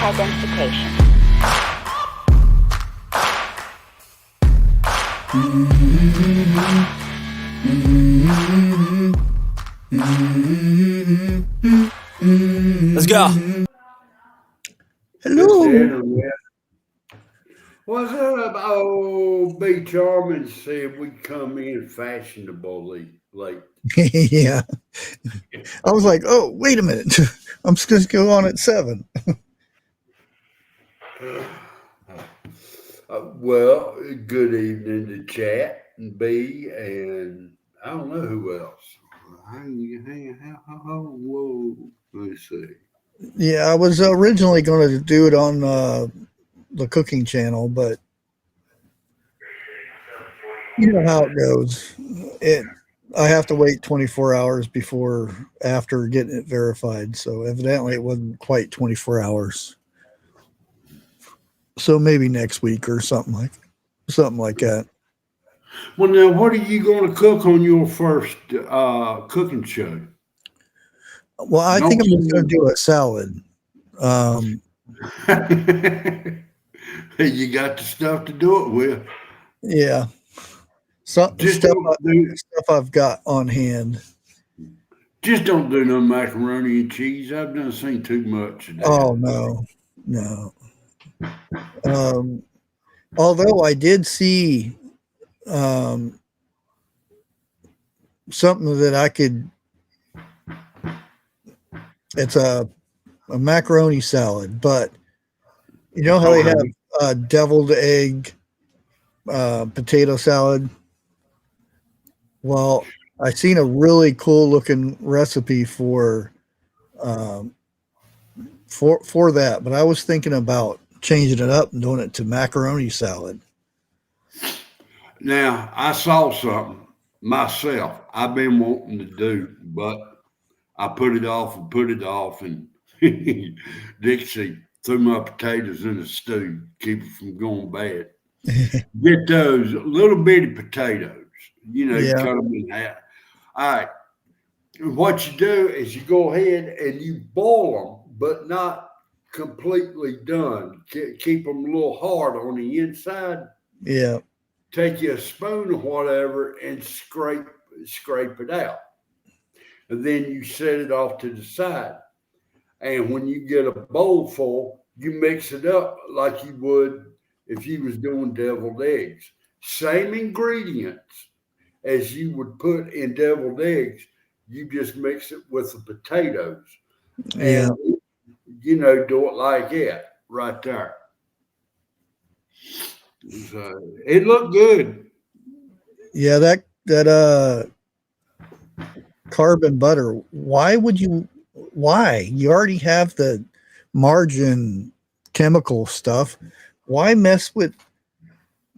identification. Let's go. Hello. What's up? Oh, B. Charming said we come in fashionably late. Yeah. I was like, oh, wait a minute. I'm just going to go on at 7. Well, good evening to chat and B, and I don't know who else. Whoa, let's see. Yeah, I was originally going to do it on the cooking channel, but you know how it goes. I have to wait 24 hours after getting it verified. So evidently it wasn't quite 24 hours. So maybe next week or something like that. Well, now, what are you going to cook on your first cooking show? Well, I think I'm just going to do a salad. You got the stuff to do it with. Yeah. Stuff I've got on hand. Just don't do no macaroni and cheese. I've done seen too much of that. Oh no. Although I did see something that I could. It's a macaroni salad, but you know how they have deviled egg potato salad. Well, I seen a really cool looking recipe for that, but I was thinking about changing it up and doing it to macaroni salad. Now, I saw something myself I've been wanting to do, but I put it off, and Dixie threw my potatoes in the stew, keep it from going bad. Get those little bitty potatoes, you cut them in half. All right. What you do is you go ahead and you boil them, but not completely done. Keep them a little hard on the inside. Yeah. Take you a spoon or whatever and scrape it out. And then you set it off to the side. And when you get a bowl full, you mix it up like you would if you was doing deviled eggs. Same ingredients as you would put in deviled eggs. You just mix it with the potatoes. Yeah. And, do it like that right there. So it looked good. Yeah, that carbon butter. Why? You already have the margarine chemical stuff. Why mess with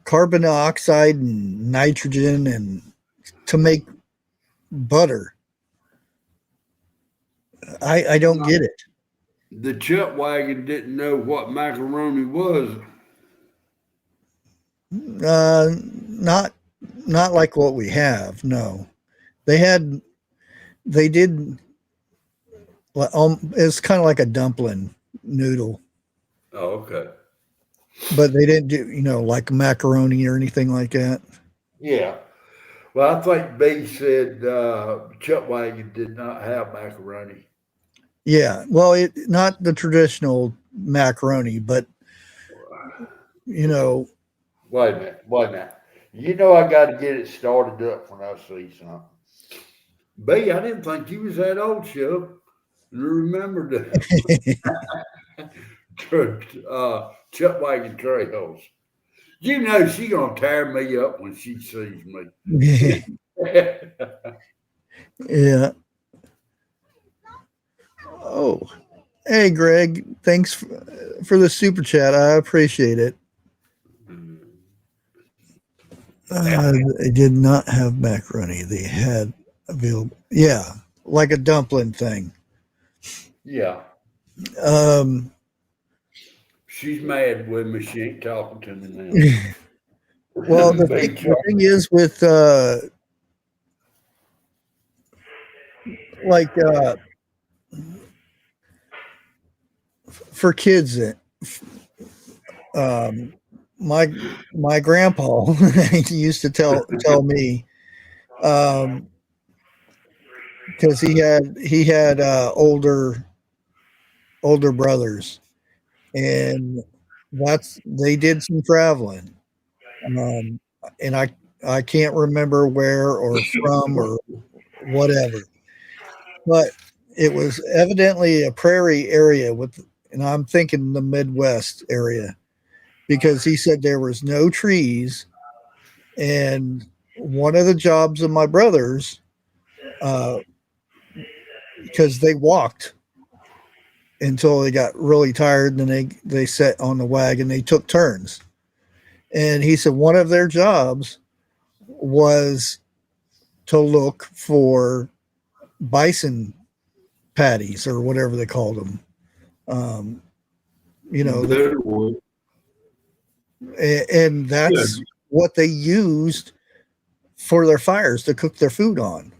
carbon dioxide and nitrogen and to make butter? I don't get it. The Chuck Wagon didn't know what macaroni was. Not like what we have. No, they did. It's kind of like a dumpling noodle. Oh, okay. But they didn't do, like macaroni or anything like that. Yeah. Well, I think B said Chuck Wagon did not have macaroni. Yeah. Well, not the traditional macaroni, but Wait a minute. I got to get it started up when I see something. B, I didn't think you was that old, Chuck. You remember the Chuck Wagon trails. She gonna tear me up when she sees me. Yeah. Oh, hey, Greg. Thanks for the super chat. I appreciate it. They did not have macaroni. They had available. Yeah, like a dumpling thing. Yeah. She's mad with me. She ain't talking to me now. Well, the thing is with for kids, um, my my grandpa used to tell me, um, because he had older brothers, and they did some traveling, um, and I can't remember where or from or whatever, but it was evidently a prairie area and I'm thinking the Midwest area, because he said there was no trees, and one of the jobs of my brothers, uh, because they walked until they got really tired, and then they sat on the wagon. They took turns, and he said one of their jobs was to look for bison patties or whatever they called them. Um, you know, and Yeah, that's what they used for their fires to cook their food on.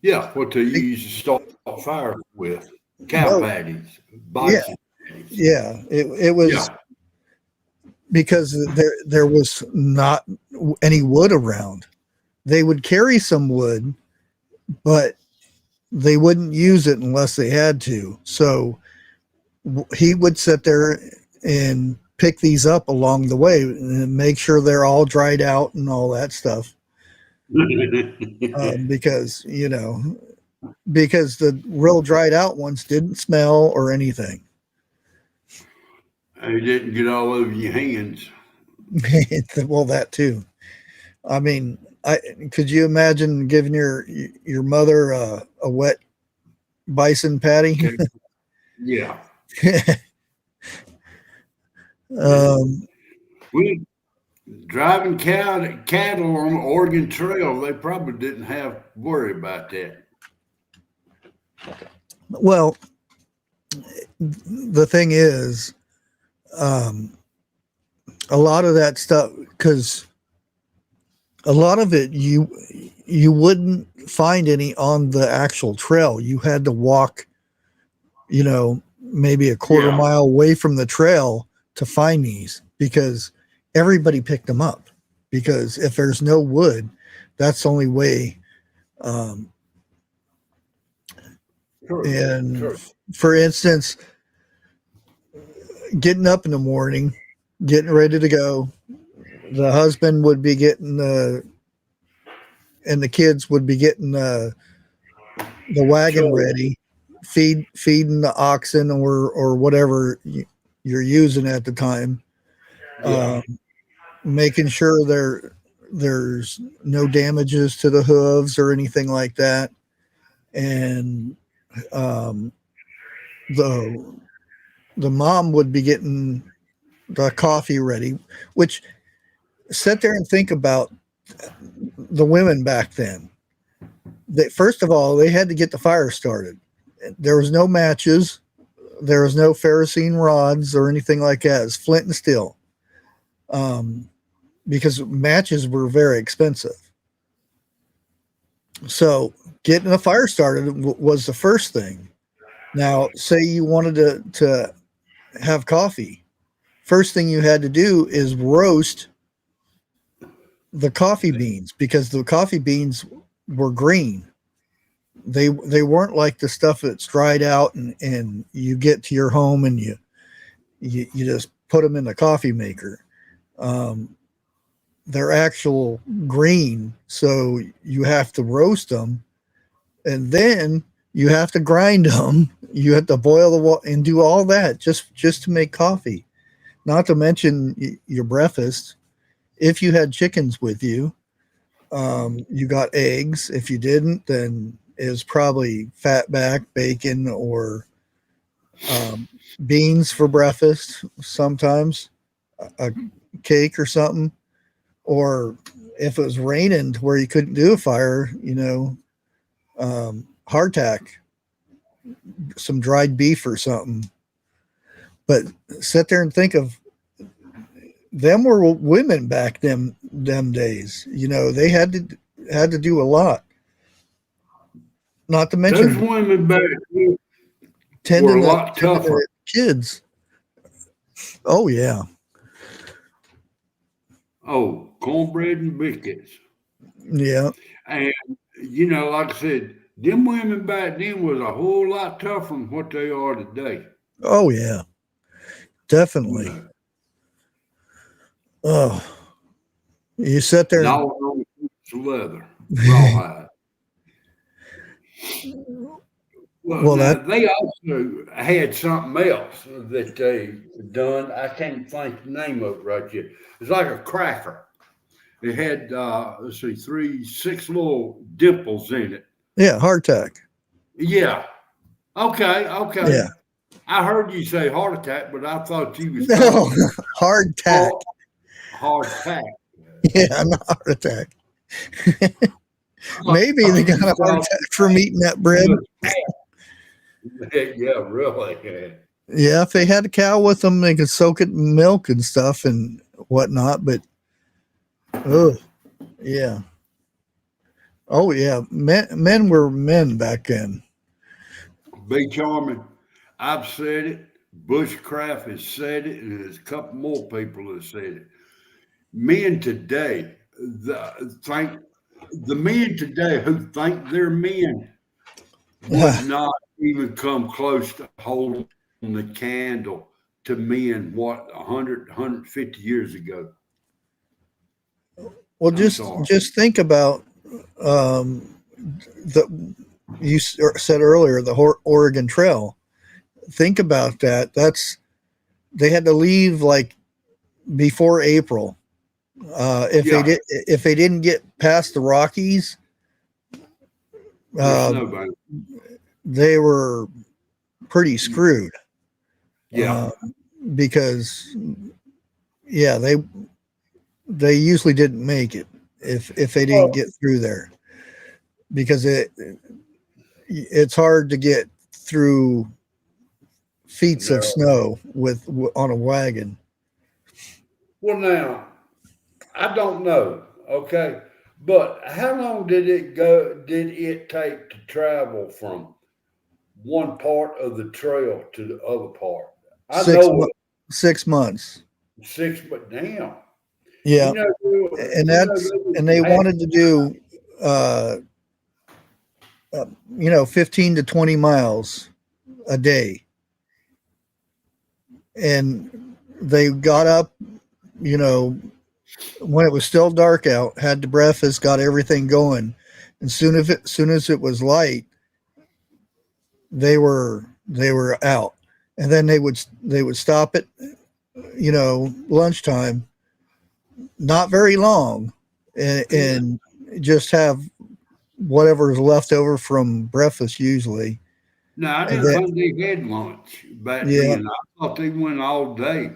yeah, what they They, use to start fire with. Cow no, patties, yeah, bison patties. yeah. It was Yeah. because there was not any wood around. They would carry some wood, but they wouldn't use it unless they had to. So he would sit there and pick these up along the way and make sure they're all dried out and all that stuff. Because because the real dried out ones didn't smell or anything. And it didn't get all over your hands. Well, that too. I mean, I could you imagine giving your mother a wet bison patty? Okay. Yeah. um, We driving cattle on the Oregon Trail, they probably didn't have worry about that. well, the thing is, um, a lot of that stuff, because a lot of it you wouldn't find any on the actual trail. You had to walk, maybe a quarter Yeah. mile away from the trail to find these, because everybody picked them up. Because if there's no wood, that's the only way. Um, True. and True. for instance, getting up in the morning, getting ready to go, the husband would be getting and the kids would be getting the wagon So ready, feeding the oxen or whatever you're using at the time, yeah. um, making sure there's no damages to the hooves or anything like that, and um, the the mom would be getting the coffee ready. Which, sit there and think about the women back then. First of all, they had to get the fire started. There was no matches. There was no kerosene rods or anything like that. It's flint and steel, um, because matches were very expensive. So getting a fire started was the first thing. Now, say you wanted to have coffee. First thing you had to do is roast the coffee beans, because the coffee beans were green. They weren't like the stuff that's dried out and you get to your home and you just put them in the coffee maker. Um, they're actual green, so you have to roast them, and then you have to grind them. You have to boil the water and do all that just to make coffee. Not to mention your breakfast. If you had chickens with you, you got eggs. If you didn't, then it was probably fatback, bacon, or um, beans for breakfast. Sometimes a cake or something. Or if it was raining to where you couldn't do a fire, hardtack, some dried beef or something. But sit there and think of them were women back them days. They had to do a lot. Not to Those mention, women back then, were tending a lot tending tougher. to kids. Oh yeah, Oh, cornbread and biscuits. yeah. And like I said, them women back then was a whole lot tougher than what they are today. Oh yeah, You definitely. know, Oh, you sit there and gnawing on the leather, rawhide. Well, well, now that they also had something else that they done. I can't think the name of it right yet. It's like a cracker. It had let's see, six little dimples in it. yeah, hardtack. Yeah. Okay. Okay. Yeah, I heard you say heart attack, but I thought you was no, talking hardtack. hard, hard tack. Yeah, not heart attack. I Maybe they thought you got was a heart talking attack from eating that bread. yeah, really. Yeah, if they had a cow with them, they could soak it in milk and stuff and whatnot. But oh, yeah, oh yeah, men were men back then. Be charming. I've said it. Bushcraft has said it, and there's a couple more people that said it. Men today, think the men today who think they're men would not even come close to holding the candle to men what 150 years ago. Well, I'm sorry. just think about um, the said earlier the Oregon Trail. Think about that. That's they had to leave like before April. Yeah, If they didn't get past the Rockies, they're uh, snowbound. they were pretty screwed Yeah. uh, because yeah they usually didn't make it if they didn't Well, get through there because it's hard to get through feet of no. snow with on a wagon. Well, now I don't know. Okay, but how long did it go? Did it take to travel from one part of the trail to the other part? I six know mo- 6 months. it 6, but damn, Yeah, and that's they and they had wanted to do uh, 15 to 20 miles a day, and they got up, you know, when it was still dark out, had the breakfast, got everything going, and soon as it was light, they were out, and then they would stop at lunchtime, not very long, and just have whatever's left over from breakfast usually, no, I and didn't then think they had lunch back yeah, then. I thought they went all day.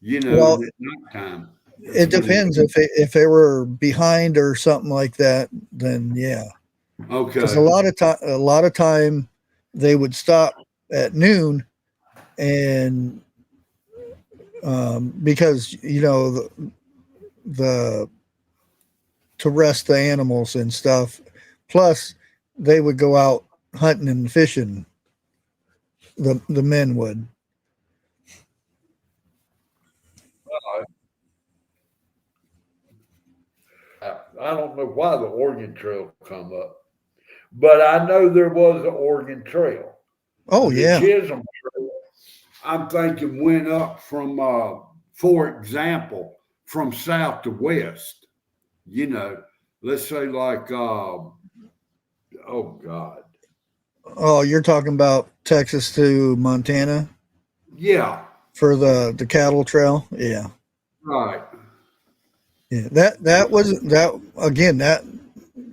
well, And at nighttime. That's it when they. depends if they were behind or something like that, then yeah, because Okay. a lot of time they would stop at noon and because the to rest the animals and stuff. Plus, they would go out hunting and fishing. The men would. I don't know why the Oregon Trail come up, but I know there was an Oregon Trail. Oh The yeah, Chisholm Trail, I'm thinking went up from, for example, from south to west. You know, let's say like, oh God, oh, you're talking about Texas to Montana yeah, for the cattle trail. Yeah, right. yeah. That was that again. That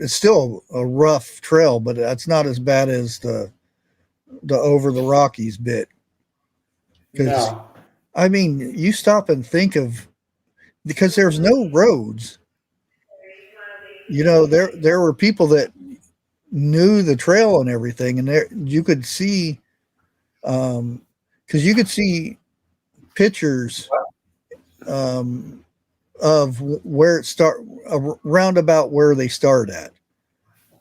it's still a rough trail, but that's not as bad as the over the Rockies bit. Because No, I mean, you stop and think of because there's no roads. There were people that knew the trail and everything, and there you could see because you could see pictures um, of where it start around about where they start at,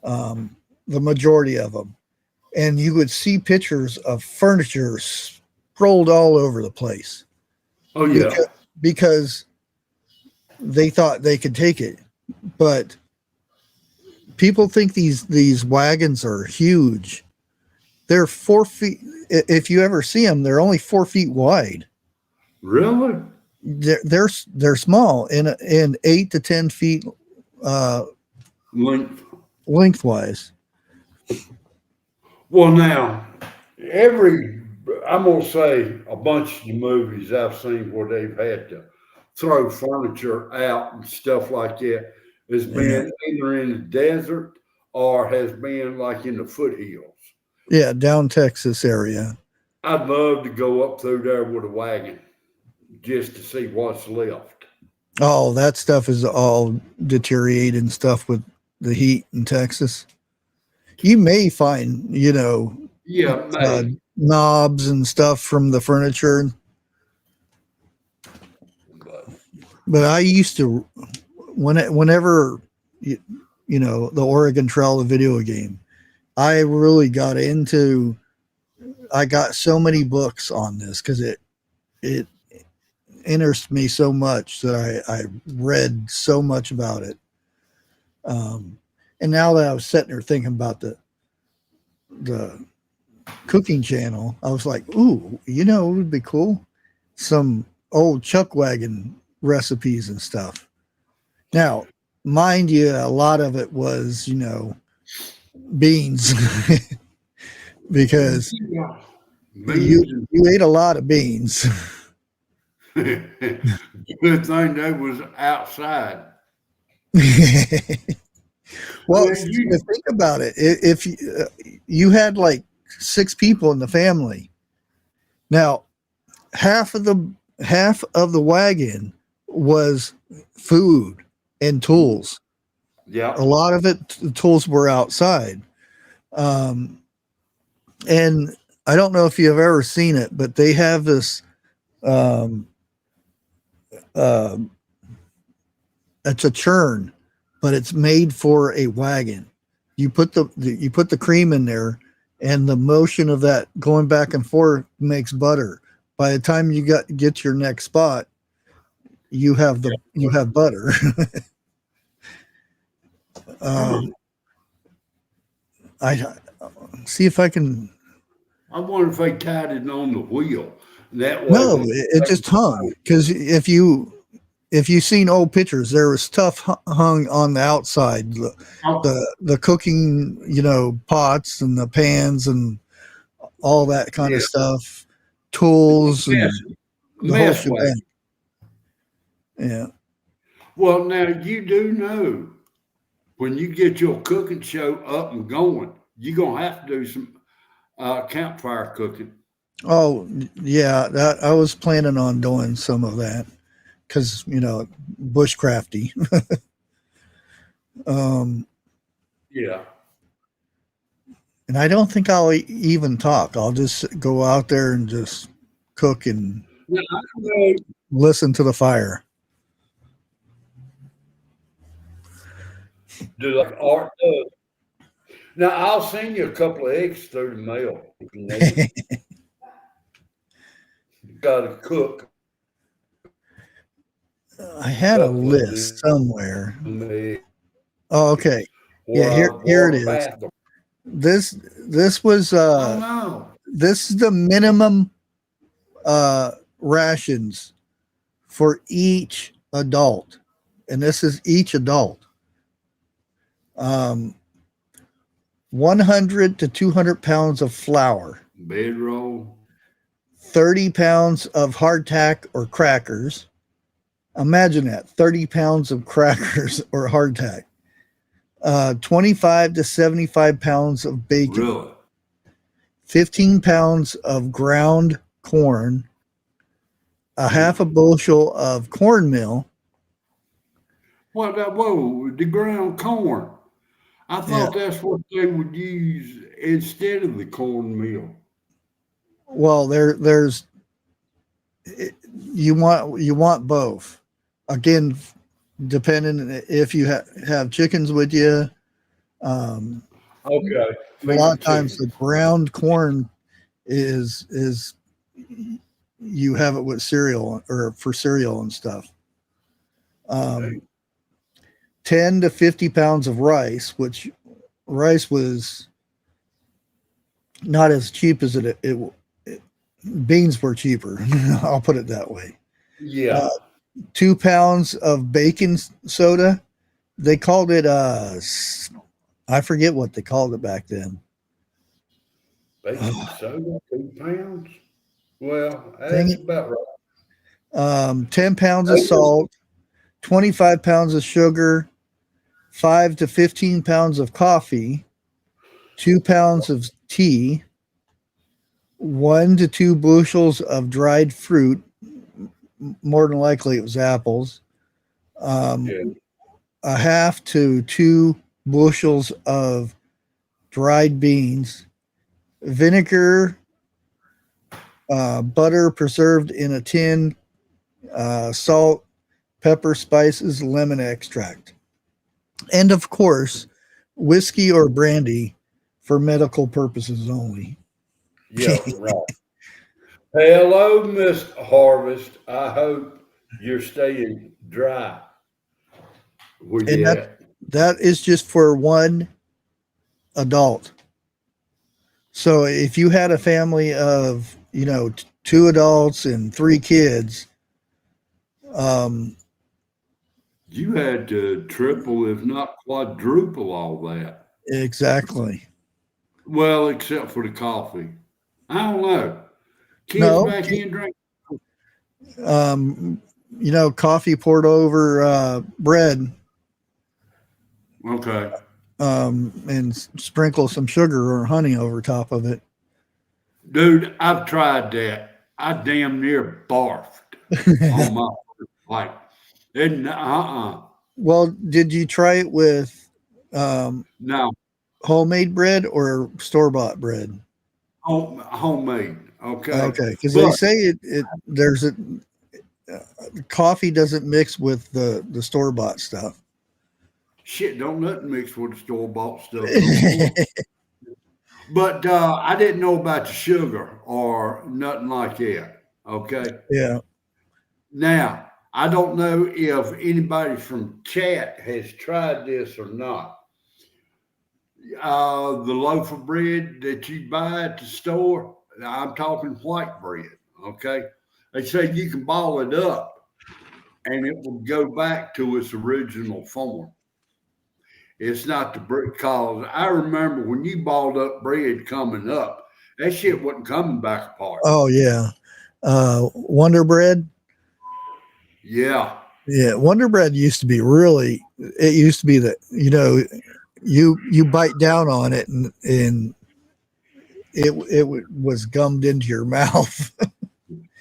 the majority of them, and you would see pictures of furniture rolled all over the place Oh yeah. because they thought they could take it. But people think these wagons are huge. They're 4 feet. If you ever see them, they're only 4 feet wide. Really? They're small in 8 to 10 feet Length. lengthwise. Well, now I'm gonna say a bunch of the movies I've seen where they've had to throw furniture out and stuff like that has Yeah, been either in the desert or has been like in the foothills. yeah, down Texas area. I'd love to go up through there with a wagon just to see what's left. Oh, that stuff is all deteriorating stuff with the heat in Texas. You may find, Yeah, uh, maybe. knobs and stuff from the furniture, But but I used to whenever the Oregon Trail, the video game, I really got into. I got so many books on this because it interests me so much that I read so much about it. Um, and now that I was sitting there thinking about the cooking channel, I was like, ooh, it would be cool. Some old chuck wagon recipes and stuff. Now, mind you, a lot of it was, beans because yeah, you beans you ate a lot of beans. and good thing they was outside. Well, Well, you think about it. If you had like 6 people in the family, now half of the wagon was food and tools. A yeah, lot of it, the tools were outside. Um, and I don't know if you've ever seen it, but they have this. Um, uh, it's a churn, but it's made for a wagon. You put the cream in there, and the motion of that going back and forth makes butter. By the time you get to your next spot, you have butter. um, I see if I can. I wonder if they tied it on the wheel. That way, No, when it just hung because if you seen old pictures, there was stuff hung on the outside, oh, the cooking, pots and the pans and all that kind of yeah, stuff, tools mess, and the whole mess wagon. shebang. Yeah. Well, now you do know when you get your cooking show up and going, you're gonna have to do some campfire cooking. Oh, yeah. That I was planning on doing some of that because bushcrafty. um, Yeah. and I don't think I'll even talk. I'll just go out there and just cook and Now, I know listen to the fire. do like art does. Now I'll send you a couple of eggs through the mail if you want it. You gotta cook I a had a couple of list somewhere. them eggs Oh, okay. or Yeah, here I've here it walked is. past them. This was Oh no. this is the minimum rations for each adult. And this is each adult. Um 100 to 200 pounds of flour, Bedroll. 30 pounds of hardtack or crackers. Imagine that, 30 pounds of crackers or hardtack. 25 to 75 pounds of bacon, Really? 15 pounds of ground corn, a half a Mm. bushel of cornmeal. What that whoa, the ground corn. I Yeah. thought that's what they would use instead of the cornmeal. Well, there's you want both. Again, depending if you have chickens with you. Um, Okay. a Feed lot the of times chickens. the ground corn is you have it with cereal or for cereal and stuff. Hey, Um, 10 to 50 pounds of rice, which rice was not as cheap as it beans were cheaper. I'll put it that way. yeah. Uh, 2 pounds of baking soda. They called it I forget what they called it back then. Baking soda, 2 pounds. Well, Dang that's it. about right. 10 pounds of Hey, salt, 25 pounds of sugar, 5 to 15 pounds of coffee, 2 pounds of tea, 1 to 2 bushels of dried fruit. More than likely, it was apples. Um, yeah. a half to 2 bushels of dried beans, vinegar, butter preserved in a tin, salt, pepper, spices, lemon extract, and of course, whiskey or brandy for medical purposes only. Yeah, right. Hello, Miss Harvest. I hope you're staying dry. Where And you at? that is just for one adult. So if you had a family of, 2 adults and 3 kids, um, You had to triple, if not quadruple, all that. exactly. Well, except for the coffee. I don't know. Kids No, back in drink. um, coffee poured over bread, Okay. and sprinkle some sugar or honey over top of it. Dude, I've tried that. I damn near barfed on my first bite. And Well, did you try it with um, no, homemade bread or store bought bread? homemade. Okay. Okay, because they But say there's a coffee doesn't mix with the store bought stuff. shit, don't nothing mix with the store bought stuff no more. But I didn't know about the sugar or nothing like that. Okay. Yeah, Now, I don't know if anybody from chat has tried this or not. The loaf of bread that you buy at the store, I'm talking white bread. Okay. They say you can ball it up and it will go back to its original form. It's not the bread cause I remember when you balled up bread coming up, that shit wasn't coming back apart. oh yeah. Wonder Bread. Yeah. Yeah, Wonder Bread used to be really. It used to be that you bite down on it and it was gummed into your mouth.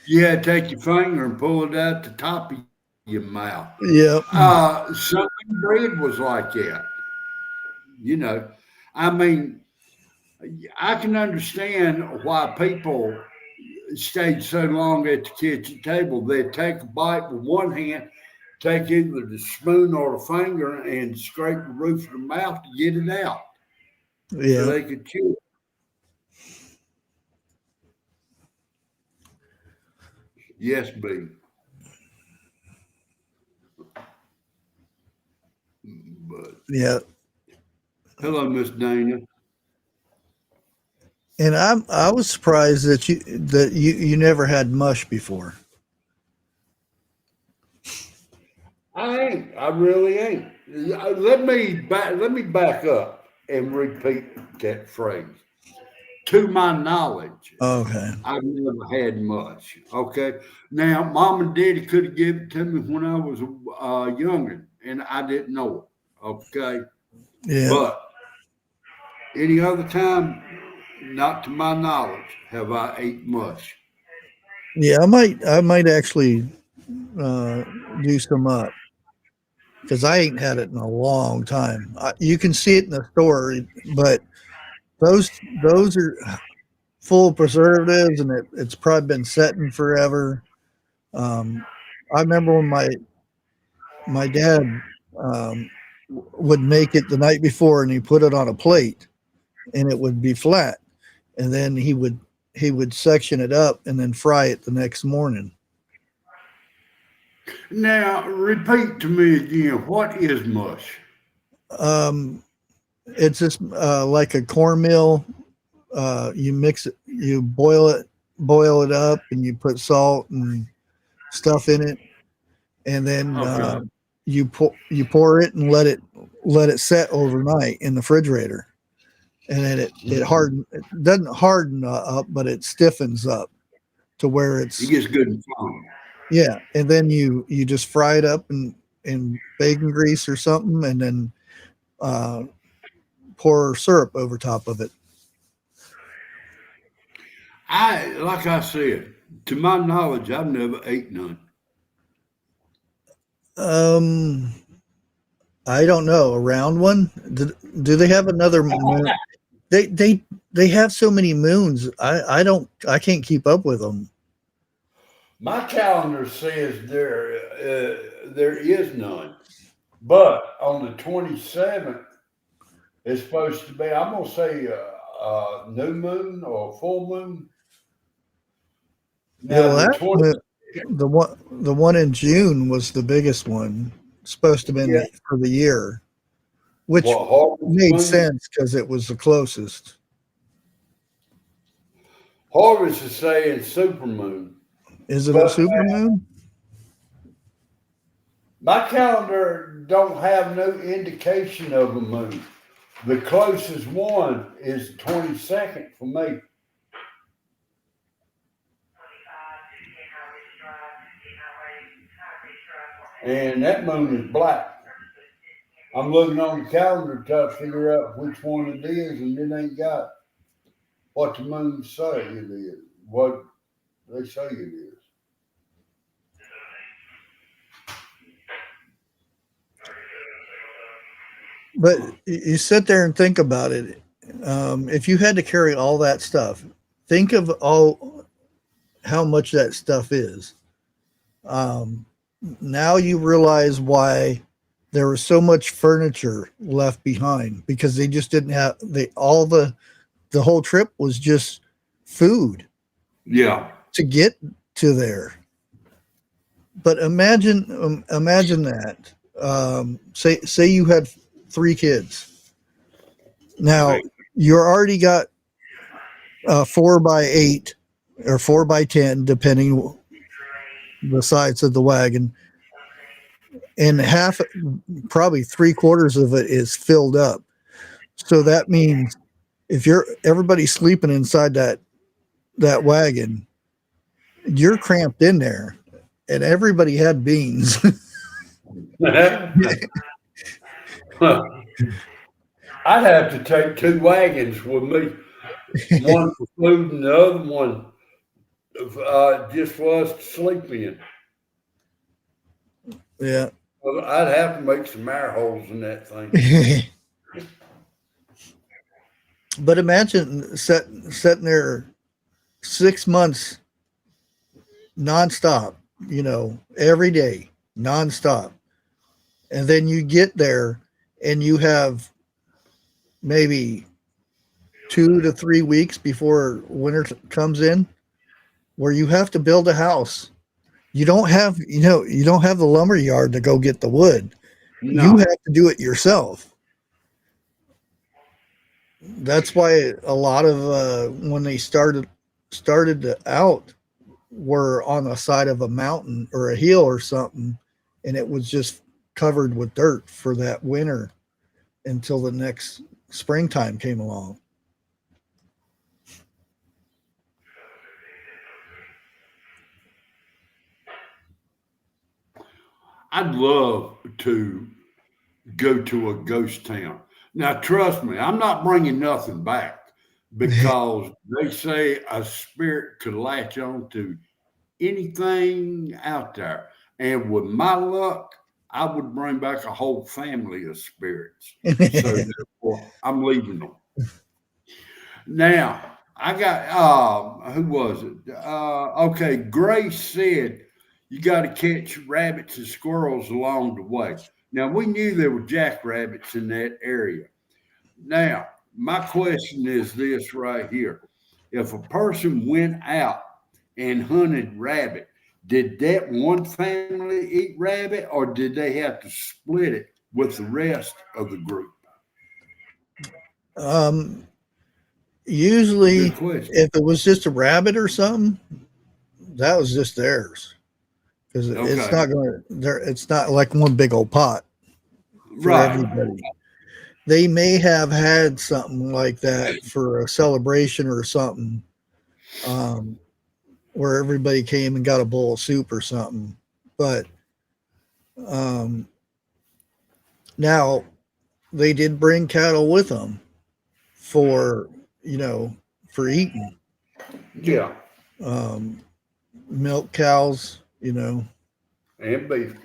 You had to take your finger and pull it out the top of your mouth. Yep. Some bread was like that. You know, I mean, I can understand why people stayed so long at the kitchen table. They'd take a bite with one hand, take either the spoon or the finger and scrape the roof of the mouth to get it out so Yeah. they could chew it. Yes, B. But Yeah. hello, Miss Dana. And I was surprised that you never had mush before. I ain't. I really ain't. Let me back up and repeat that phrase. To my knowledge, Okay. I've never had much. Okay. Now, mom and daddy could have given it to me when I was younger, and I didn't know it. Okay. Yeah. But any other time, not to my knowledge, have I ate much. Yeah. I might actually uh, do some up because I ain't had it in a long time. You can see it in the store, but those are full of preservatives, and it's probably been setting forever. Um, I remember when my dad would make it the night before, and he put it on a plate, and it would be flat. And then he would section it up and then fry it the next morning. Now, repeat to me again, what is mush? Um, it's just like a cornmeal. You mix it, you boil it up, and you put salt and stuff in it, and then Okay. you pour it and let it set overnight in the refrigerator, and then it doesn't harden up, but it stiffens up to where It it's gets good and firm. yeah, and then you just fry it up in bacon grease or something, and then uh, pour syrup over top of it. Like I said, to my knowledge, I've never ate none. Um, I don't know. A round one? Do they have another moon? They have so many moons. I can't keep up with them. My calendar says there is none, but on the 27th, it's supposed to be. I'm gonna say new moon or full moon. Yeah, Now well, the that 20. the one in June was the biggest one. Supposed to have been Yeah. for the year, which What harvest made moon? sense because it was the closest. Harvest is saying super moon, Is it a but super moon? my calendar don't have no indication of a moon. The closest one is 22nd for me, and that moon is black. I'm looking on the calendar to try to figure out which one it is, and it ain't got what the moon say it is, what they say it is. But you sit there and think about it. If you had to carry all that stuff, think of all how much that stuff is. Um, Now you realize why there was so much furniture left behind because they just didn't have the whole trip was just food Yeah. to get to there. But imagine that. Say you had three kids. Now Right. you're already got 4x8 or 4x10, depending the size of the wagon, and half, probably three quarters of it is filled up. So that means if you're everybody's sleeping inside that wagon, you're cramped in there, and everybody had beans. I'd have to take two wagons with me, one for food and the other one just for us to sleep in. Yeah. Well, I'd have to make some air holes in that thing. But imagine sitting there 6 months nonstop, every day, nonstop. And then you get there and you have maybe 2 to 3 weeks before winter comes in where you have to build a house. You don't have the lumber yard to go get the wood. You No. have to do it yourself. That's why a lot of when they started out were on the side of a mountain or a hill or something, and it was just covered with dirt for that winter until the next springtime came along. I'd love to go to a ghost town. Now, trust me, I'm not bringing nothing back because they say a spirit could latch on to anything out there. And with my luck, I would bring back a whole family of spirits. So therefore, I'm leaving them. Now, I got who was it? Okay, Grace said you got to catch rabbits and squirrels along the way. Now we knew there were jackrabbits in that area. Now my question is this right here. If a person went out and hunted rabbit, did that one family eat rabbit or did they have to split it with the rest of the group? Um, Good usually, question. if it was just a rabbit or something, that was just theirs because it's Okay. not going to. There, it's not like one big old pot for Right. everybody. They may have had something like that for a celebration or something, um, where everybody came and got a bowl of soup or something. But um, now they did bring cattle with them for you know for eating, Yeah. um, milk cows. And beef.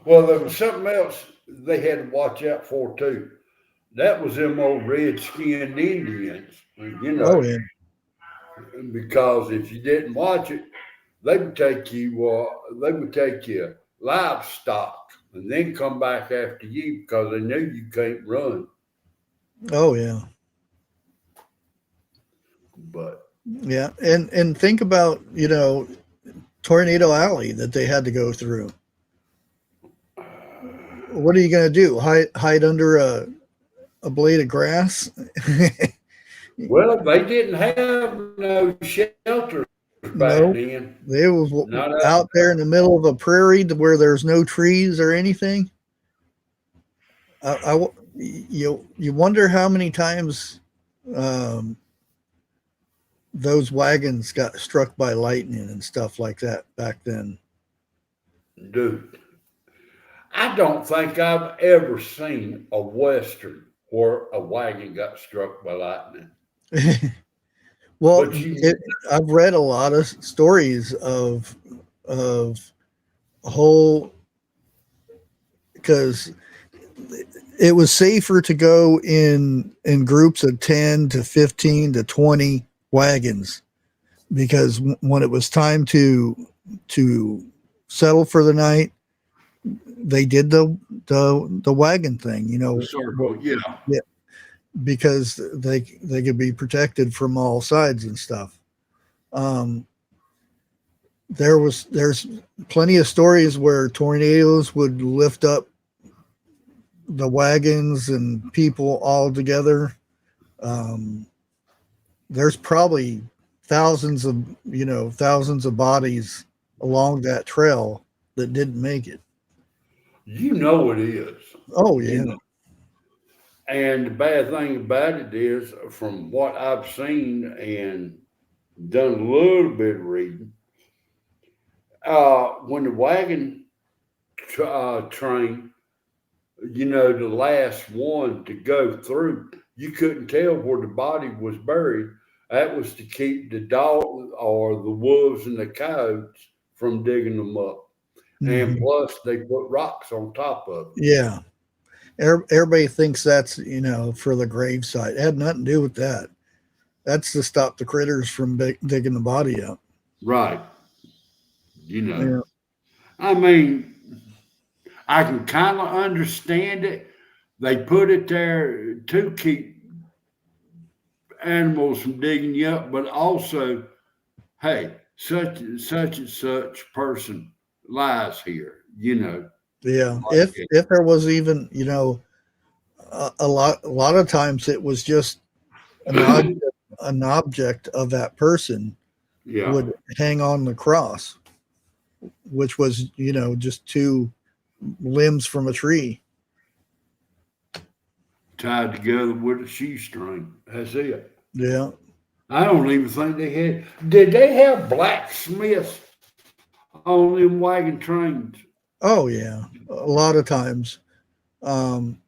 Well, there was something else they had to watch out for too. That was them old red skinned Indians, Oh yeah, because if you didn't watch it, they would take you livestock and then come back after you because they knew you can't run. oh yeah, But yeah. And think about Tornado Alley that they had to go through. What are you going to do? Hide under a blade of grass? well, they didn't have no shelters back No, then. they was Not out. out there in the middle of a prairie where there's no trees or anything. You wonder how many times um, those wagons got struck by lightning and stuff like that back then. Dude, I don't think I've ever seen a western where a wagon got struck by lightning. Well, But you, I've read a lot of stories of whole because it was safer to go in groups of 10 to 15 to 20 wagons because when it was time to settle for the night, they did the wagon thing, the circle, yeah, yeah, because they could be protected from all sides and stuff. um there's plenty of stories where tornadoes would lift up the wagons and people all together. um there's probably thousands of bodies along that trail that didn't make it. you know it is. Oh You yeah. know, and the bad thing about it is, from what I've seen and done a little bit of reading, when the wagon train, the last one to go through, you couldn't tell where the body was buried. That was to keep the dog or the wolves and the coyotes from digging them up. And Hmm. plus, they put rocks on top of it. Yeah. Everybody thinks that's for the gravesite. It had nothing to do with that. That's to stop the critters from digging the body up. Right. You know, Yeah. I mean, I can kind of understand it. They put it there to keep animals from digging you up, but also, hey, such and such person lies here, Yeah. like If there was even a lot of times it was just an object, an object of that person yeah, would hang on the cross, which was just two limbs from a tree. tied together with a shoestring. That's it. Yeah. I don't even think they had. Did they have blacksmiths on them wagon trains? Oh yeah. A lot of times. Um,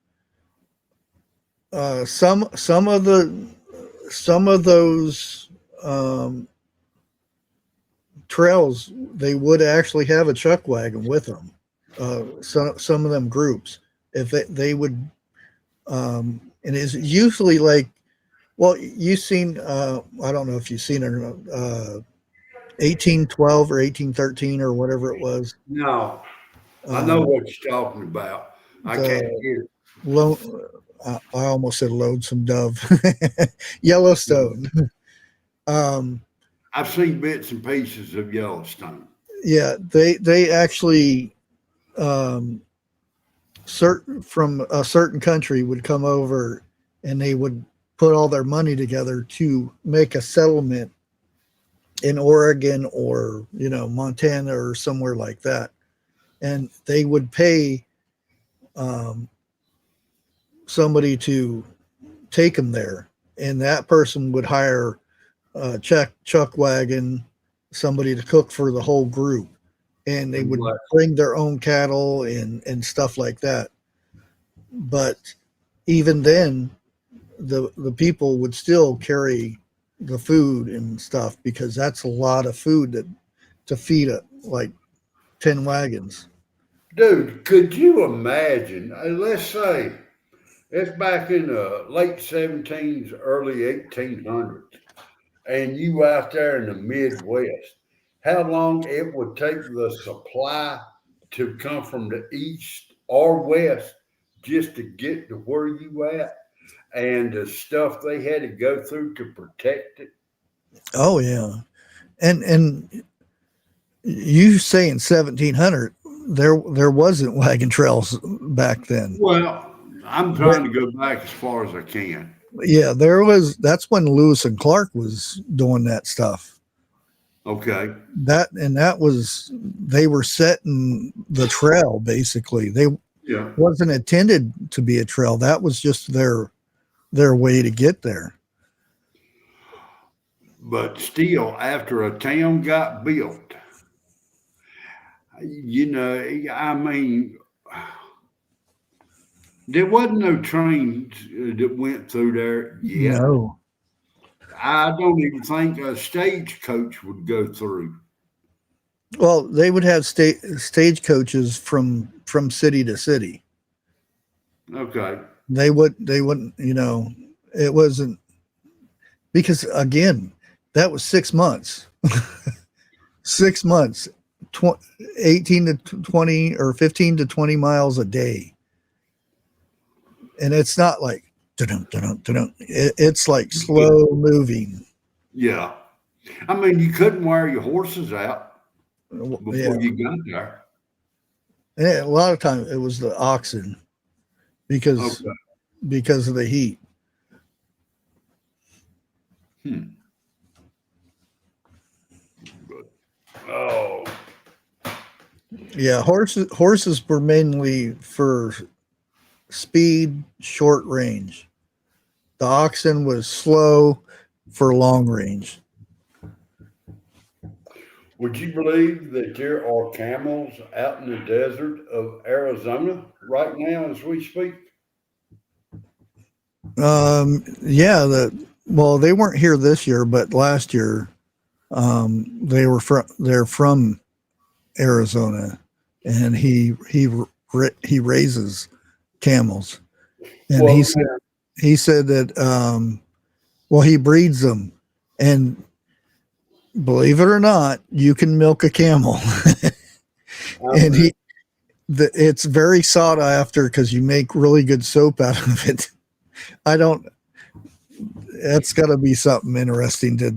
some of those um, trails they would actually have a chuck wagon with them. Some of them groups, if they would, and it's usually like, well, you've seen, I don't know if you've seen it or not, 1812 or 1813 or whatever it was. No, I know Um, what you're talking about. I can't the get it. I almost said Lonesome Dove, Yellowstone. Um, I've seen bits and pieces of Yellowstone. yeah, they actually um, certain from a certain country would come over and they would put all their money together to make a settlement in Oregon or Montana or somewhere like that, and they would pay um, somebody to take them there, and that person would hire a chuck wagon, somebody to cook for the whole group, and they would Like, bring their own cattle and stuff like that. But even then, the people would still carry the food and stuff because that's a lot of food to feed like 10 wagons. dude, could you imagine? Let's say it's back in the late 17s, early 1800s, and you out there in the Midwest. How long it would take the supply to come from the east or west just to get to where you at, and the stuff they had to go through to protect it. Oh yeah, and you say in 1700 there wasn't wagon trails back then. Well, I'm But trying to go back as far as I can. yeah, there was. That's when Lewis and Clark was doing that stuff. Okay. That was they were setting the trail basically. They Yeah. wasn't intended to be a trail. That was just their way to get there. But still, after a town got built, I mean, there wasn't no trains that went through there yet. No. I don't even think a stagecoach would go through. Well, they would have stagecoaches from city to city. Okay. They wouldn't, it wasn't because again, that was 6 months. 6 months, 18 to 20 or 15 to 20 miles a day. And it's not like dun-dun, dun-dun, dun-dun. It's like slow moving. Yeah. I mean, you couldn't wear your horses out Yeah. before you got there. And a lot of times it was the oxen because Okay. because of the heat. Hmm. But, oh, Yeah, horses were mainly for speed, short range. The oxen was slow for long range. would you believe that there are camels out in the desert of Arizona right now as we speak? Yeah, well, they weren't here this year, but last year, they're from Arizona, and he raises camels, and Well, yeah. he said that well, he breeds them, and believe it or not, you can milk a camel, and Okay. it's very sought after because you make really good soap out of it. I don't. That's got to be something interesting to.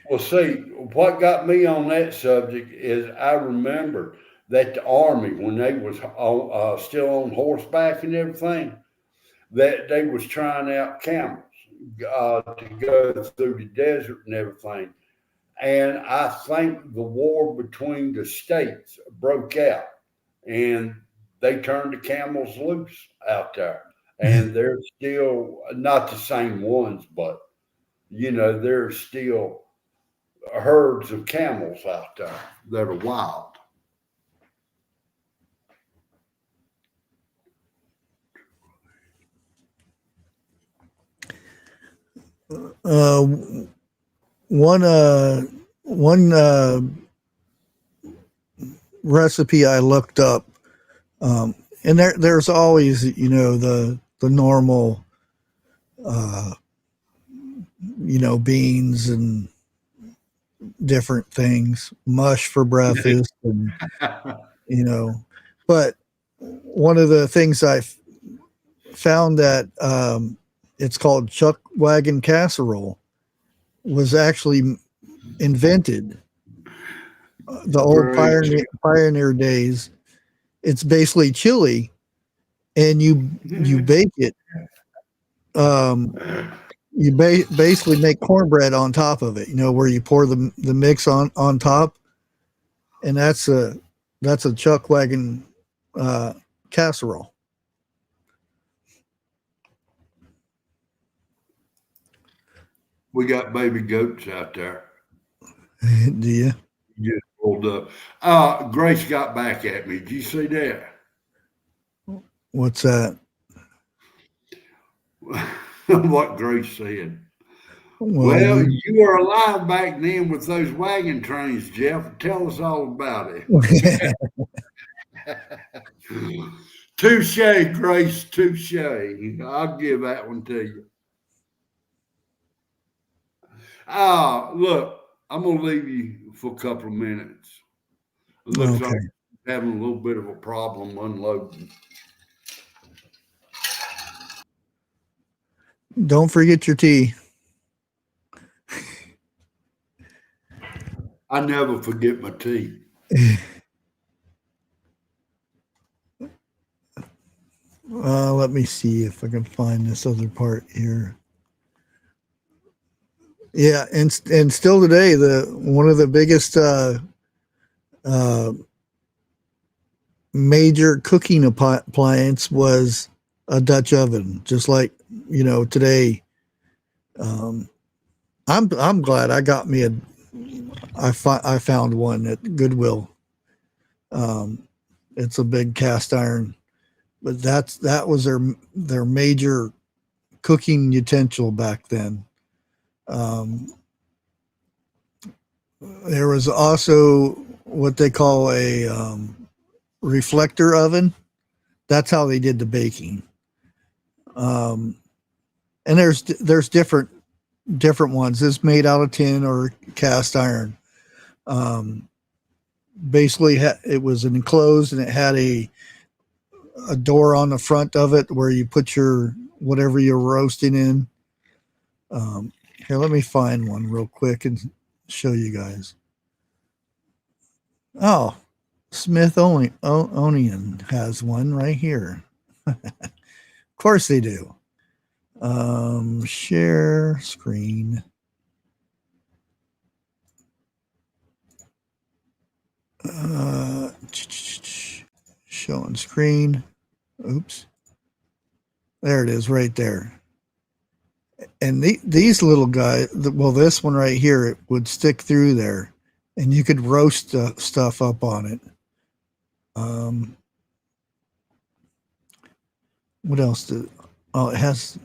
Well, see, what got me on that subject is I remember that the army, when they was still on horseback and everything, that they was trying out camels to go through the desert and everything. And I think the war between the states broke out, and they turned the camels loose out there. And they're still not the same ones, but there's still herds of camels out there that are wild. Uh, one one recipe I looked up, and there's always the normal uh, beans and different things, mush for breakfast, and but one of the things I found that it's called chuck wagon casserole was actually invented the old Very pioneer days. It's basically chili, and you bake it. Um, you basically make cornbread on top of it. You know, where you pour the mix on top, and that's a chuck wagon uh, casserole. we got baby goats out there. Do you? Just pulled up. Grace got back at me. Did you see that? What's that? What Grace said. Well, Well, you were alive back then with those wagon trains, Jeff. Tell us all about it. Touche, Grace, touche. I'll give that one to you. Look, I'm gonna leave you for a couple of minutes. It looks like okay. you're having a little bit of a problem unloading. Don't forget your tea. I never forget my tea. Let me see if I can find this other part here. Yeah, and still today, the one of the biggest uh, major cooking appliance was a Dutch oven. Just like today, um, I'm glad I got me a. I found one at Goodwill. Um, it's a big cast iron, but that was their major cooking utensil back then. Um, there was also what they call a reflector oven. That's how they did the baking. Um, and there's different ones. It's made out of tin or cast iron. Um, basically, it was enclosed and it had a door on the front of it where you put your whatever you're roasting in. Here, let me find one real quick and show you guys. Oh, Smithsonian has one right here. Of course they do. Share screen. Showing screen. Oops. There it is right there. And these little guys, well, this one right here, it would stick through there and you could roast stuff up on it. Um, what else? It has,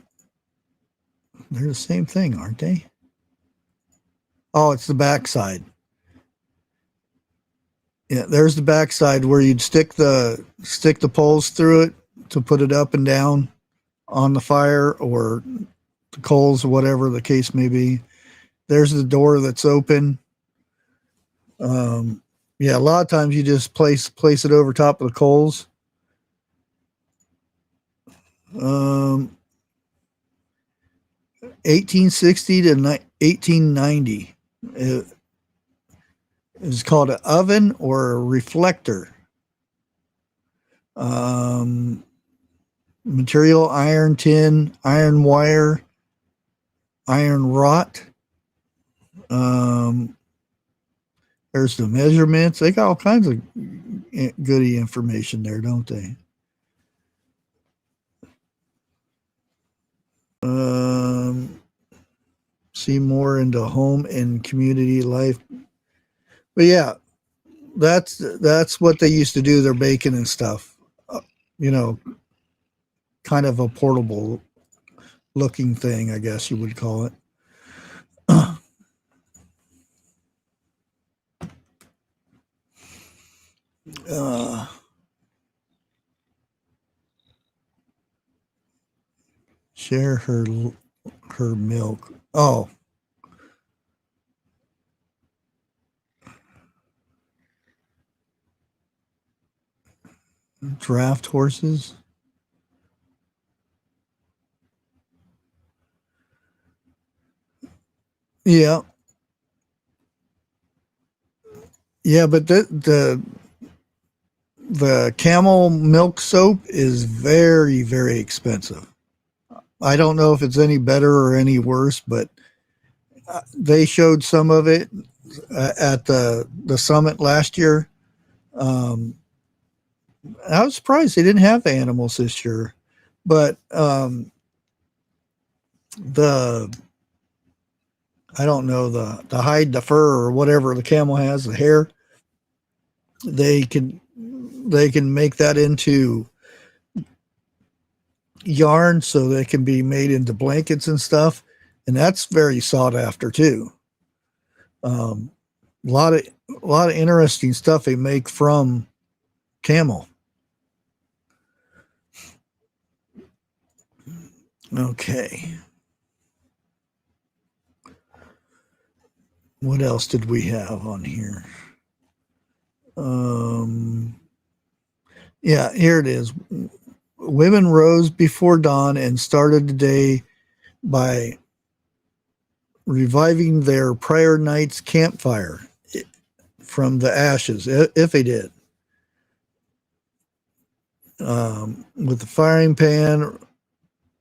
they're the same thing, aren't they? Oh, it's the backside. Yeah, there's the backside where you'd stick the poles through it to put it up and down on the fire or the coals or whatever the case may be. There's the door that's open. Yeah, a lot of times you just place it over top of the coals. 1860 to 1890. It is called an oven or a reflector. Material: iron, tin, iron wire, iron wrought. There's the measurements. They got all kinds of goody information there, don't they? See more into home and community life. But yeah, that's what they used to do. Their baking and stuff. You know, kind of a portable looking thing, I guess you would call it. Uh, share her milk. Oh, draft horses. Yeah. Yeah, but the camel milk soap is very, very expensive. I don't know if it's any better or any worse, but they showed some of it at the summit last year. Um, I was surprised they didn't have the animals this year, but the I don't know the hide, the fur, or whatever the camel has, the hair. They can make that into yarn, so they can be made into blankets and stuff, and that's very sought after too. Um, a lot of interesting stuff they make from camel. Okay. What else did we have on here? Yeah, here it is. Women rose before dawn and started the day by reviving their prior night's campfire from the ashes, if they did. With the firing pan,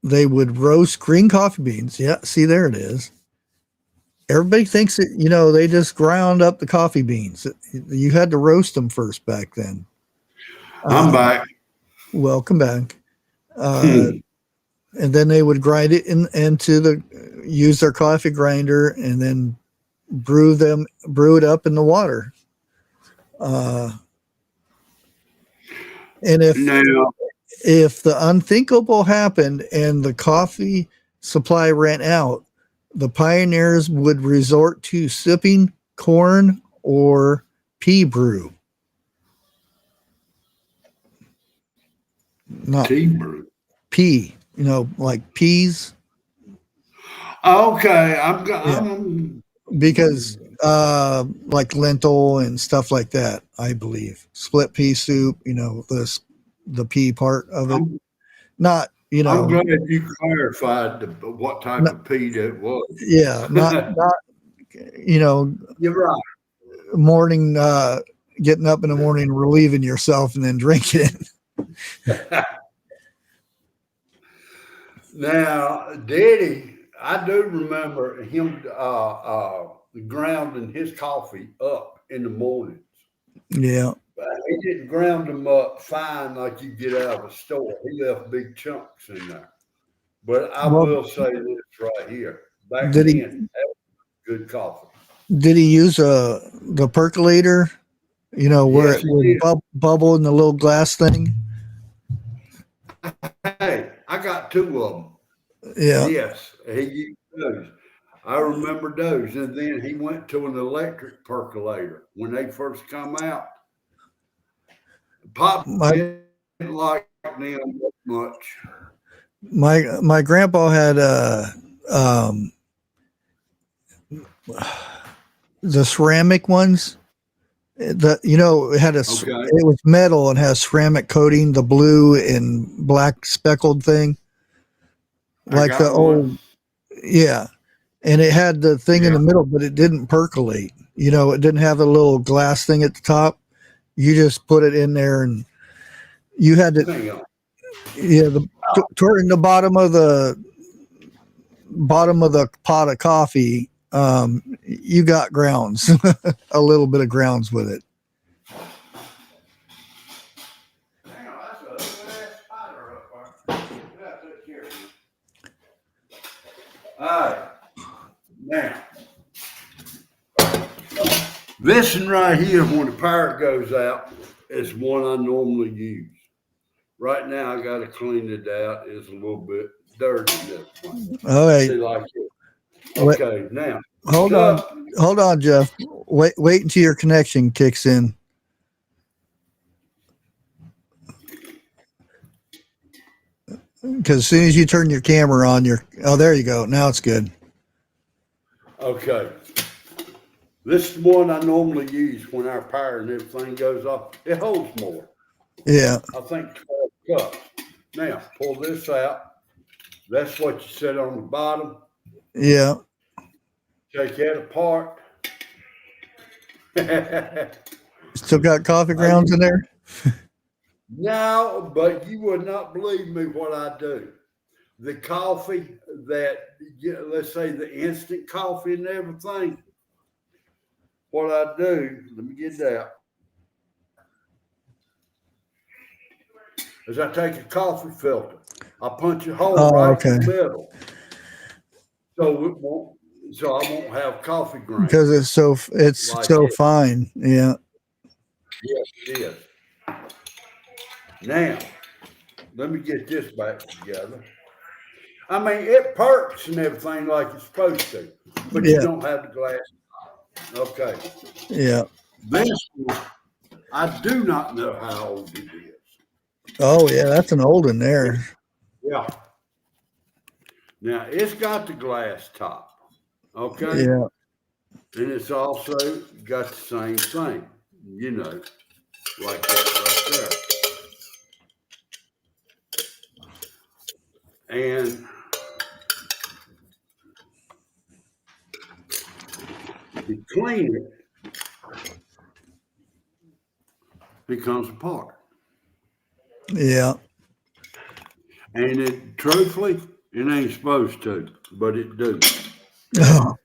they would roast green coffee beans. Yeah, see, there it is. Everybody thinks that, they just ground up the coffee beans. You had to roast them first back then. I'm back. Welcome back. And then they would grind it use their coffee grinder and then brew it up in the water. And if the unthinkable happened and the coffee supply ran out, the pioneers would resort to sipping corn or pea brew. Not tea brew. Pea, like peas. Okay, because like lentil and stuff like that, I believe. Split pea soup, the pea part of it. Not, I'm glad you clarified what type of pea that was. Yeah, not You're right. Morning, getting up in the morning, relieving yourself, and then drinking it. Now, Daddy, I do remember him grounding his coffee up in the mornings. Yeah. But he didn't ground them up fine like you get out of a store. He left big chunks in there. But I will say this right here. Back then, that was good coffee. Did he use the percolator? Where Yes, it would bubble in the little glass thing? Hey, I got two of them. Yeah. Yes, he used those. I remember those. And then he went to an electric percolator when they first come out. Pop didn't like them much. My grandpa had the ceramic ones. It had it was metal and has ceramic coating, the blue and black speckled thing. Like the old, yeah. And it had the thing in the middle, but it didn't percolate. It didn't have a little glass thing at the top. You just put it in there and you had to, toward the bottom of the pot of coffee, you got grounds, a little bit of grounds with it. All right. Now, this one right here, when the power goes out, is one I normally use. Right now, I got to clean it out. It's a little bit dirty. All right. Okay, now. Hold on, Jeff. Wait until your connection kicks in. Because as soon as you turn your camera on, there you go. Now it's good. Okay. This is one I normally use when our power and everything goes off. It holds more. Yeah. I think 12 cups. Now, pull this out. That's what you set on the bottom. Yeah. take that apart. Still got coffee grounds in there? No, but you would not believe me what I do. The coffee that, let's say the instant coffee and everything, what I do, let me get that, is I take a coffee filter. I punch a hole Oh, right in okay. the middle. So I won't have coffee grounds Because it's like so it. fine. Yeah. Yes, it is. Now, let me get this back together. I mean, it perks and everything like it's supposed to, but you Yeah. don't have the glass. Okay. Yeah. This one, I do not know how old it is. Oh yeah, that's an old one there. Yeah. Now, it's got the glass top. Okay. Yeah. And it's also got the same thing, like that right there. And you clean it, it comes apart. Yeah. And it, truthfully, it ain't supposed to, but it do. Oh,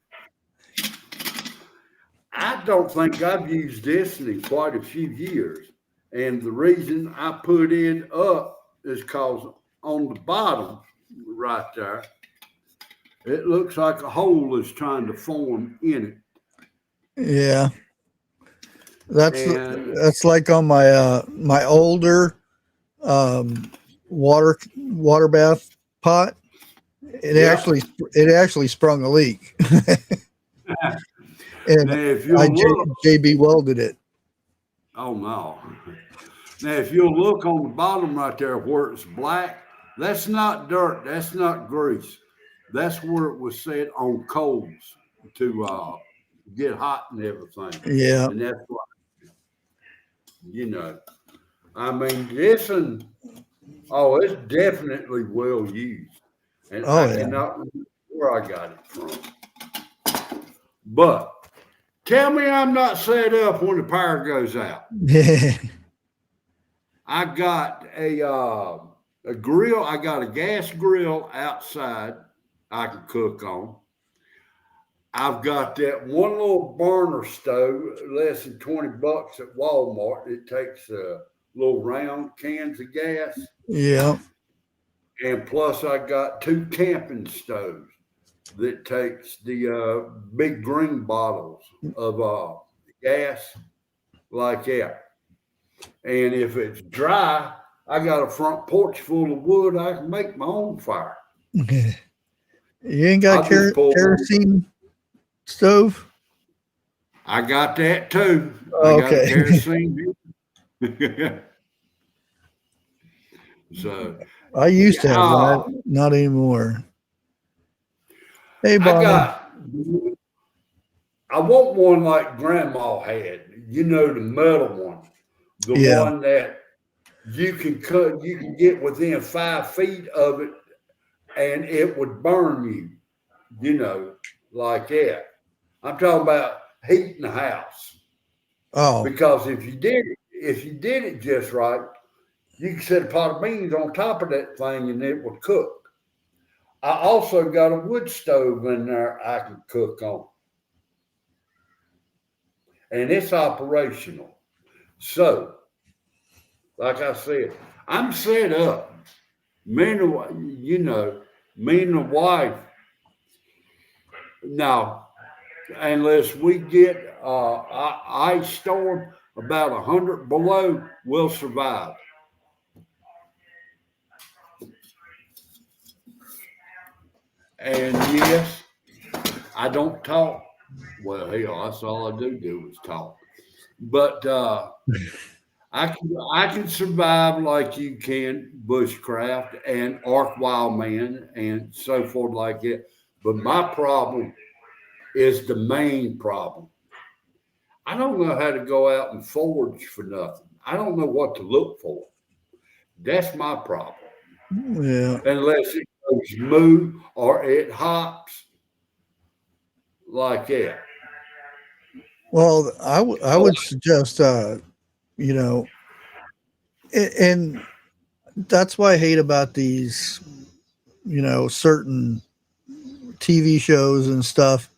I don't think I've used this in quite a few years. And the reason I put it up is because on the bottom, right there, it looks like a hole is trying to form in yeah. it. And That's like on my my older um water bath pot. yeah. It actually sprung a leak. Now, And if I you'll look, JB welded it. oh no. Now, if you'll look on the bottom right there where it's black, that's not dirt. That's not grease. That's where it was set on coals to get hot and everything. Yeah. And that's what, you know, I mean, this and, oh, it's definitely well used. And Oh I yeah. cannot remember where I got it from. But tell me I'm not set up when the power goes out. I got a grill. I got a gas grill outside I can cook on. I've got that one little burner stove, less than $20 at Walmart. It takes little round cans of gas. Yeah. And plus I got two camping stoves that takes the big green bottles of gas like that. And if it's dry, I got a front porch full of wood. I can make my own fire. You ain't got I'll just pull. kerosene stove? I got that too. I got a Okay. kerosene. So I used to have yeah, that, not anymore. Hey, I Bonnie. got. I want one like Grandma had. The metal one, the Yeah. one that you can cut. You can get within 5 feet of it, and it would burn you. Like that. I'm talking about heating the house. Oh, Because if you did it just right, you could set a pot of beans on top of that thing and it would cook. I also got a wood stove in there I can cook on. And it's operational. So, like I said, I'm set up. Me and the wife, now, unless we get ice storm about 100 below, we'll survive. And yes, I don't talk. Well, hell, that's all I do is talk. But I can survive like you can, bushcraft and arc wild man and so forth like that. But my problem is the main problem. I don't know how to go out and forage for nothing. I don't know what to look for. That's my problem. yeah. Unless it goes moo or it hops like that. Well, I would suggest, you know, and that's why I hate about these, certain TV shows and stuff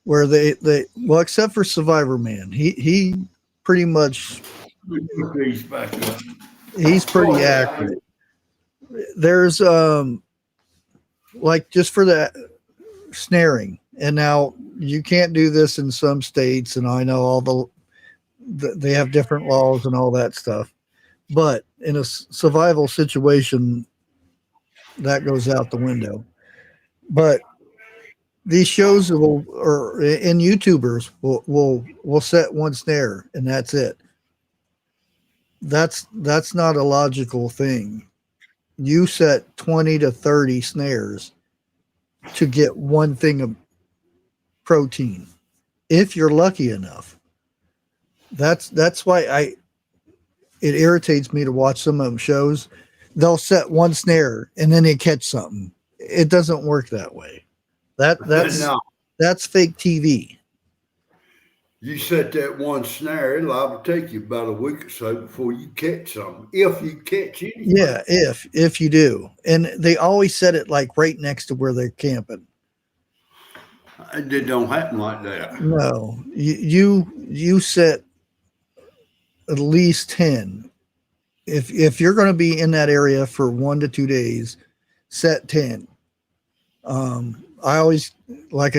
where well, except for Survivor Man, he pretty much Let me put these back up. he's Go pretty ahead. accurate. There's like just for that snaring, and now you can't do this in some states, and I know all they have different laws and all that stuff, but in a survival situation, that goes out the window. But these shows will, or and YouTubers will set one snare and that's it. That's not a logical thing. You set 20 to 30 snares to get one thing of protein if you're lucky enough. That's why it irritates me to watch some of them shows. They'll set one snare and then they catch something. It doesn't work that way. No, That's fake TV. you set that one snare, it'll liable to take you about a week or so before you catch something, if you catch anything. Yeah, if you do. And they always set it like right next to where they're camping. It don't happen like that. No. You set at least 10. If you're going to be in that area for 1 to 2 days, set 10. I always like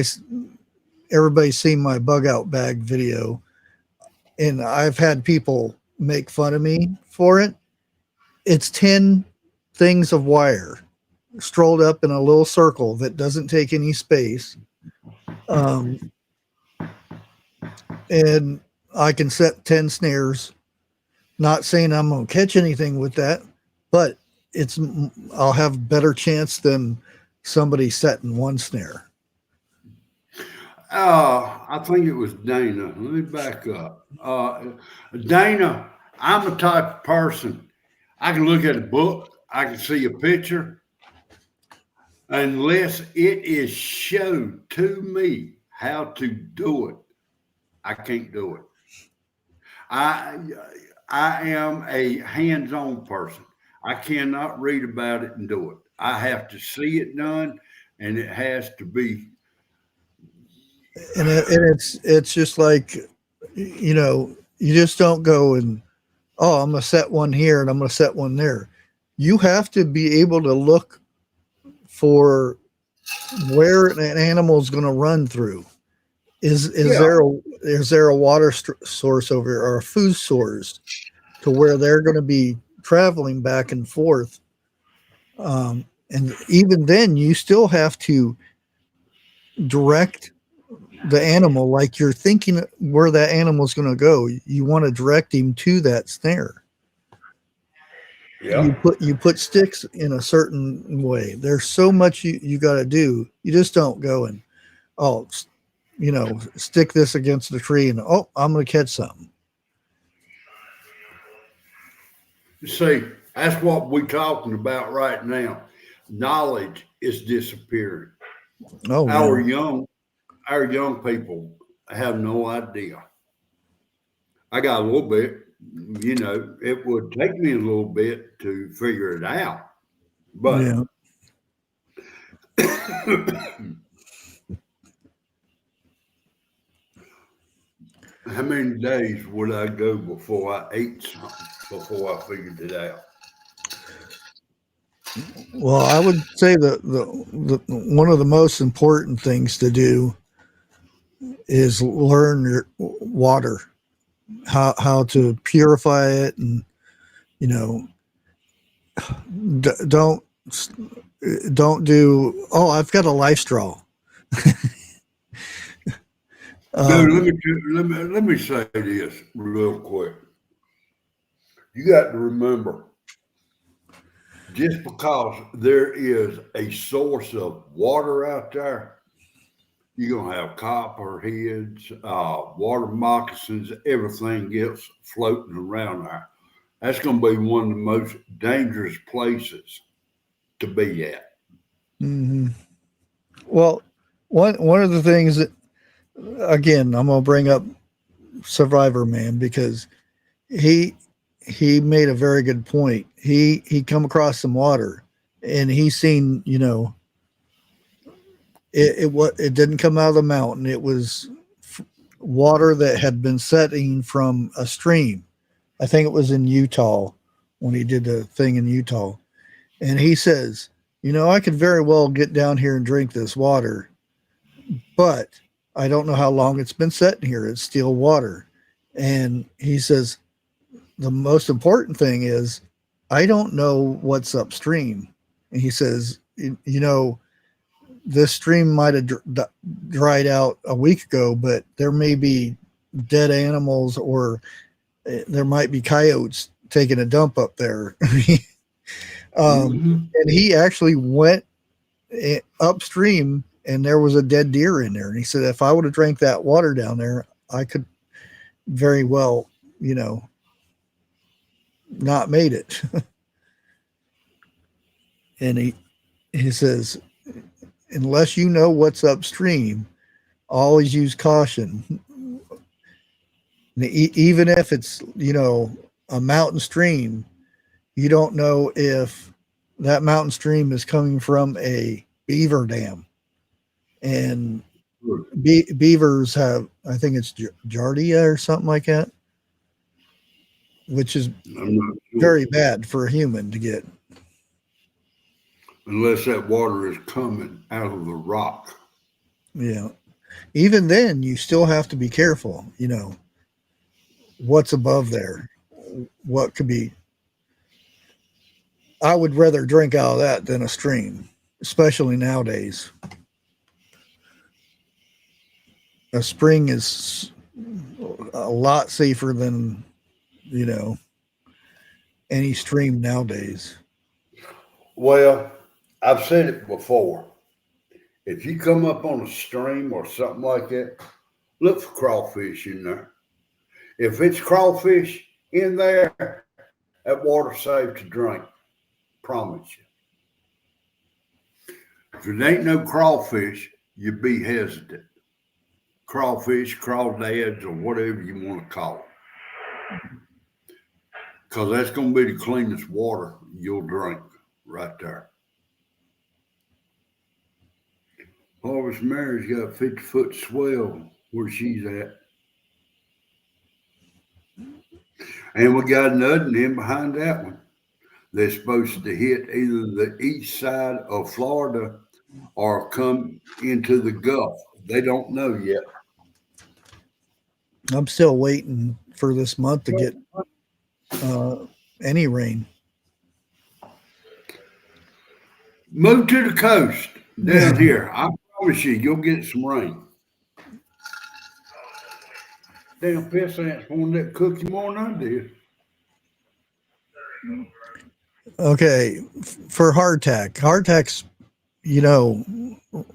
everybody's seen my bug out bag video, and I've had people make fun of me for it. It's 10 things of wire strolled up in a little circle that doesn't take any space. And I can set 10 snares. Not saying I'm going to catch anything with that, but I'll have better chance than somebody setting one snare. I think it was Dana. Let me back up. Dana, I'm the type of person, I can look at a book, I can see a picture, unless it is showed to me how to do it, I can't do it. I I am a hands-on person. I cannot read about it and do it. I have to see it done, and it has to be. And it's just like, you just don't go and, oh, I'm going to set one here and I'm going to set one there. You have to be able to look for where an animal is going to run through. Is Yeah. there a water source over here or a food source to where they're going to be traveling back and forth? And even then, you still have to direct the animal like you're thinking where that animal is going to go. You want to direct him to that snare. Yeah. You put sticks in a certain way. There's so much you got to do. You just don't go and, oh, stick this against the tree and, oh, I'm going to catch something. See, that's what we're talking about right now. Knowledge is disappearing. Oh, Our man. young people have no idea. I got a little bit, it would take me a little bit to figure it out. But Yeah. how many days would I go before I ate something, before I figured it out? Well, I would say the one of the most important things to do is learn your water, how to purify it, and you know, d- don't don't do. Oh, I've got a life straw. Dude, Um, let me say this real quick. You got to remember, just because there is a source of water out there, you're gonna have copperheads, water moccasins, everything else floating around there. That's gonna be one of the most dangerous places to be at. mhm. Well, one of the things that again, I'm gonna bring up Survivor Man because he he made a very good point. He come across some water and he seen, you know, it didn't come out of the mountain. It was water that had been setting from a stream. I think it was in Utah when he did the thing in Utah. And he says, you know, I could very well get down here and drink this water, but I don't know how long it's been sitting here. It's still water. And he says, the most important thing is, I don't know what's upstream. And he says, you know, this stream might have dried out a week ago, but there may be dead animals or there might be coyotes taking a dump up there. Mm-hmm. And he actually went upstream and there was a dead deer in there. And he said, if I would have drank that water down there, I could very well, you know, not made it. And he says, unless you know what's upstream, always use caution. Even if it's, you know, a mountain stream, you don't know if that mountain stream is coming from a beaver dam. And beavers have, I think it's giardia or something like that, which is Sure. very bad for a human to get. Unless that water is coming out of the rock. Yeah. Even then, you still have to be careful, you know, what's above there, what could be. I would rather drink out of that than a stream, especially nowadays. A spring is a lot safer than, you know, any stream nowadays. Well, I've said it before. If you come up on a stream or something like that, look for crawfish in there. If it's crawfish in there, that water's safe to drink. Promise you. If it ain't no crawfish, you be hesitant. Crawfish, crawdads, or whatever you want to call it. Because that's going to be the cleanest water you'll drink right there. Harvest Mary's got a 50-foot swell where she's at. And we got another one in behind that one. They're supposed to hit either the east side of Florida or come into the Gulf. They don't know yet. I'm still waiting for this month to get uh, any rain. Move to the coast down here. I promise you, you'll get some rain. Damn piss ants wanted that cookie more than I did. Okay, for hardtack's, you know,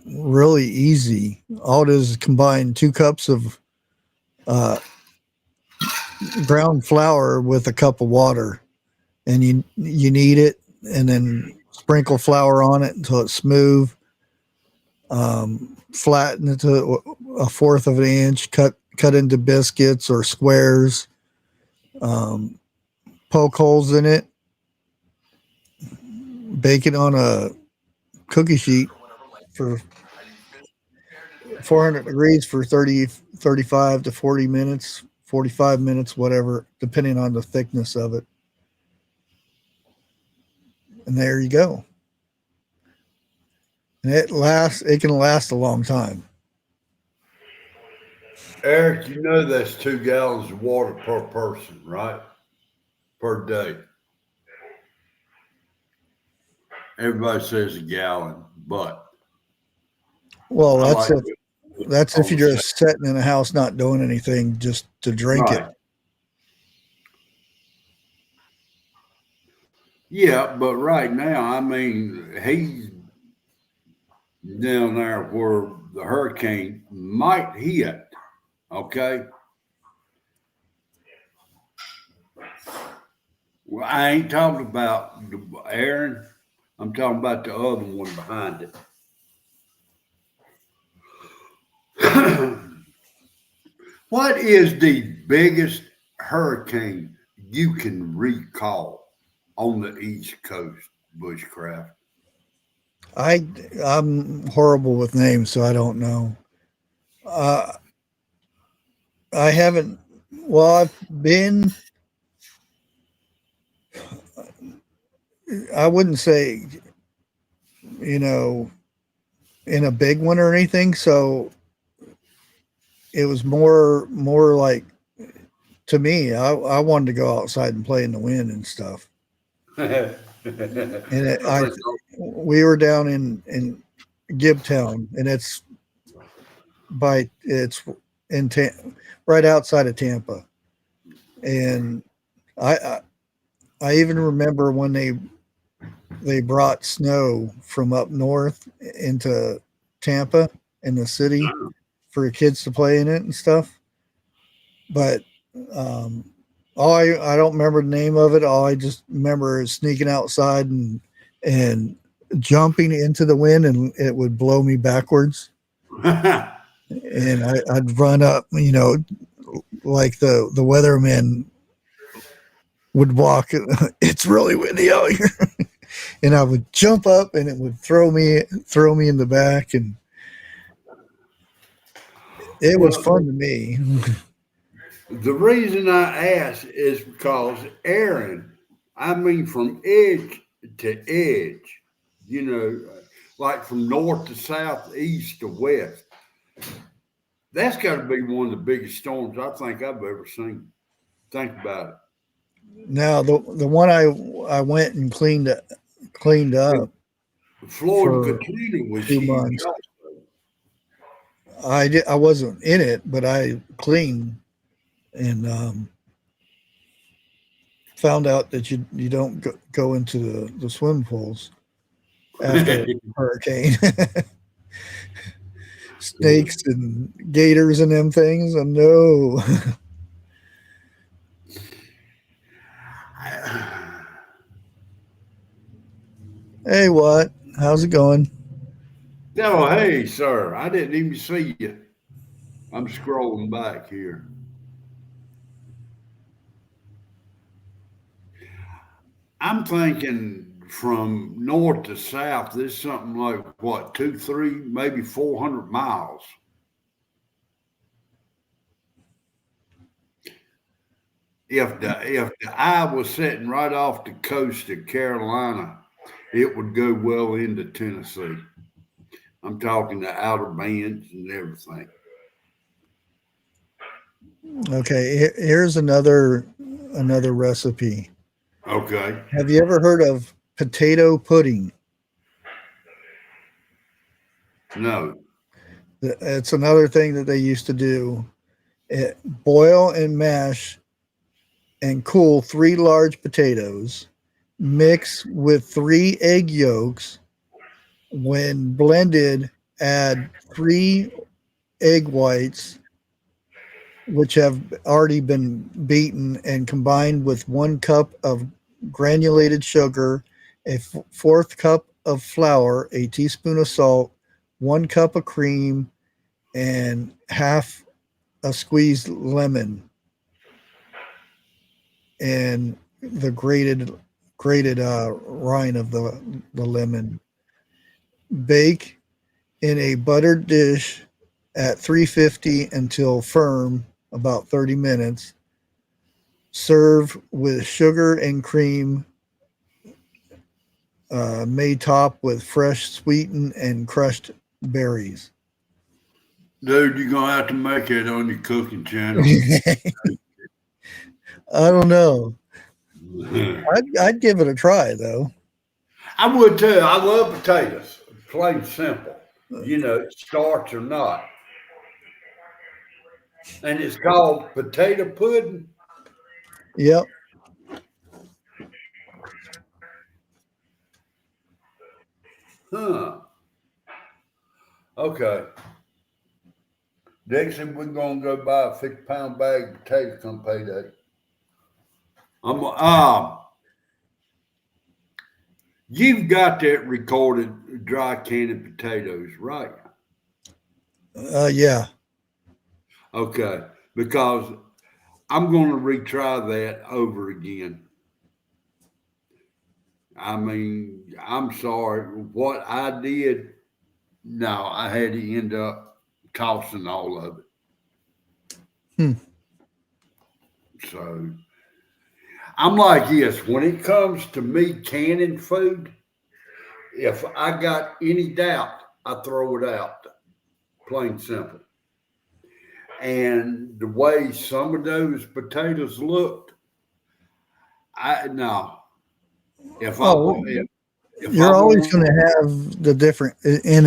really easy. All it is combine 2 cups of uh, ground flour with a cup of water, and you knead it, and then sprinkle flour on it until it's smooth. Flatten it to a fourth of an inch. Cut into biscuits or squares. Poke holes in it. Bake it on a cookie sheet for 400 degrees for 30, 35 to 40 minutes, 45 minutes, whatever, depending on the thickness of it. And there you go. And it can last a long time. Eric, you know that's 2 gallons of water per person, right? Per day. Everybody says a gallon, but Well, I like that's if all you're the same. just sitting in a house not doing anything, just to drink it. Right. Yeah, but right now, I mean, he's down there where the hurricane might hit. Okay. Well, I ain't talking about Aaron. I'm talking about the other one behind it. What is the biggest hurricane you can recall on the East Coast, Bushcraft? I I'm horrible with names, so I don't know. Uh, I haven't. Well, I've been. I wouldn't say you know in a big one or anything. So it was more like to me. I wanted to go outside and play in the wind and stuff. I And I think we were down in Gibtown, and it's in right outside of Tampa. And I, I I even remember when they brought snow from up north into Tampa in the city for kids to play in it and stuff. But um, I don't remember the name of it. All I just remember is sneaking outside and jumping into the wind, and it would blow me backwards. And I'd run up, like the weatherman would walk. It's really windy out here, and I would jump up, and it would throw me in the back, and it was well, fun to me. the reason I ask is because Aaron, I mean, from edge to edge, you know, like from north to south, east to west, that's got to be one of the biggest storms I think I've ever seen. Think about Now the one I went and cleaned it. up Florida for Katrina was 2 months. huge also. I wasn't in it, but I cleaned and found out that you don't go into the swim pools after a hurricane. Snakes and gators and them things. No. Hey, what? How's it going? Oh, hey, sir, I didn't even see you. I'm scrolling back here. I'm thinking from north to south, there's something like what, two, three, maybe 400 miles. If the eye was sitting right off the coast of Carolina, it would go well into Tennessee. I'm talking the outer bands and everything. Okay, here's another recipe. Okay. Have you ever heard of potato pudding? No. It's another thing that they used to do. Boil and mash and cool 3 large potatoes. Mix with 3 egg yolks. When blended, add 3 egg whites, which have already been beaten, and combined with 1 cup of granulated sugar, a fourth cup of flour, a teaspoon of salt, 1 cup of cream, and half a squeezed lemon, and the grated rind of the lemon. Bake in a buttered dish at 350 until firm, about 30 minutes. Serve with sugar and cream, may top with fresh sweetened and crushed berries. Dude, you're going to have to make it on your cooking channel. I don't know. I'd give it a try though. I would too. I love potatoes, plain simple. Starch or not. And it's called potato pudding. Yep. Huh. Okay. Dixie, we're going to go buy a 50-pound bag of potatoes come payday. You've got that recorded dry canning potatoes, right? Yeah. Okay. because I'm going to retry that over again. I mean, I'm sorry. What I did, no, I had to end up tossing all of Hmm. it. So I'm like this when it comes to me canning food, if I got any doubt, I throw it out. Plain simple. And the way some of those potatoes looked, I no. If I Oh, wa- if I you're always going want, to have the different, and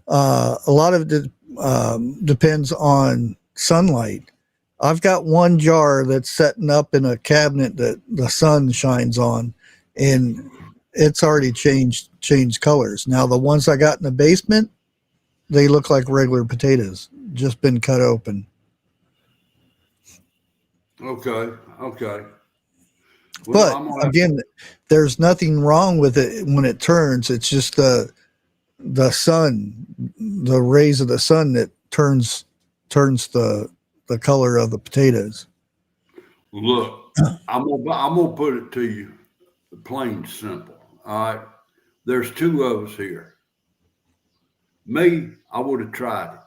a lot of it depends on sunlight. I've got one jar that's setting up in a cabinet that the sun shines on, and it's already changed colors. Now the ones I got in the basement, they look like regular potatoes, just been cut open. okay, okay. Well, But I'm gonna have again, there's nothing wrong with it when it turns. It's just the sun, the rays of the sun that turns the color of the potatoes. look. I'm gonna put it to you, plain simple. All right. There's two of us here. Me, I would have tried it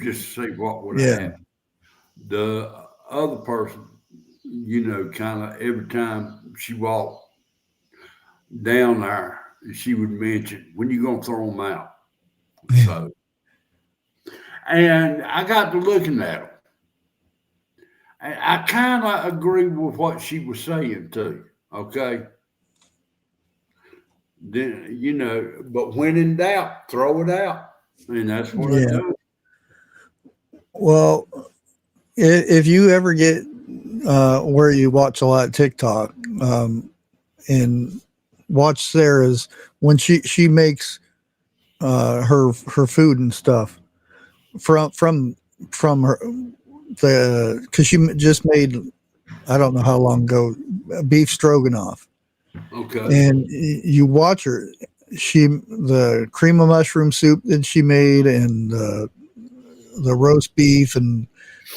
just to see what would have Yeah, happened. The other person, kind of every time she walked down there, she would mention, "When you gonna throw them out?" So, and I got to looking at them. I kind of agree with what she was saying too. Okay, then but when in doubt, throw it out, and that's what I yeah. do. Well, if you ever get where you watch a lot of TikTok, and watch Sarah's when she makes her food and stuff from from from her the because she just made, I don't know how long ago, beef stroganoff, Okay, and you watch her. The cream of mushroom soup that she made, and the roast beef, and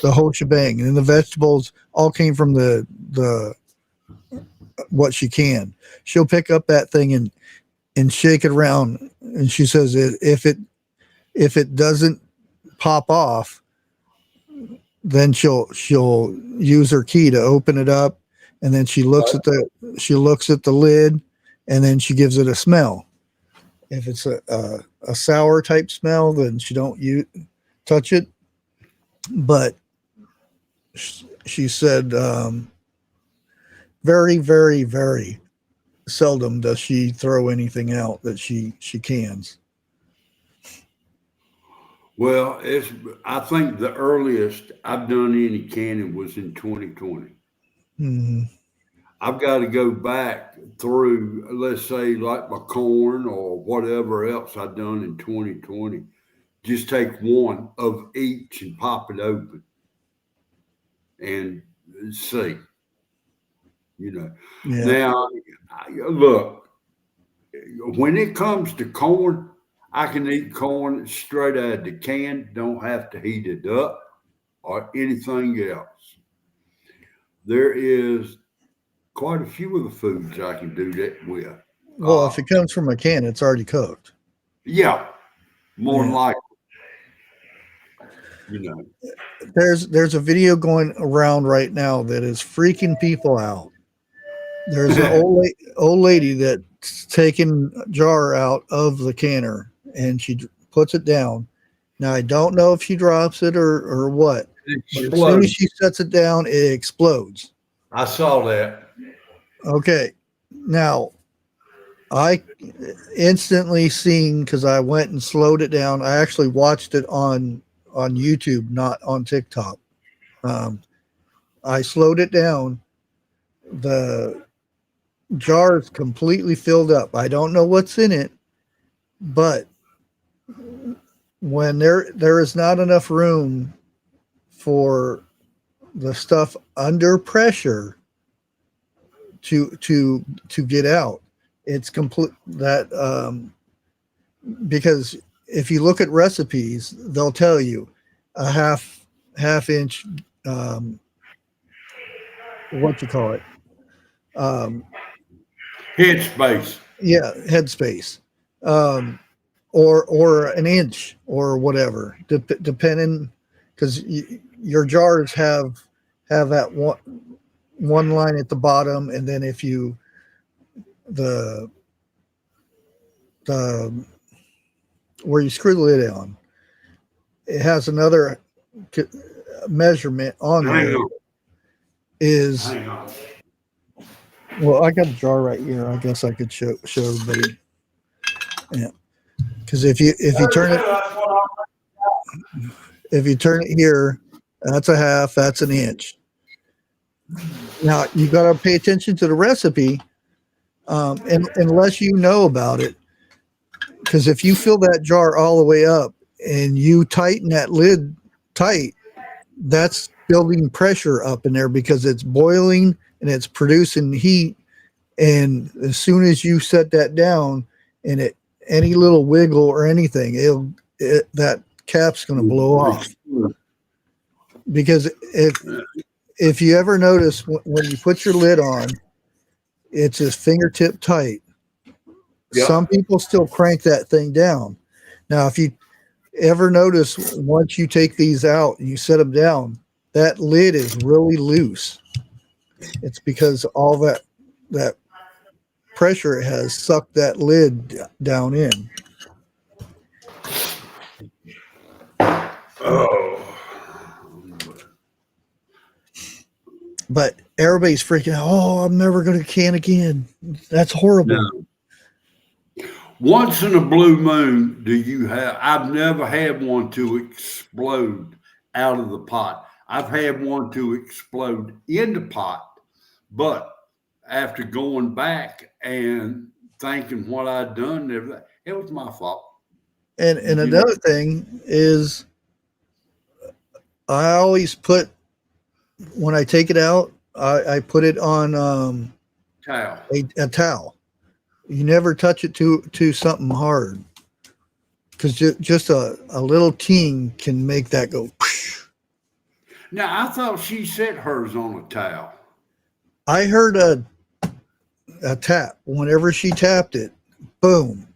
the whole shebang, and the vegetables all came from the what she can. She'll pick up that thing and shake it around, and she says if it doesn't pop off, then she'll use her key to open it up, and then she looks at the lid, and then she gives it a smell. If it's a sour type smell, then she don't touch it. But she said very, very, very seldom does she throw anything out that she cans. well, I think the earliest I've done any canning was in 2020. Hmm. I've got to go back through, let's say, like my corn or whatever else I've done in 2020. Just take one of each and pop it open and see. You know. Yeah. Now, look, when it comes to corn, I can eat corn straight out of the can. Don't have to heat it up or anything else. There is quite a few of the foods I can do that with. Well, if Uh, it comes from a can, it's already cooked. yeah, more than Yeah. likely, you know. There's a video going around right now that is freaking people out. There's an old lady that's taking a jar out of the canner, and she puts it down. Now I don't know if she drops it or what, It but as soon as explodes. she sets it down, it explodes. I saw that. Okay. Now I instantly seen, because I went and slowed it down. I actually watched it on YouTube, not on TikTok. Um, I slowed it down. The jar is completely filled up. I don't know what's in it, but when there is not enough room for the stuff under pressure to get out, it's complete that because if you look at recipes, they'll tell you a half inch, what you call it, um, Headspace. yeah, headspace, um, or an inch or whatever, depending, because your jars have that one line at the bottom, and then if you the the where you screw the lid on, it has another measurement on Hang there. on. Is Hang on. Well, I got a jar right here. I guess I could show everybody. Yeah, because if you turn it here, that's a half. That's an inch. Now you got to pay attention to the recipe, and unless you know about it, because if you fill that jar all the way up and you tighten that lid tight, that's building pressure up in there because it's boiling and it's producing heat. And as soon as you set that down, and any little wiggle or anything, that cap's going to blow off. Because if you ever notice when you put your lid on, it's just fingertip tight. Yep. Some people still crank that thing down. Now, if you ever notice, once you take these out and you set them down, that lid is really loose. It's because all that pressure has sucked that lid down in. Oh. But everybody's freaking out. Oh, I'm never going to can again. That's horrible. No. Once in a blue moon, do you have? I've never had one to explode out of the pot. I've had one to explode in the pot, but after going back and thinking what I'd done, and everything, it was my fault. And You know, another thing is, I always put, when I take it out, I put it on towel. a towel. You never touch it to something hard, because just a little ting can make that go. Now I thought she set hers on a towel. I heard a tap. Whenever she tapped it, boom.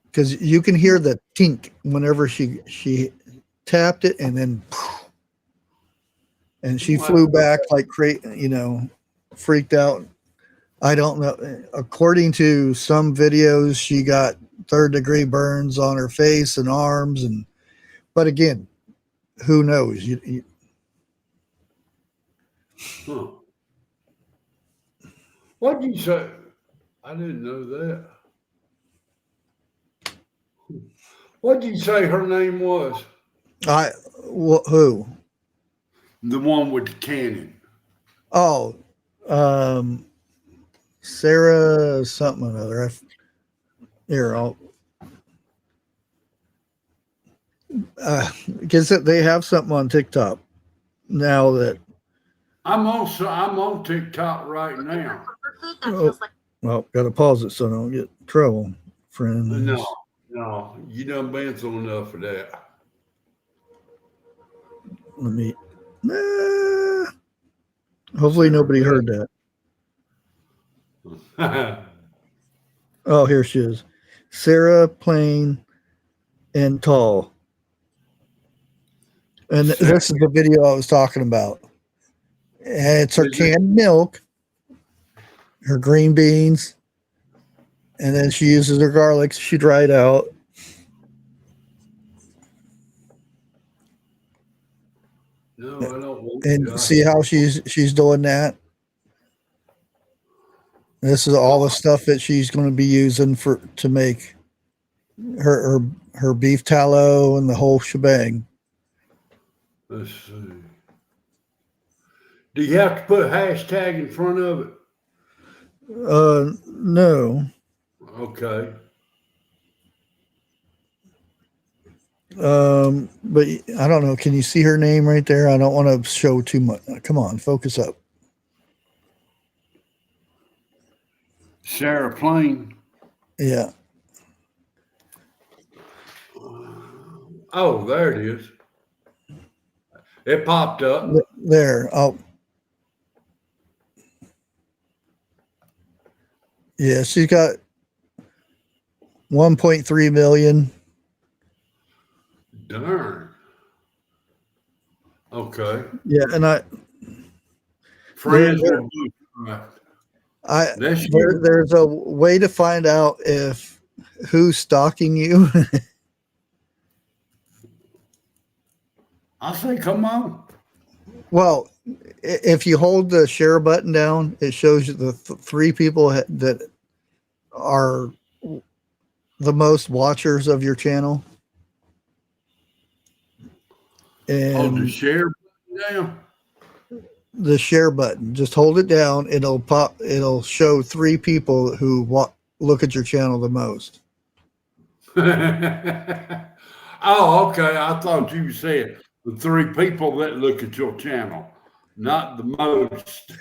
Because you can hear the tink whenever she tapped it, and then and she flew back like freaked out. I don't know. According to some videos, she got third-degree burns on her face and arms, but again, who knows? Huh. What'd you say? I didn't know that. What'd you say her name was? Who? The one with the cannon. Oh, um, Sarah something or other. Here, I'll. Because they have something on TikTok now that. I'm on TikTok right now. Oh, well, got to pause it so I don't get in trouble, friends. No, you done been through enough of that. Let me. Hopefully nobody heard that. Oh, here she is. Sarah, plain and tall. And this is the video I was talking about. And it's her canned milk, her green beans, and then she uses her garlic. She dried out. No, I don't want And to. see how she's doing that. This is all the stuff that she's going to be using to make her beef tallow and the whole shebang. Let's see. Do you have to put hashtag in front of it? No. Okay. But I don't know. Can you see her name right there? I don't want to show too much. Come on, focus up. Sarah Plain. Yeah. Oh, there it is. It popped up. There. Oh, yeah. She's got 1.3 million. Darn. Okay. Yeah, and there, Friends with Bushcraft. That's you. there's a way to find out if who's stalking you. I say, come on. Well, if you hold the share button down, it shows you the three people that are the most watchers of your channel. Oh, the And share down. the share button, just hold it down. It'll pop. It'll show three people who look at your channel the most. Oh, okay. I thought you said the three people that look at your channel, not the most.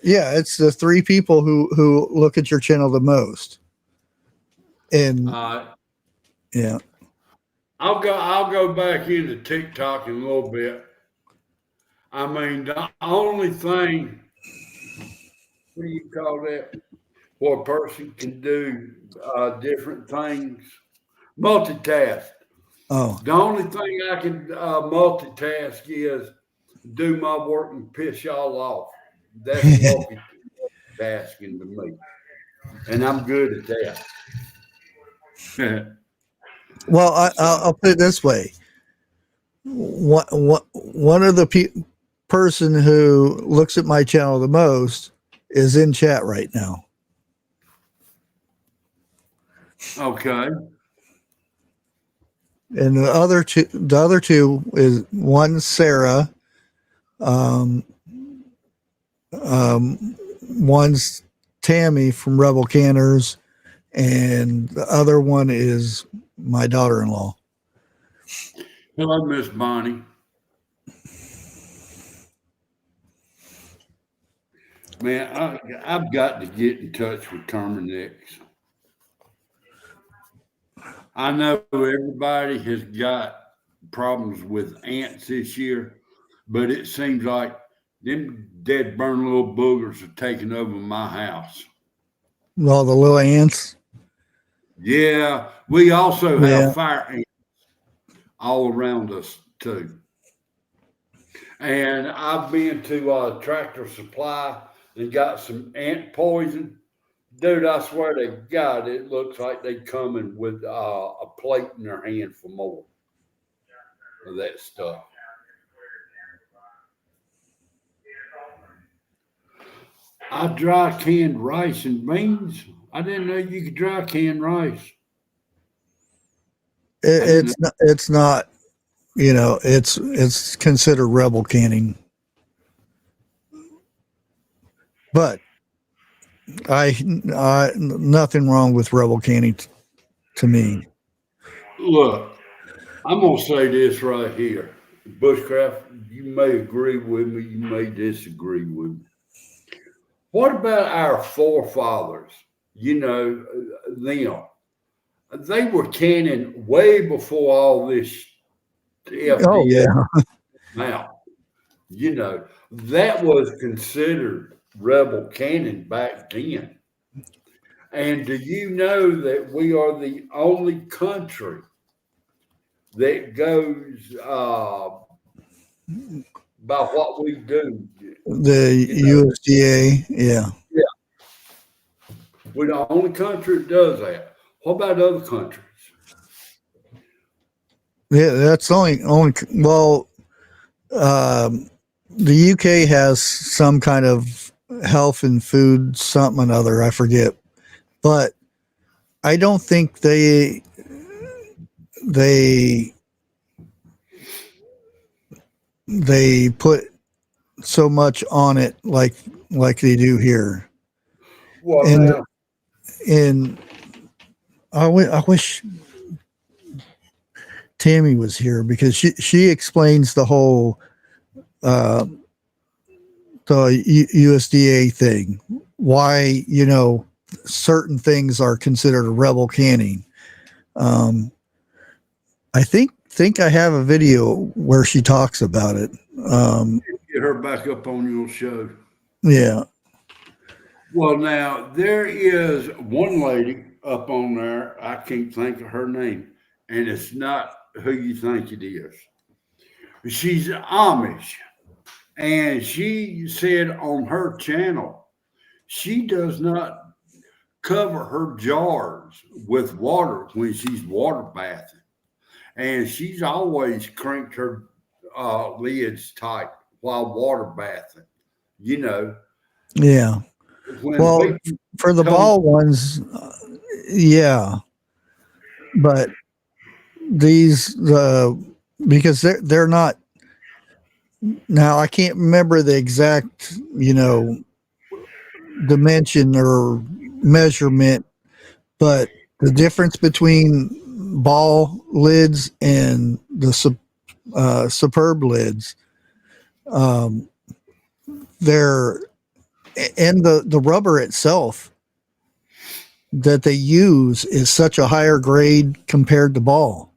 Yeah, it's the three people who look at your channel the most. And yeah, I'll go back into TikTok in a little bit. I mean, the only thing, what do you call that? Where a person can do different things, multitask. oh, The only thing I can multitask is do my work and piss y'all off. That's multitasking to me, and I'm good at that. well, I'll put it this way: one of the person who looks at my channel the most is in chat right now. Okay. And the other two is one Sarah, one's Tammy from Rebel Canners, and the other one is my daughter-in-law. Hello, Miss Bonnie. Man, I've got to get in touch with Terminix. I know everybody has got problems with ants this year, but it seems like them dead burn little boogers are taking over my house. All the little ants. Yeah, we also Yeah. have fire ants all around us too. And I've been to Tractor Supply and got some ant poison. Dude, I swear to God, it looks like they coming with a plate in their hand for more of that stuff. I dry canned rice and beans. I didn't know you could dry can rice. It's not, it's considered rebel canning. But I nothing wrong with rebel canning to me. Look, I'm gonna say this right here. Bushcraft, you may agree with me, you may disagree with me. What about our forefathers? Them. They were canning way before all this FDA Oh yeah. now. That was considered rebel cannon back then. And do you know that we are the only country that goes by what we do? The USDA, yeah. Yeah, we're the only country that does that. What about other countries? Yeah, that's only well, the UK has some kind of health and food something or other, I forget, but I don't think they put so much on it like they do here. Well, and I wish Tammy was here because she explains the whole the USDA thing, why certain things are considered rebel canning. I think I have a video where she talks about it. Get her back up on your show. Yeah. Well, now there is one lady up on there. I can't think of her name, and it's not who you think it is. She's Amish, and she said on her channel she does not cover her jars with water when she's water bathing, and she's always cranked her lids tight while water bathing. You know, Yeah. when Well, people for the come, ball ones, yeah, but these because they're not now. I can't remember the exact dimension or measurement, but the difference between ball lids and the superb lids, um, they're and the rubber itself that they use is such a higher grade compared to ball.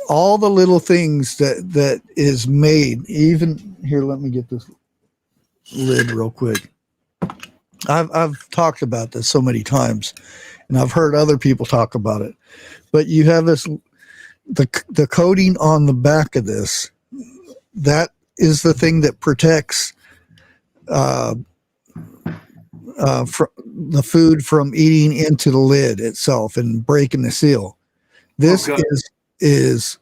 All the little things that is made, even here, let me get this lid real quick. I've talked about this so many times, and I've heard other people talk about it. But you have the coating on the back of this. That is the thing that protects uh, the food from eating into the lid itself and breaking the seal. This okay, is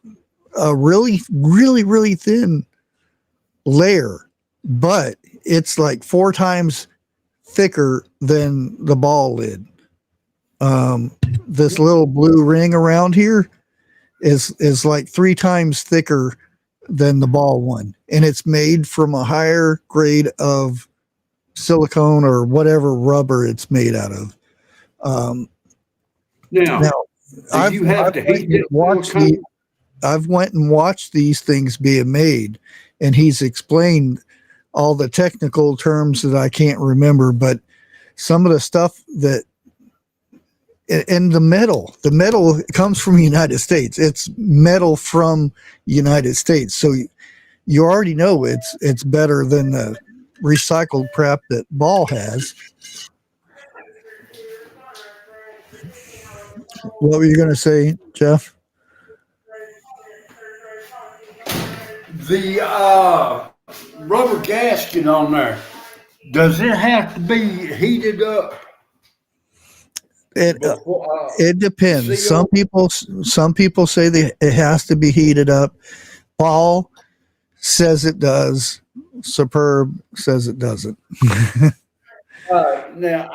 a really thin layer, but it's like 4 times thicker than the ball lid. This little blue ring around here is like 3 times thicker than the ball one, and it's made from a higher grade of silicone or whatever rubber it's made out of. Um, now, now do I've you have I've to went heat and this watched silicone? these things being made, and he's explained all the technical terms that I can't remember, but some of the stuff that and the metal comes from the United States. It's metal from United States, so you already know it's better than the recycled crap that ball has. What were you going to say, Jeff? The rubber gasket on there, does it have to be heated up It before it depends. seal? Some people say that it has to be heated up. Ball says it does. Superb says it doesn't. Now,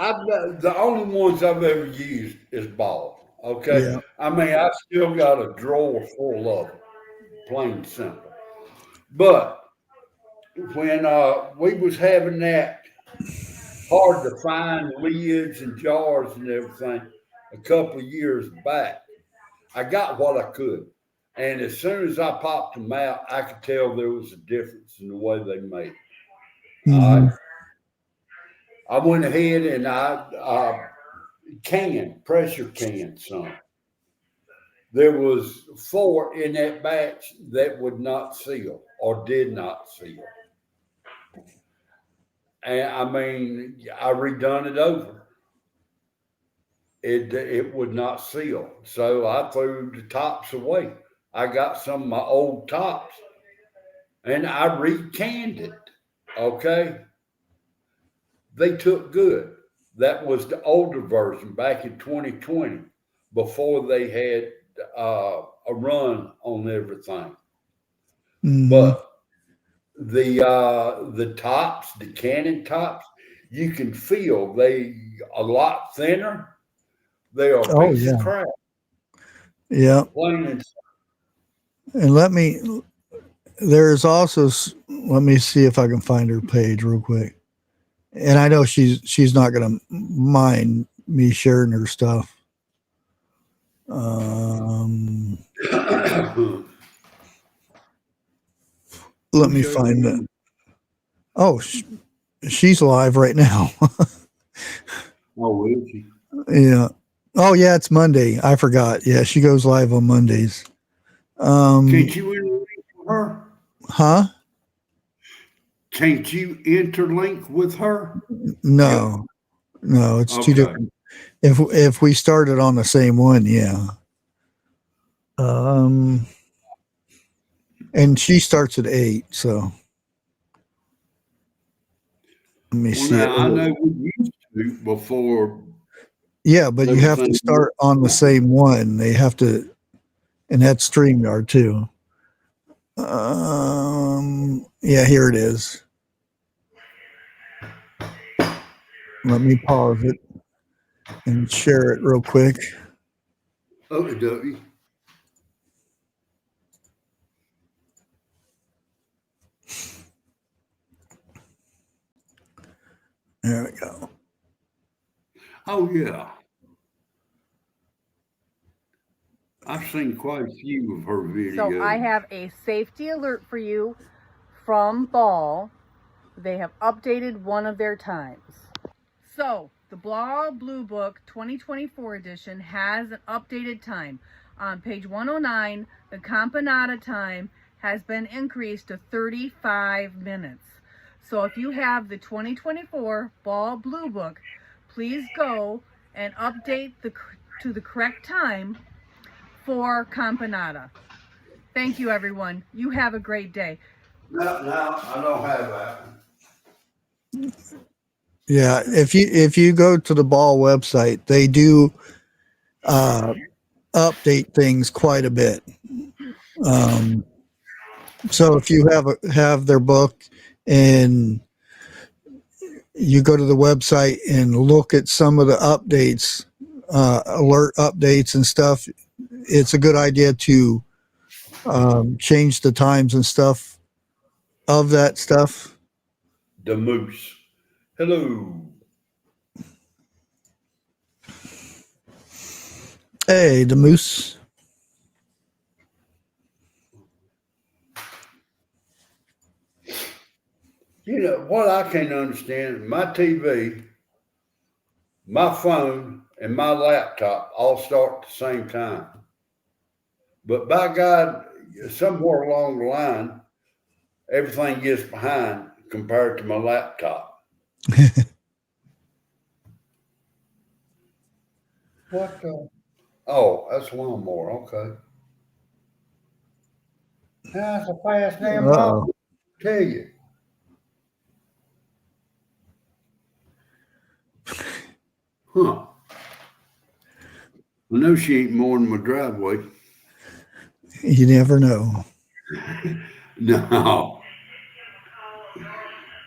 the only ones I've ever used is ball. Okay, Yeah. I mean I still got a drawer full of them, plain and simple. But when we was having that hard to find lids and jars and everything a couple of years back, I got what I could. And as soon as I popped them out, I could tell there was a difference in the way they made. All Hmm. right. I went ahead and I pressure canned some. There was 4 in that batch that would not seal or did not seal. And I mean, I redone it over. It would not seal. So I threw the tops away. I got some of my old tops and I recanned it. Okay. They took good. That was the older version back in 2020 before they had a run on everything. Hmm. But the tops, the cannon tops, you can feel they a lot thinner. They are a Oh piece of yeah, crap. yeah. Plain and And there's also, let me see if I can find her page real quick. And I know she's not going to mind me sharing her stuff. Um, simple. let Who's me your find that. woman? Oh, she's live right now. Oh, is she? Yeah. Oh yeah, it's Monday. I forgot. Yeah, she goes live on Mondays. Can't you interlink with her? Huh? Can't you interlink with her? Yeah. No, no, it's two Okay. different. If we started on the same one, yeah. Um, and she starts at 8. So let me Well, see it. now I know we used to before Yeah, but you have to everything. start on the same one. They have to, and that's StreamYard too. Yeah, here it is. Let me pause it and share it real quick. Okay, dokie. There we go. Oh yeah, I've seen quite a few of her So I videos. have a safety alert for you from Ball. They have updated one of their times. So the Ball Blue Book 2024 edition has an updated time. On page 109, the Campanata time has been increased to 35 minutes. So if you have the 2024 Ball Blue Book, please go and update to the correct time for Campanata. Thank you, everyone. You have a great day. No, no, I don't have that. Yeah, if you go to the Ball website, they do uh, update things quite a bit. Um, so if you have their book and you go to the website and look at some of the updates, alert updates and stuff, it's a good idea to change the times and stuff of that stuff. The moose. Hello. Hey, the moose. You know what I can't understand? My TV, my phone, and my laptop all start at the same time. But by God, somewhere along the line, everything gets behind compared to my laptop. What the? Oh, that's one more. Okay. That's a fast damn dog. Uh-oh. Tell you. Huh. I know she ain't more in my driveway. You never know. No.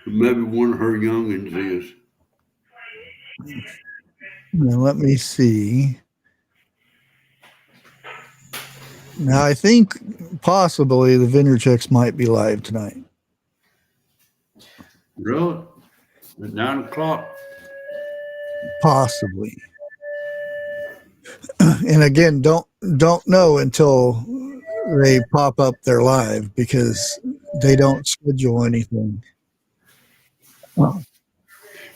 Maybe one of her youngins is. Now, let me see. Now, I think possibly the Vineyard Chicks might be live tonight. Really? At 9 o'clock? Possibly. And again, don't know until they pop up their live because they don't schedule anything.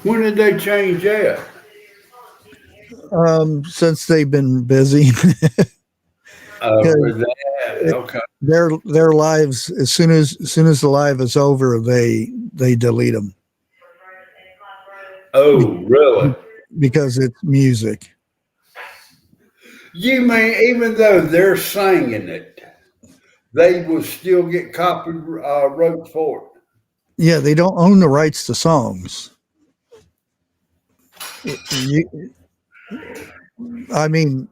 When did they change that? Since they've been busy, For because that. Okay. their lives as soon as the live is over, they delete them Oh, really? because it's music. You mean even though they're singing it, they will still get wrote for it? Yeah, they don't own the rights to songs. You, I mean,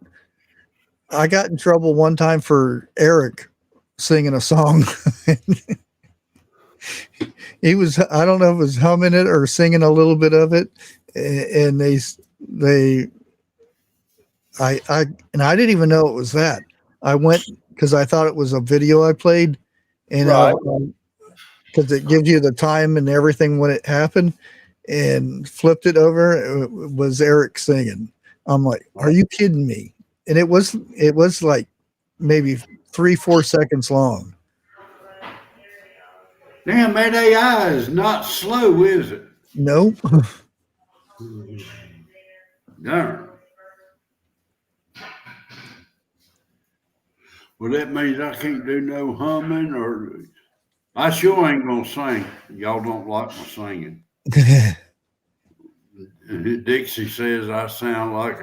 I got in trouble one time for Eric singing a song. He was, I don't know if it was humming it or singing a little bit of it, and they I and I didn't even know it was that. I went because I thought it was a video I played, and Right. because it gives you the time and everything when it happened, and flipped it over. It was Eric singing. I'm like, are you kidding me? And it was like maybe 3-4 seconds long. Damn, that AI is not slow, is it? Nope. Darn. Well, that means I can't do no humming or I sure ain't gonna sing. Y'all don't like my singing. Dixie says I sound like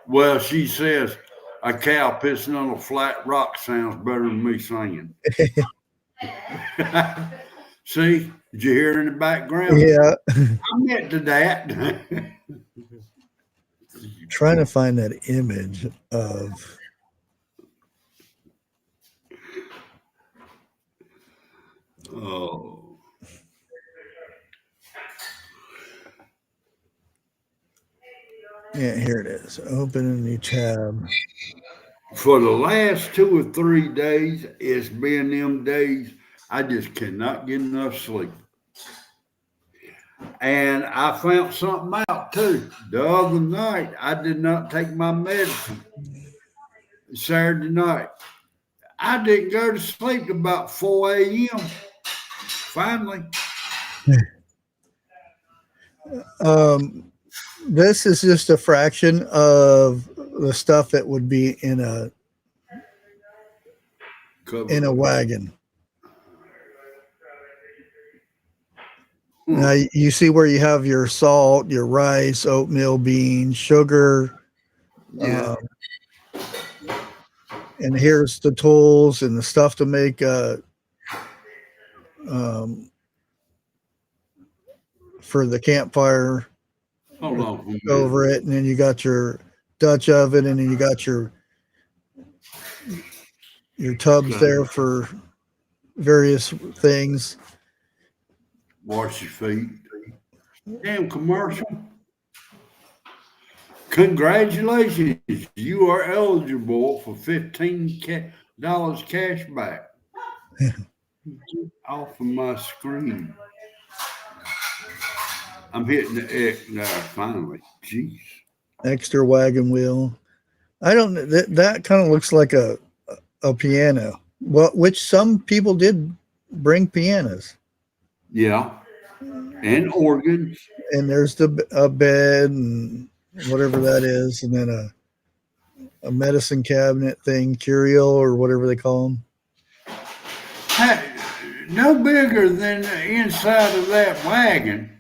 well, she says a cow pissing on a flat rock sounds better than me singing. See, did you hear in the background? Yeah. I'm into that. Trying to find that image of. Oh. Yeah, here it is. Open a new tab. For the last 2 or 3 days, it's been them days I just cannot get enough sleep. And I found something out too. The other night, I did not take my medicine. Saturday night, I didn't go to sleep till about 4 a.m. Finally. This is just a fraction of the stuff that would be in a wagon. Now you see where you have your salt, your rice, oatmeal, beans, sugar. Yeah. And here's the tools and the stuff to make for the campfire. Hold on. Over it, and then you got your Dutch oven, and then you got your tubs there for various things. Wash your feet. Damn commercial. Congratulations. You are eligible for $15 cash back. Off of my screen. I'm hitting the X now, finally. Jeez. Extra wagon wheel. I don't. That kind of looks like a piano. Well, which some people did bring pianos. Yeah, and organs. And there's a bed and whatever that is, and then a medicine cabinet thing, curio or whatever they call them. Hey, no bigger than the inside of that wagon.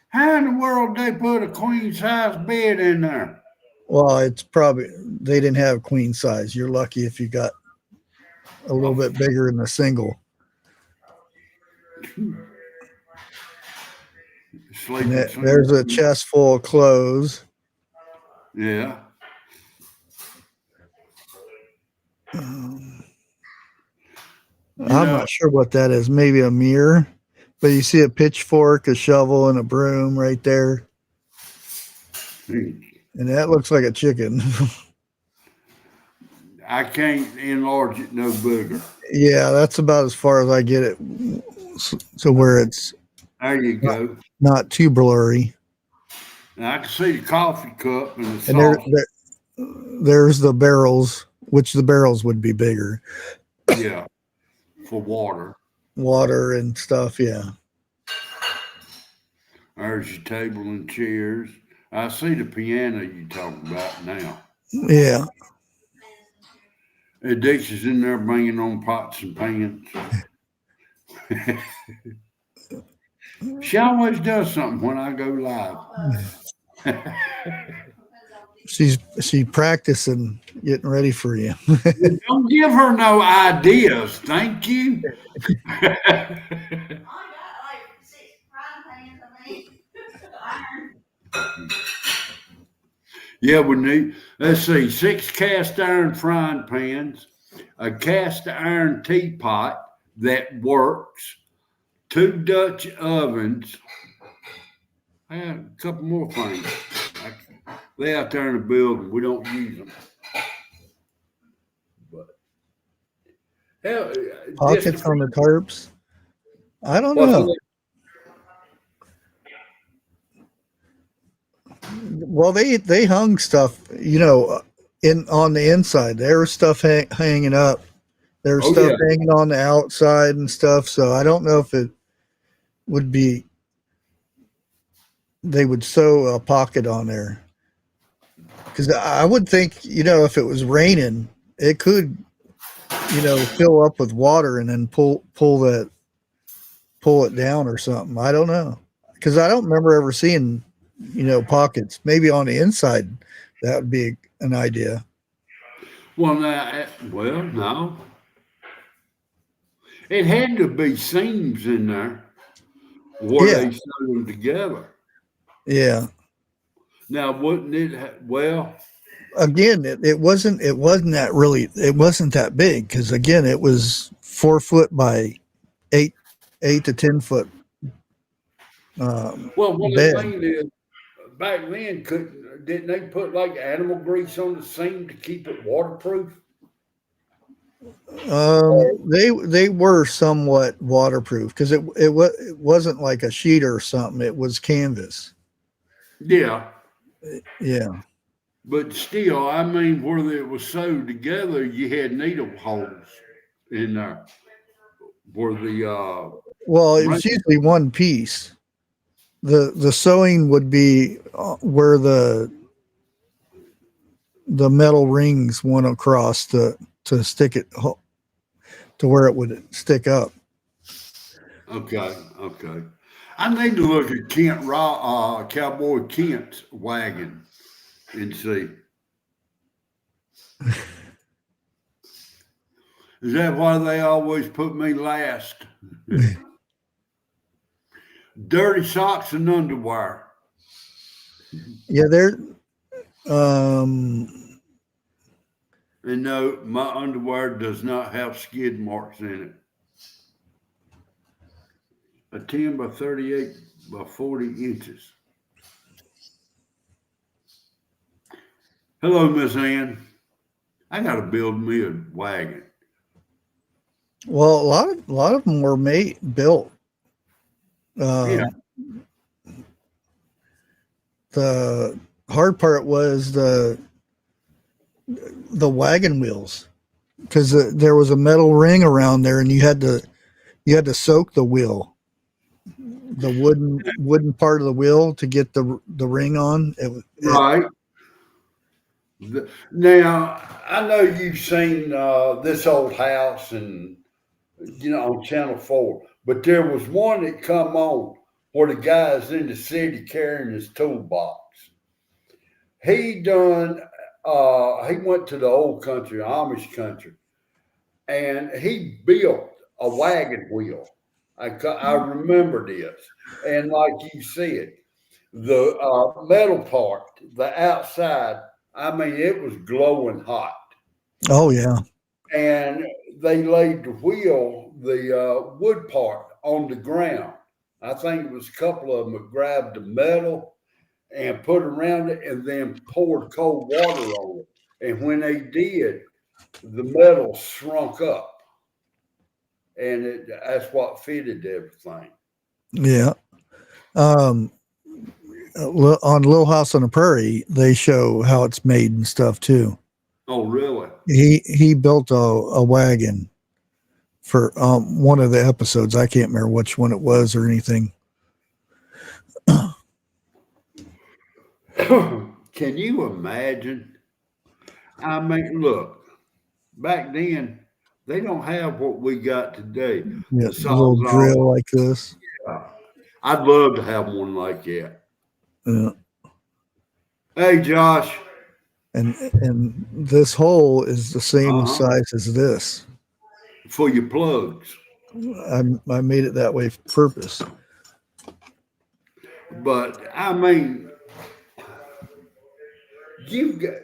How in the world they put a queen size bed in there? Well, it's probably they didn't have queen size. You're lucky if you got a little bit bigger than a single. There's a chest full of clothes. Yeah. I'm not sure what that is. Maybe a mirror, but you see a pitchfork, a shovel, and a broom right there. And that looks like a chicken. I can't enlarge it no bigger. Yeah, that's about as far as I get it to where it's there you go. Not too blurry. Now I can see the coffee cup and the sauce. There's the barrels, which the barrels would be bigger. Yeah, for water. Water and stuff, yeah. There's your table and chairs. I see the piano you're talking about now. Yeah. And Dixie's in there banging on pots and pans. She always does something when I go live. She's practicing, getting ready for you. Don't give her no ideas. Thank you. Yeah, we need, let's see, 6 cast iron frying pans, a cast iron teapot that works, 2 Dutch ovens. I have a couple more things. They're out there in the building. We don't use them. But hell, pockets on the tarps. I don't know. Well, they hung stuff, on the inside. There was stuff hanging up. There was stuff hanging on the outside and stuff. So I don't know if it would be. They would sew a pocket on there, because I would think, if it was raining, it could fill up with water and then pull it down or something. I don't know, because I don't remember ever seeing pockets. Maybe on the inside, that would be an idea. Well, no, it had to be seams in there where Yeah, they sewed them together. yeah. Now, wouldn't it? Well, Again, it wasn't that big, because again, it was 4 foot by 8 to 10 foot well, what I bed. mean is, back then, didn't they put like animal grease on the seam to keep it waterproof? They were somewhat waterproof, because it wasn't like a sheet or something. It was canvas. Yeah, Yeah. but still, I mean, where it was sewed together, you had needle holes in there where the Well, it right. was usually one piece. The sewing would be where the metal rings went across to stick it to where it would stick up. Okay, okay. I need to look at Cowboy Kent's wagon and see. Is that why they always put me last? Dirty socks and underwear. Yeah, there. Um, And no, my underwear does not have skid marks in it. A 10 by 38 by 40 inches. Hello, Miss Ann. I got to build me a wagon. well, a lot of them were built. Yeah. The hard part was the wagon wheels, because there was a metal ring around there, and you had to soak the wheel, the wooden part of the wheel, to get the ring on. Right. Now, I know you've seen This Old House and, on Channel 4, but there was one that come on where the guy's in the city carrying his toolbox. He went to the old country, Amish country, and he built a wagon wheel. I remember this. And like you said, the metal part, the outside, I mean, it was glowing hot. Oh yeah. And they laid the wood part on the ground. I think it was a couple of them that grabbed the metal and put around it and then poured cold water on it. And when they did, the metal shrunk up. And that's what fitted everything. Yeah. On Little House on the Prairie, they show how it's made and stuff too. Oh, really? He built a wagon for one of the episodes. I can't remember which one it was or anything. Can you imagine? I mean, look, back then, they don't have what we got today. Yeah, The a little drill Sawzall. like this. I'd love to have one like that. Yeah. Hey, Josh. And this hole is the same size as this. For your plugs. I made it that way for purpose. But I mean, the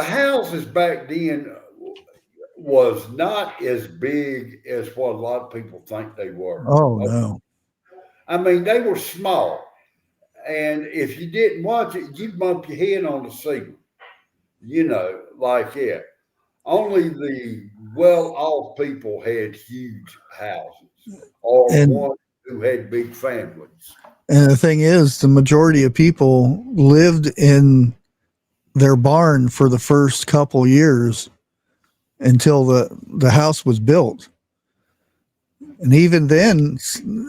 houses back then was not as big as what a lot of people think they were. Oh no. I mean, they were small. And if you didn't watch it, you'd bump your head on the ceiling, like that. Only the well-off people had huge houses, or ones who had big families. And the thing is, the majority of people lived in their barn for the first couple years until the house was built. And even then,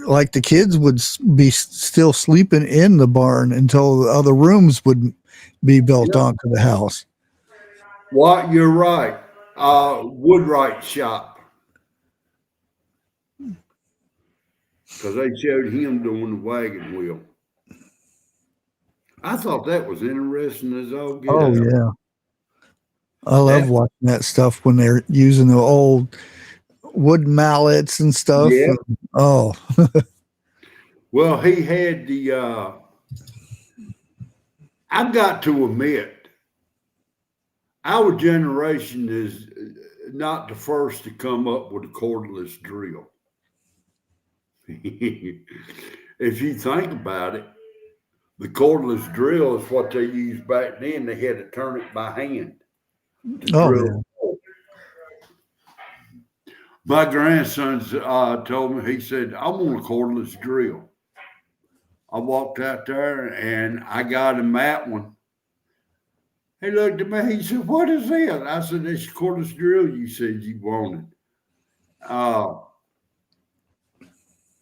like, the kids would be still sleeping in the barn until the other rooms would be built onto the house. What? You're right. Woodwright shop, because they showed him doing the wagon wheel. I thought that was interesting as all get Oh out. yeah, I love That, watching that stuff when they're using the old wood mallets and stuff. yeah. Oh, Well, he had the. I've got to admit, our generation is not the first to come up with a cordless drill. If you think about it, the cordless drill is what they used back then. They had to turn it by hand to oh drill. yeah. My grandson's told me, he said, I want a cordless drill. I walked out there and I got him that one. He looked at me, he said, what is this? I said, it's a cordless drill you said you wanted.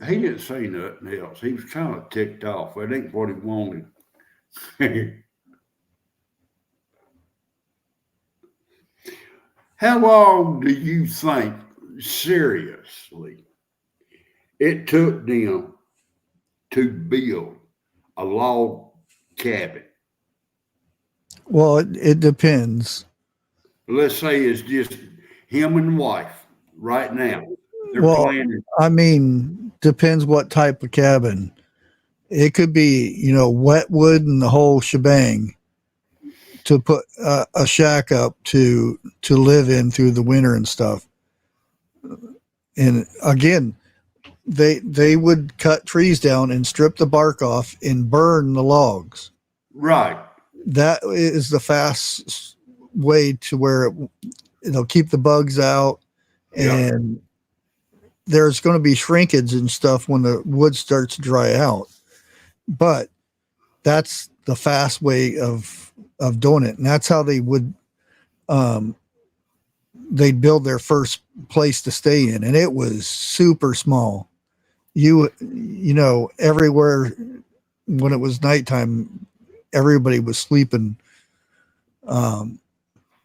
He didn't say nothing else. He was kind of ticked off. It ain't what he wanted. How long do you think, seriously, it took them to build a log cabin? Well, it depends. Let's say it's just him and wife right now. They're Well, planning. I mean, depends what type of cabin. It could be, wet wood and the whole shebang to put a shack up to live in through the winter and stuff. And again, they would cut trees down and strip the bark off and burn the logs. Right. That is the fast way to where it'll keep the bugs out, and there's going to be shrinkage and stuff when the wood starts to dry out. But that's the fast way of doing it, and that's how they would they'd build their first place to stay in, and it was super small. Everywhere when it was nighttime, everybody was sleeping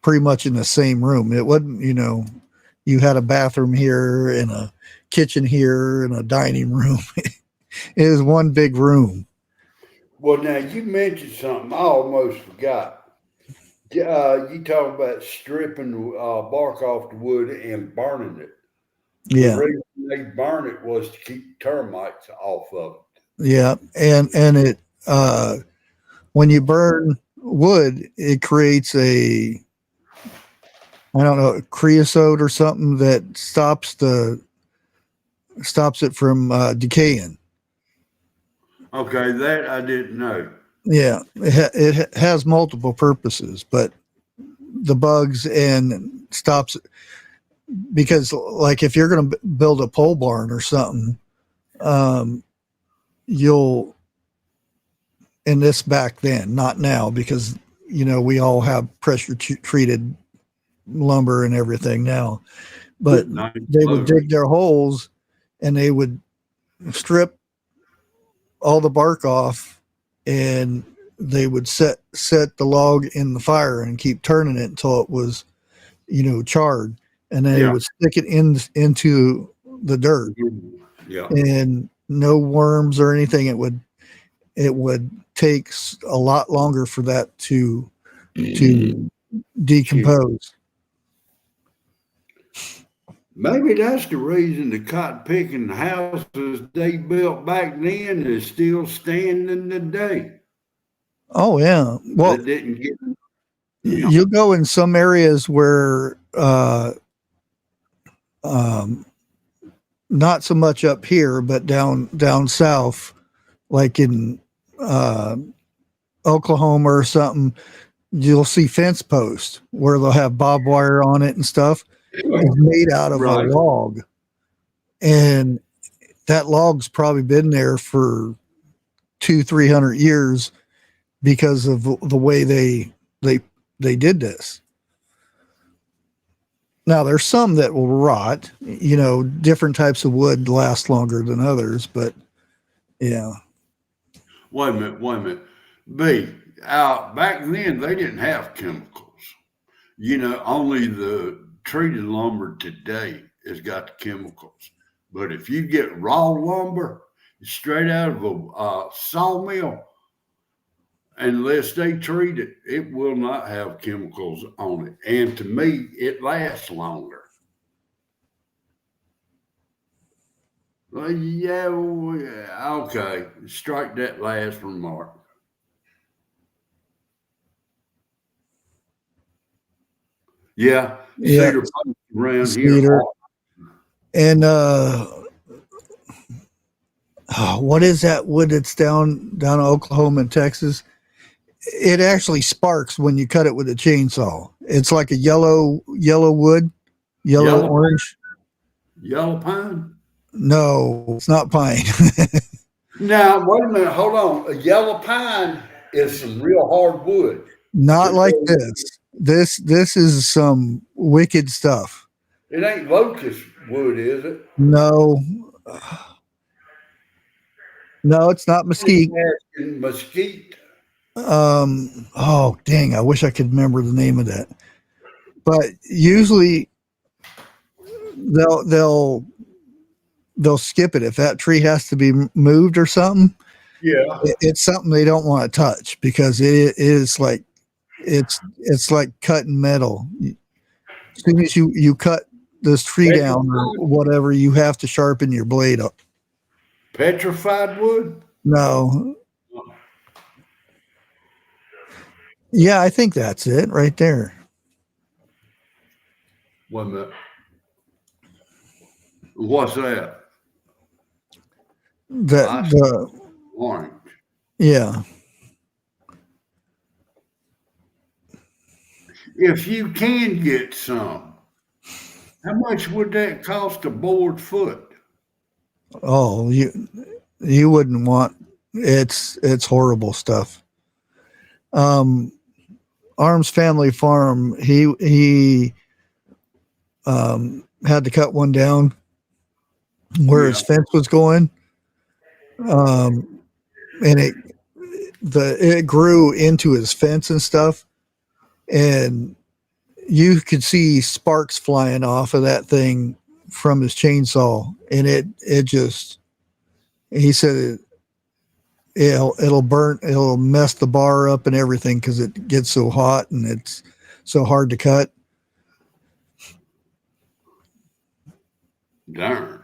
pretty much in the same room. It wasn't, you had a bathroom here and a kitchen here and a dining room. It was one big room. Well, now you mentioned something I almost forgot. You talk about stripping bark off the wood and burning it. The Yeah. reason they burn it was to keep termites off of it. Yeah. And it, when you burn wood, it creates I don't know, creosote or something that stops it from decaying. Okay, that I didn't know. Yeah, it has multiple purposes, but the bugs and stops because, like, if you're going to build a pole barn or something, you'll, and this back then, not now, because we all have pressure treated lumber and everything now, but they would dig their holes and they would strip all the bark off, and they would set the log in the fire and keep turning it until it was charred, and then they would stick it into the dirt. Yeah. And no worms or anything. It would take a lot longer for that to decompose. Maybe that's the reason the cotton picking houses they built back then is still standing today. Oh yeah. Well, They didn't get. You'll go in some areas where not so much up here, but down south, like in Oklahoma or something, you'll see fence posts where they'll have barbed wire on it and stuff. It's made out of a log, and that log's probably been there for 200-300 years because of the way they did this. Now there's some that will rot, different types of wood last longer than others, but yeah. Wait a minute. Back then they didn't have chemicals. Only the treated lumber today has got the chemicals. But if you get raw lumber straight out of a sawmill, unless they treat it, it will not have chemicals on it. And to me, it lasts longer. Well, yeah, okay. Strike that last remark. Yeah, Yeah, cedar posts around here cedar. are. And what is that wood that's down in Oklahoma and Texas? It actually sparks when you cut it with a chainsaw. It's like a yellow wood, yellow Yellow, orange. yellow pine. No, it's not pine. Now, wait a minute, hold on. A yellow pine is some real hard wood. Not It, like this. This is some wicked stuff. it ain't locust wood, is it? No, no, it's not mesquite. Mesquite. Oh dang, I wish I could remember the name of that. But usually they'll skip it if that tree has to be moved or something. Yeah. It's something they don't want to touch because it is like it's like cutting metal. As soon as you cut this tree down or whatever, you have to sharpen your blade up. Petrified wood? No. Yeah, I think that's it right there. Wait a minute. What's that? The Orange. yeah. If you can get some, how much would that cost a board foot? Oh, you wouldn't want it's horrible stuff. Arms Family Farm, he had to cut one down where his fence was going. And it grew into his fence and stuff. And you could see sparks flying off of that thing from his chainsaw. And it just, he said it'll burn, it'll mess the bar up and everything because it gets so hot and it's so hard to cut. Darn.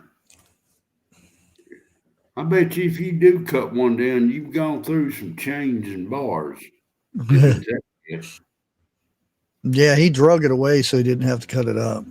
I bet you if you do cut one down, you've gone through some chains and bars. Yeah, he drug it away so he didn't have to cut it up.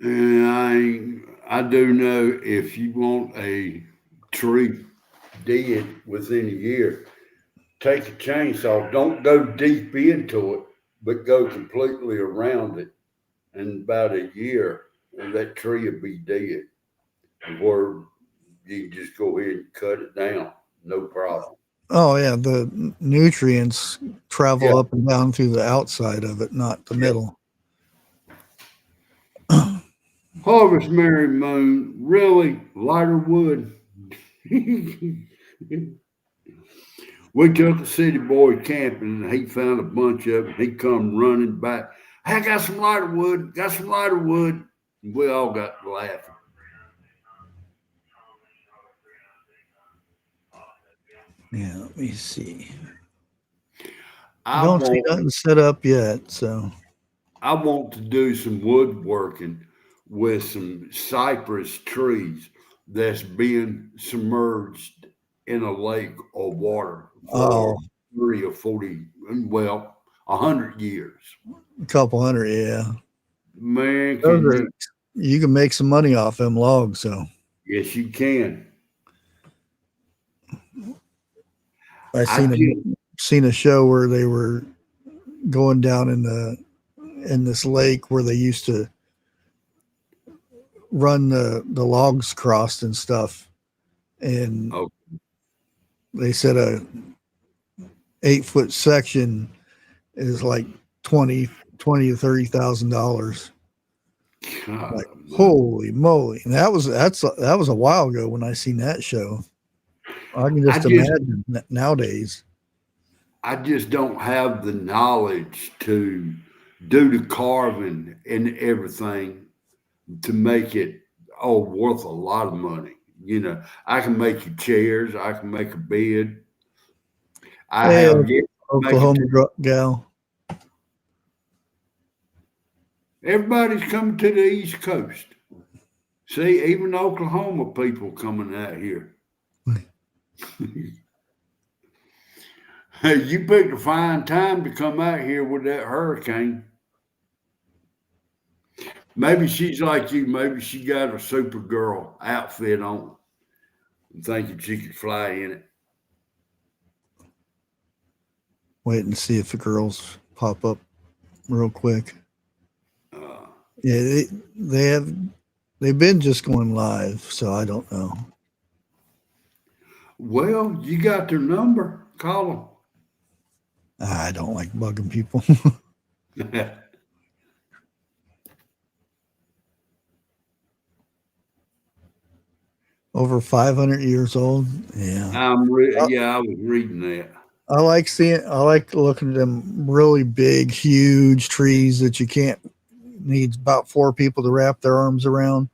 And I do know if you want a tree dead within a year, take a chainsaw. Don't go deep into it, but go completely around it. In about a year, that tree will be dead. Where you can just go ahead and cut it down, no problem. Oh yeah, the nutrients travel up and down through the outside of it, not the middle. Harvest Mary Moon, really lighter wood. We took a city boy camping and he found a bunch of it. He come running back. Hey, I got some lighter wood, got some lighter wood. And we all got to laughing. Yeah, let me see. I Don't see nothing set up yet, so want to do some woodworking with some cypress trees that's being submerged in a lake or water for 30 or 40, well, 100 years. a couple hundred, yeah. Man, you can make some money off them logs, so yes, you can. I seen a show where they were going down in this lake where they used to run the logs crossed and stuff, and they said a 8-foot section is like 20 20 to $30,000. God, Like, holy moly! And that was a while ago when I seen that show. I can just imagine nowadays. I just don't have the knowledge to do the carving and everything to make it worth a lot of money. You know, I can make you chairs, I can make a bed. I Hey, have yet to make it. Oklahoma gal. Everybody's coming to the East Coast. See, even Oklahoma people coming out here. Hey, you picked a fine time to come out here with that hurricane. Maybe she's like you. Maybe she got a Supergirl outfit on and thinking she could fly in it. Wait and see if the girls pop up real quick. Uh, Yeah, they've been just going live, so I don't know. well, you got their number. Call I don't like bugging people. them. Over 500 years old. Yeah. I was reading that. I like looking at them really big, huge trees that you can't needs about 4 people to wrap their arms around.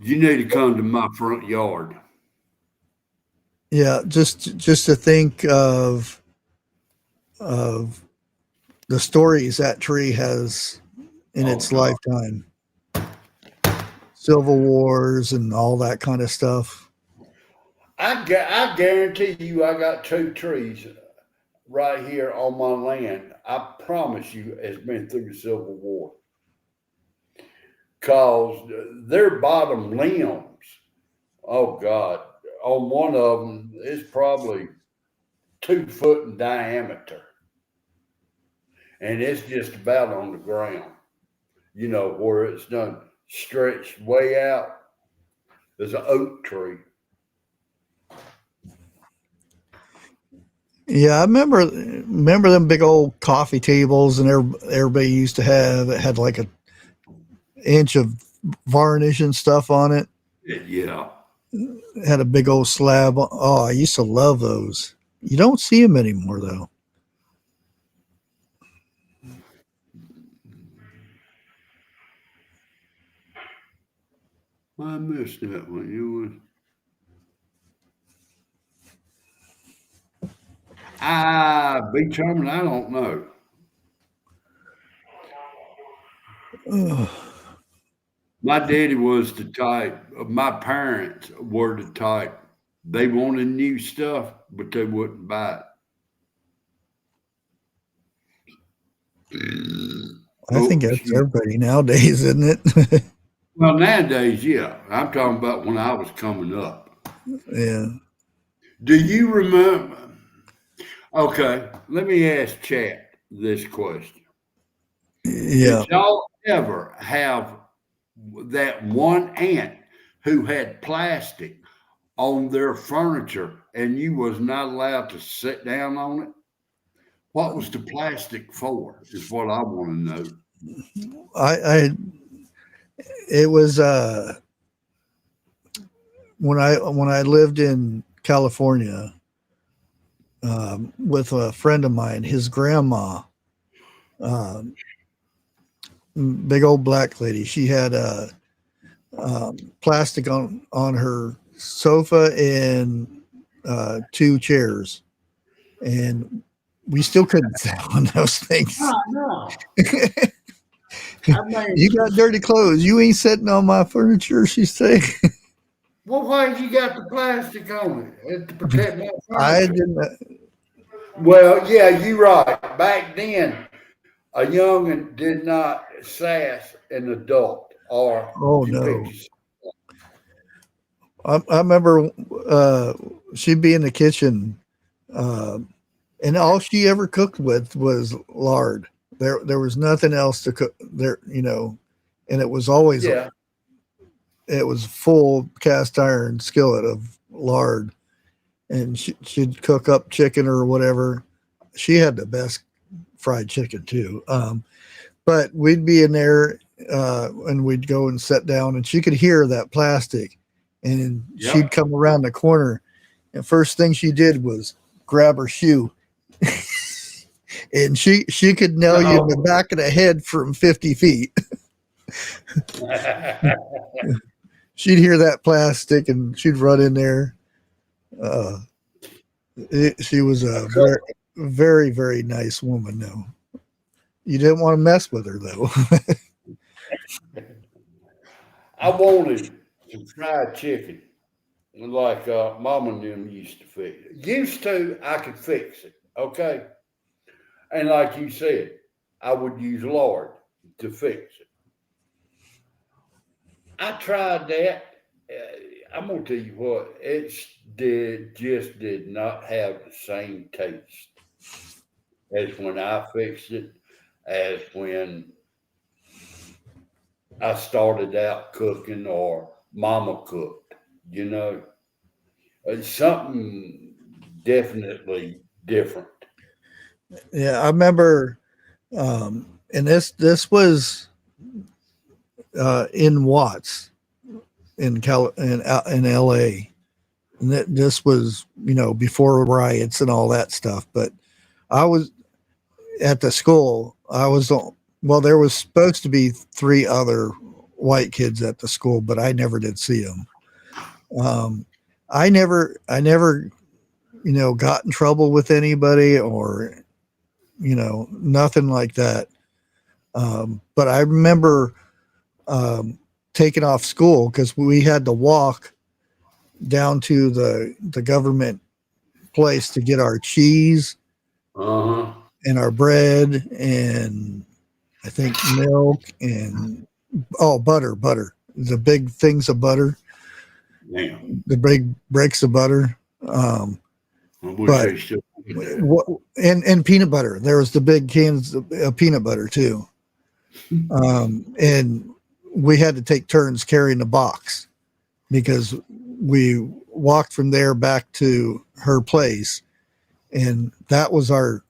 You need to come to my front yard. Yeah, just to think of the stories that tree has in its God. lifetime. Civil Wars and all that kind of stuff. I guarantee you, I got 2 trees right here on my land. I promise you, it's been through the Civil War. Cause their bottom limbs, oh God, on one of them, it's probably 2 foot in diameter, and it's just about on the ground. You know where it's done stretched way out. There's an oak tree. Yeah, I remember them big old coffee tables and everybody used to have. It had like an inch of varnish and stuff on it. Yeah. It had a big old slab. Oh, I used to love those. You don't see them anymore though. I missed that one. You was be charming. I don't know. Ugh. My daddy was the type. My parents were the type. They wanted new stuff, but they wouldn't buy it. I think that's Excuse me. everybody nowadays, isn't it? Well, nowadays, yeah. I'm talking about when I was coming up. Yeah. Do you remember? Okay, let me ask Chat this question. Yeah. Did y'all ever have that one aunt who had plastic on their furniture and you was not allowed to sit down on it? What was the plastic for? Is what I want to know. It was when I lived in California with a friend of mine, his grandma, big old black lady. She had plastic on her sofa and 2 chairs, and we still couldn't sit on those things. Oh, no. You got dirty clothes. You ain't sitting on my furniture, she said. Well, why you got the plastic on it? To protect my I furniture. didn't. Well, yeah, you're right. Back then, a youngin did not sass an adult or Oh you no. picked I remember she'd be in the kitchen, and all she ever cooked with was lard. There was nothing else to cook there, and it was always yeah. it was full cast iron skillet of lard, and she'd cook up chicken or whatever. She had the best fried chicken too. But we'd be in there and we'd go and sit down, and she could hear that plastic, and she'd Yep. come around the corner, and first thing she did was grab her shoe, and she could nail you in the back of the head from 50 feet. She'd hear that plastic, and she'd run in there. Uh, she was a very, very, very nice woman. Though you didn't want to mess with her, though. I wanted some fried chicken, like Mama and them used to fix. Used to, I could fix it, okay? And like you said, I would use lard to fix it. I tried that. I'm gonna tell you what, just did not have the same taste as when I fixed it, as when I started out cooking or Mama cooked. You know, it's something definitely different. Yeah, I remember, and this was in Watts in L.A. And this was before riots and all that stuff. But I was at the school. Well, there was supposed to be three other white kids at the school, but I never did see them. I never got in trouble with anybody or nothing like that. But I remember taking off school because we had to walk down to the government place to get our cheese Uh huh. and our bread and I think milk and butter, the big things of butter, Damn. the big breaks of butter. I wish But they still did that. what and peanut butter. There was the big cans of peanut butter too. And we had to take turns carrying the box because we walked from there back to her place, and that was our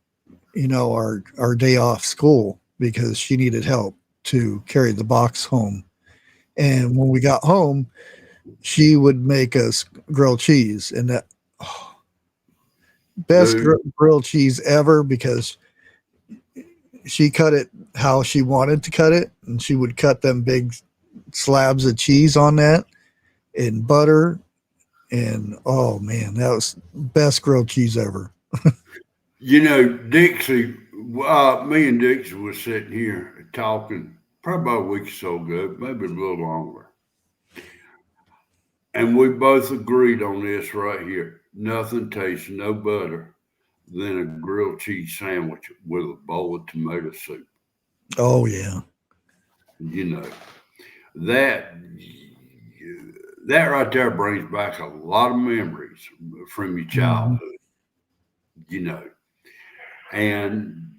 day off school because she needed help to carry the box home. And when we got home, she would make us grilled cheese, and that best Dude, grilled cheese ever because she cut it how she wanted to cut it, and she would cut them big slabs of cheese on that and butter. And oh man, that was best grilled cheese ever. Dixie, me and Dixie was sitting here talking probably about a week or so ago, maybe a little longer. And we both agreed on this right here. Nothing tastes no better than a grilled cheese sandwich with a bowl of tomato soup. Oh yeah. You know, that that right there brings back a lot of memories from your Mhm. childhood, you know. And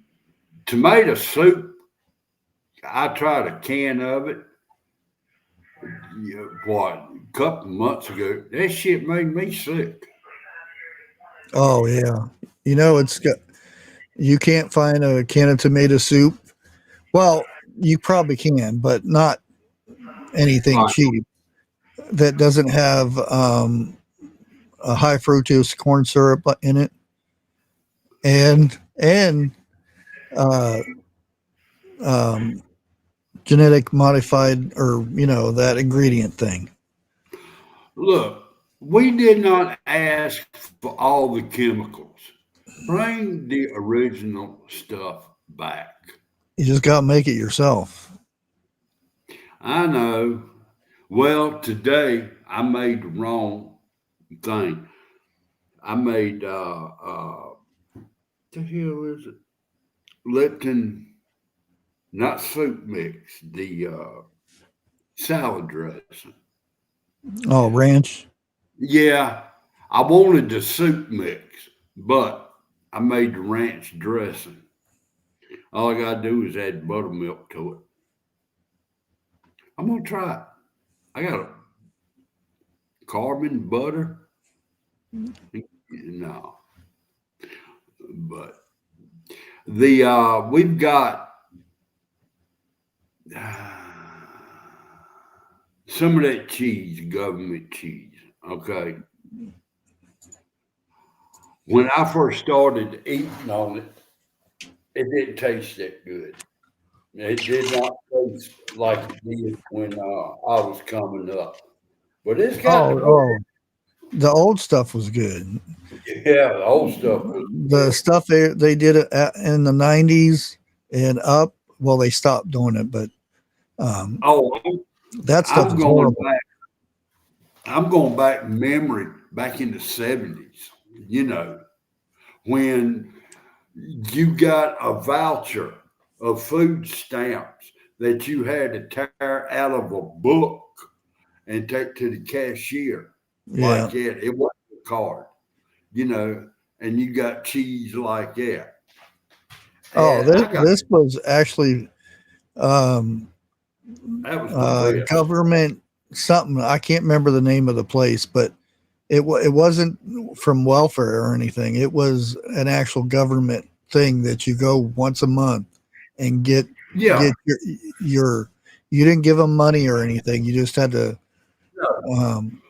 tomato soup, I tried a can of it, what, a couple months ago. That shit made me sick. Oh yeah. It's got you can't find a can of tomato soup. Well, you probably can, but not anything Right. cheap that doesn't have a high fructose corn syrup in it and uh, um, genetic modified or that ingredient thing. Look, we did not ask for all the chemicals. Bring the original stuff back. You just got to make it yourself. I know. Well, today I made the wrong thing. I made the hell is it? Lipton, not soup mix, the salad dressing. Oh, ranch. Yeah, I wanted the soup mix, but I made the ranch dressing. All I gotta do is add buttermilk to it. I'm gonna try it. I got a carbon butter. No, but the we've got some of that cheese, government cheese. Okay. When I first started eating on it, it didn't taste that good. It did not taste like it did when I was coming up. But it's got to Oh, put, oh, the old stuff was good. yeah, the old stuff was The good. stuff they did it in the '90s and up. Well, they stopped doing it, but um, Oh, that stuff I'm is going horrible. back. I'm going back in memory back in the 70s, you know, when you got a voucher of food stamps that you had to tear out of a book and take to the cashier Yeah. like that. It wasn't a card, you know, and you got cheese like that. Oh, And I got this was actually um, that was the best. government something. I can't remember the name of the place, but it wasn't from welfare or anything. It was an actual government thing that you go once a month and Yeah, get your you didn't give them money or anything. You just had to no. um,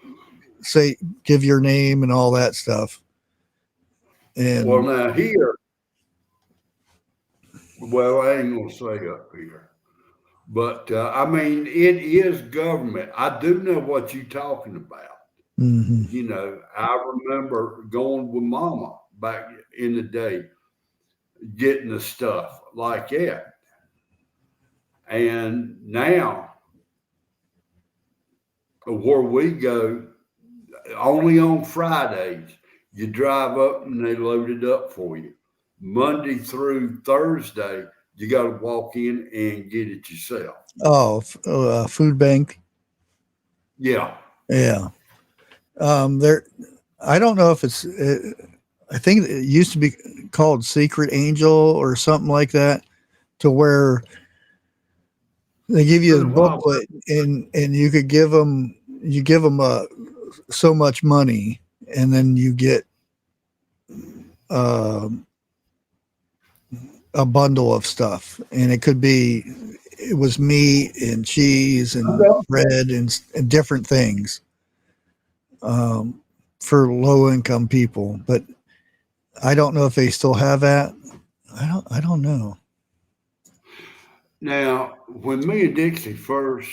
say give your name and all that stuff. Well, And now here, well, I ain't gonna say up here, but I mean, it is government. I do know what you're talking about. mhm. You know, I remember going with Mama back in the day, getting the stuff like that. And now, where we go, only on Fridays, you drive up and they load it up for you. Monday through Thursday, you got to walk in and get it yourself. Oh, food bank. Yeah. Yeah. There. I don't know if it's. I think it used to be called Secret Angel or something like that, to where they give It's you been a a while. booklet and you could give them so much money, and then you get uh, a bundle of stuff, and it was meat and cheese and bread and different things um, for low income people. But I don't know if they still have that. I don't know. Now, when me and Dixie first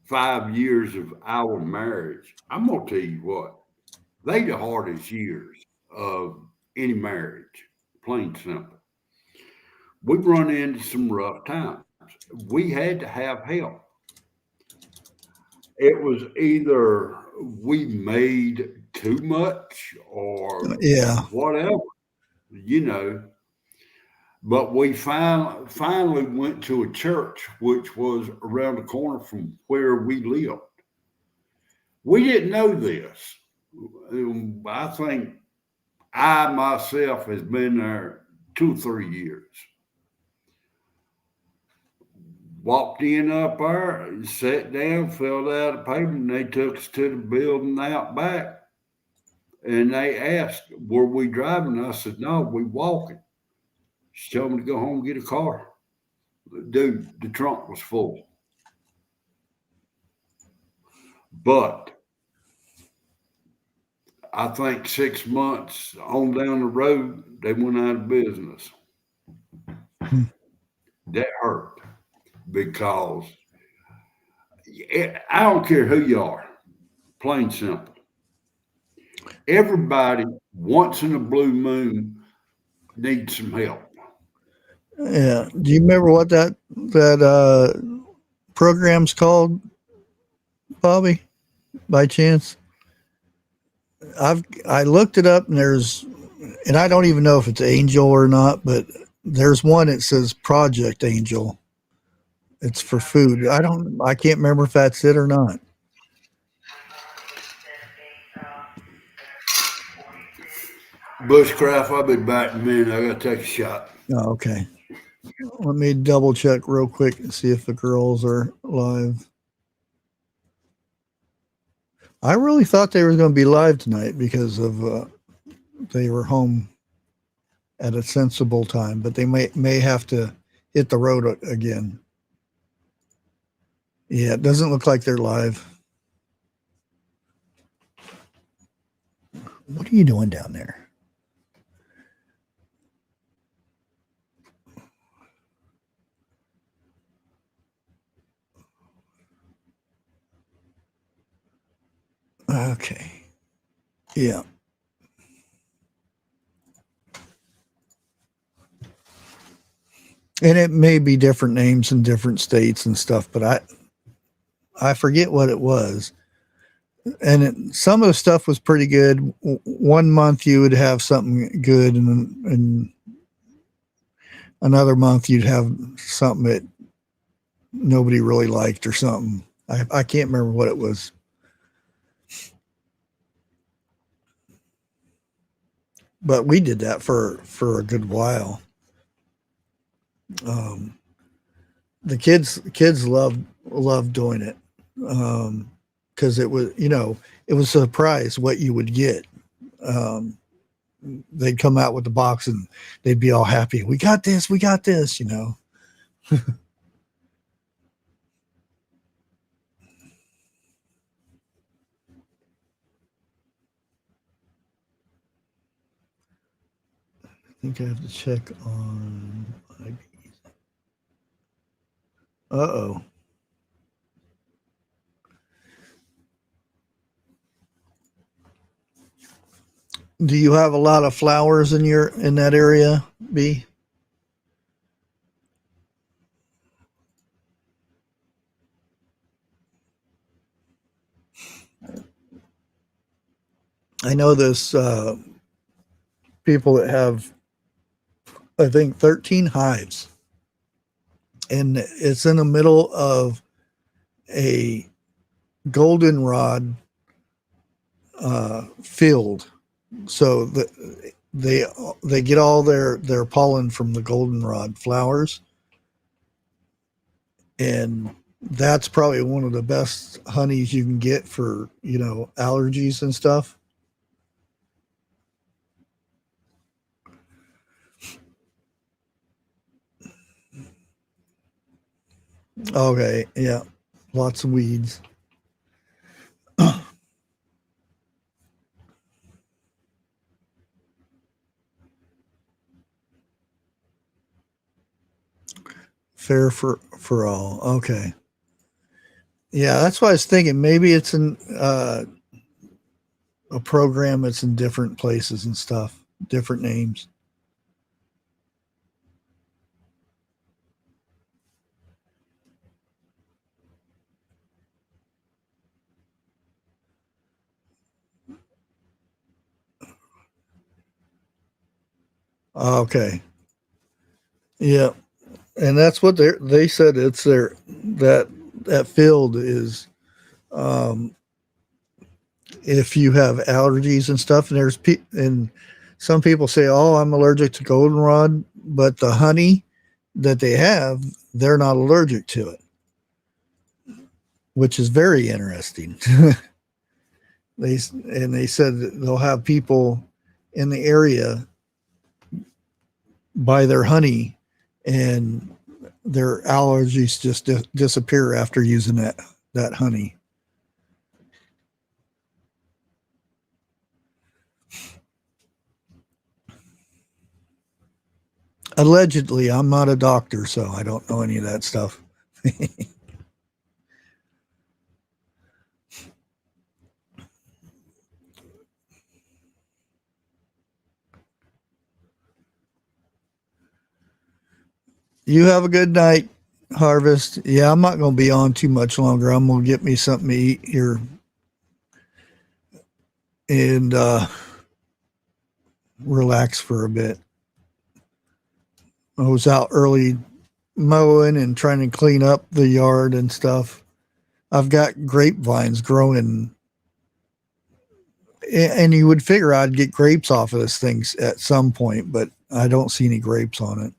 5 years of our marriage, I'm gonna tell you what, they the hardest years of any marriage, plain simple. We've run into some rough times. We had to have help. It was either we made too much or Yeah. whatever, you know. But we finally went to a church which was around the corner from where we lived. We didn't know this. I think I myself has been there 2 or 3 years. Walked in up there, sat down, filled out a paper, and they took us to the building out back. And they asked, were we driving? I said, no, we walking. She told me to go home and get a car. Dude, the trunk was full. But I think 6 months on down the road, they went out of business. Hmm. That hurt because I don't care who you are, plain simple. Everybody, once in a blue moon, needs some help. Yeah. Do you remember what that program's called, Bobby? By chance, I looked it up, and I don't even know if it's Angel or not, but there's one that says Project Angel. It's for food. I can't remember if that's it or not. Bushcraft, I'll be back in a minute. I got to take a shot. Oh, okay. Let me double check real quick and see if the girls are live. I really thought they were going to be live tonight because of they were home at a sensible time, but they may have to hit the road again. Yeah, it doesn't look like they're live. What are you doing down there? Okay. Yeah. And it may be different names in different states and stuff, but I forget what it was. And some of the stuff was pretty good. One month you would have something good, and another month you'd have something that nobody really liked or something. I can't remember what it was. But we did that for a good while. The kids loved doing it, because it was, it was a surprise what you would get. They'd come out with the box and they'd be all happy. We got this. I think I have to check on IBs. Uh-oh. Do you have a lot of flowers in that area, B? I know this people that have, I think, 13 hives, and it's in the middle of a goldenrod field. So they get all their pollen from the goldenrod flowers, and that's probably one of the best honeys you can get for allergies and stuff. Okay, yeah, lots of weeds. Fair for all. Okay. Yeah, that's what I was thinking. Maybe it's in a program that's in different places and stuff, different names. Okay. Yeah, and that's what they said. It's that field is, um, if you have allergies and stuff. And and some people say, "Oh, I'm allergic to goldenrod," but the honey that they have, they're not allergic to it, which is very interesting. they they said that they'll have people in the area buy their honey, and their allergies just disappear after using that honey. Allegedly, I'm not a doctor, so I don't know any of that stuff. You have a good night, Harvest. Yeah, I'm not going to be on too much longer. I'm going to get me something to eat here, and relax for a bit. I was out early mowing and trying to clean up the yard and stuff. I've got grapevines growing, and you would figure I'd get grapes off of this thing at some point, but I don't see any grapes on it.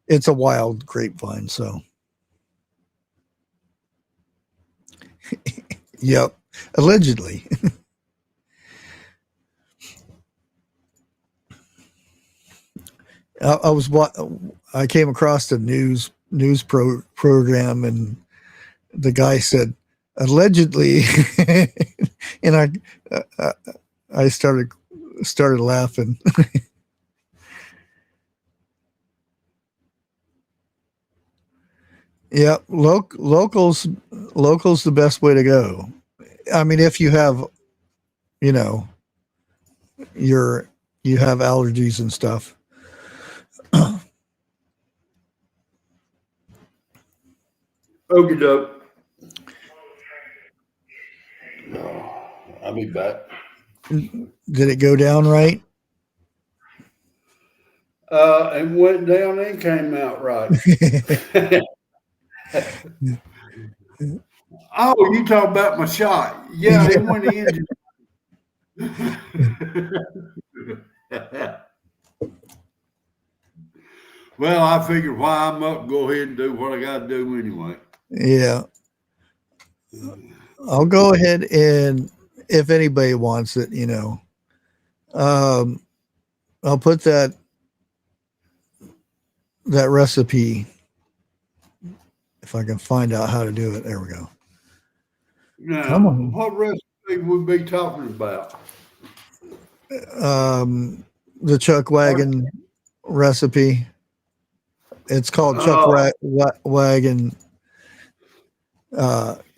It's a wild grapevine, so. Yep, allegedly. I came across the news program, and the guy said, allegedly, and I started laughing. Yeah, locals the best way to go. I mean, if you have, you know, your you have allergies and stuff. Okie doke. I'll be back. Did it go down right? It went down and came out right. Oh, you talk about my shot. Yeah, it Yeah. went in. Well, I figured why I'm up, go ahead and do what I got to do anyway. Yeah. I'll go ahead and if anybody wants it, I'll put that recipe if I can find out how to do it. There we go. Now, Come on. what recipe would we be talking about? The Chuck Wagon recipe. It's called Chuck Wagon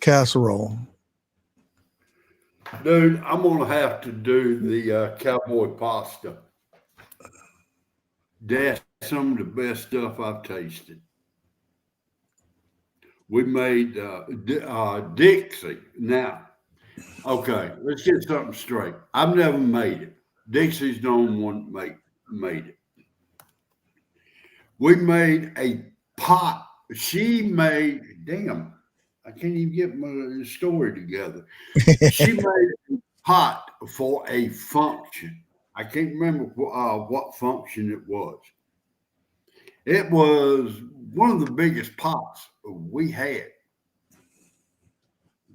casserole. Dude, I'm gonna have to do the cowboy pasta. That's some of the best stuff I've tasted. We made Dixie. Now, okay, let's get something straight. I've never made it. Dixie's the only one made it. We made a pot. She made, damn, I can't even get my story together. She made a pot for a function. I can't remember what function it was. It was one of the biggest pots we had.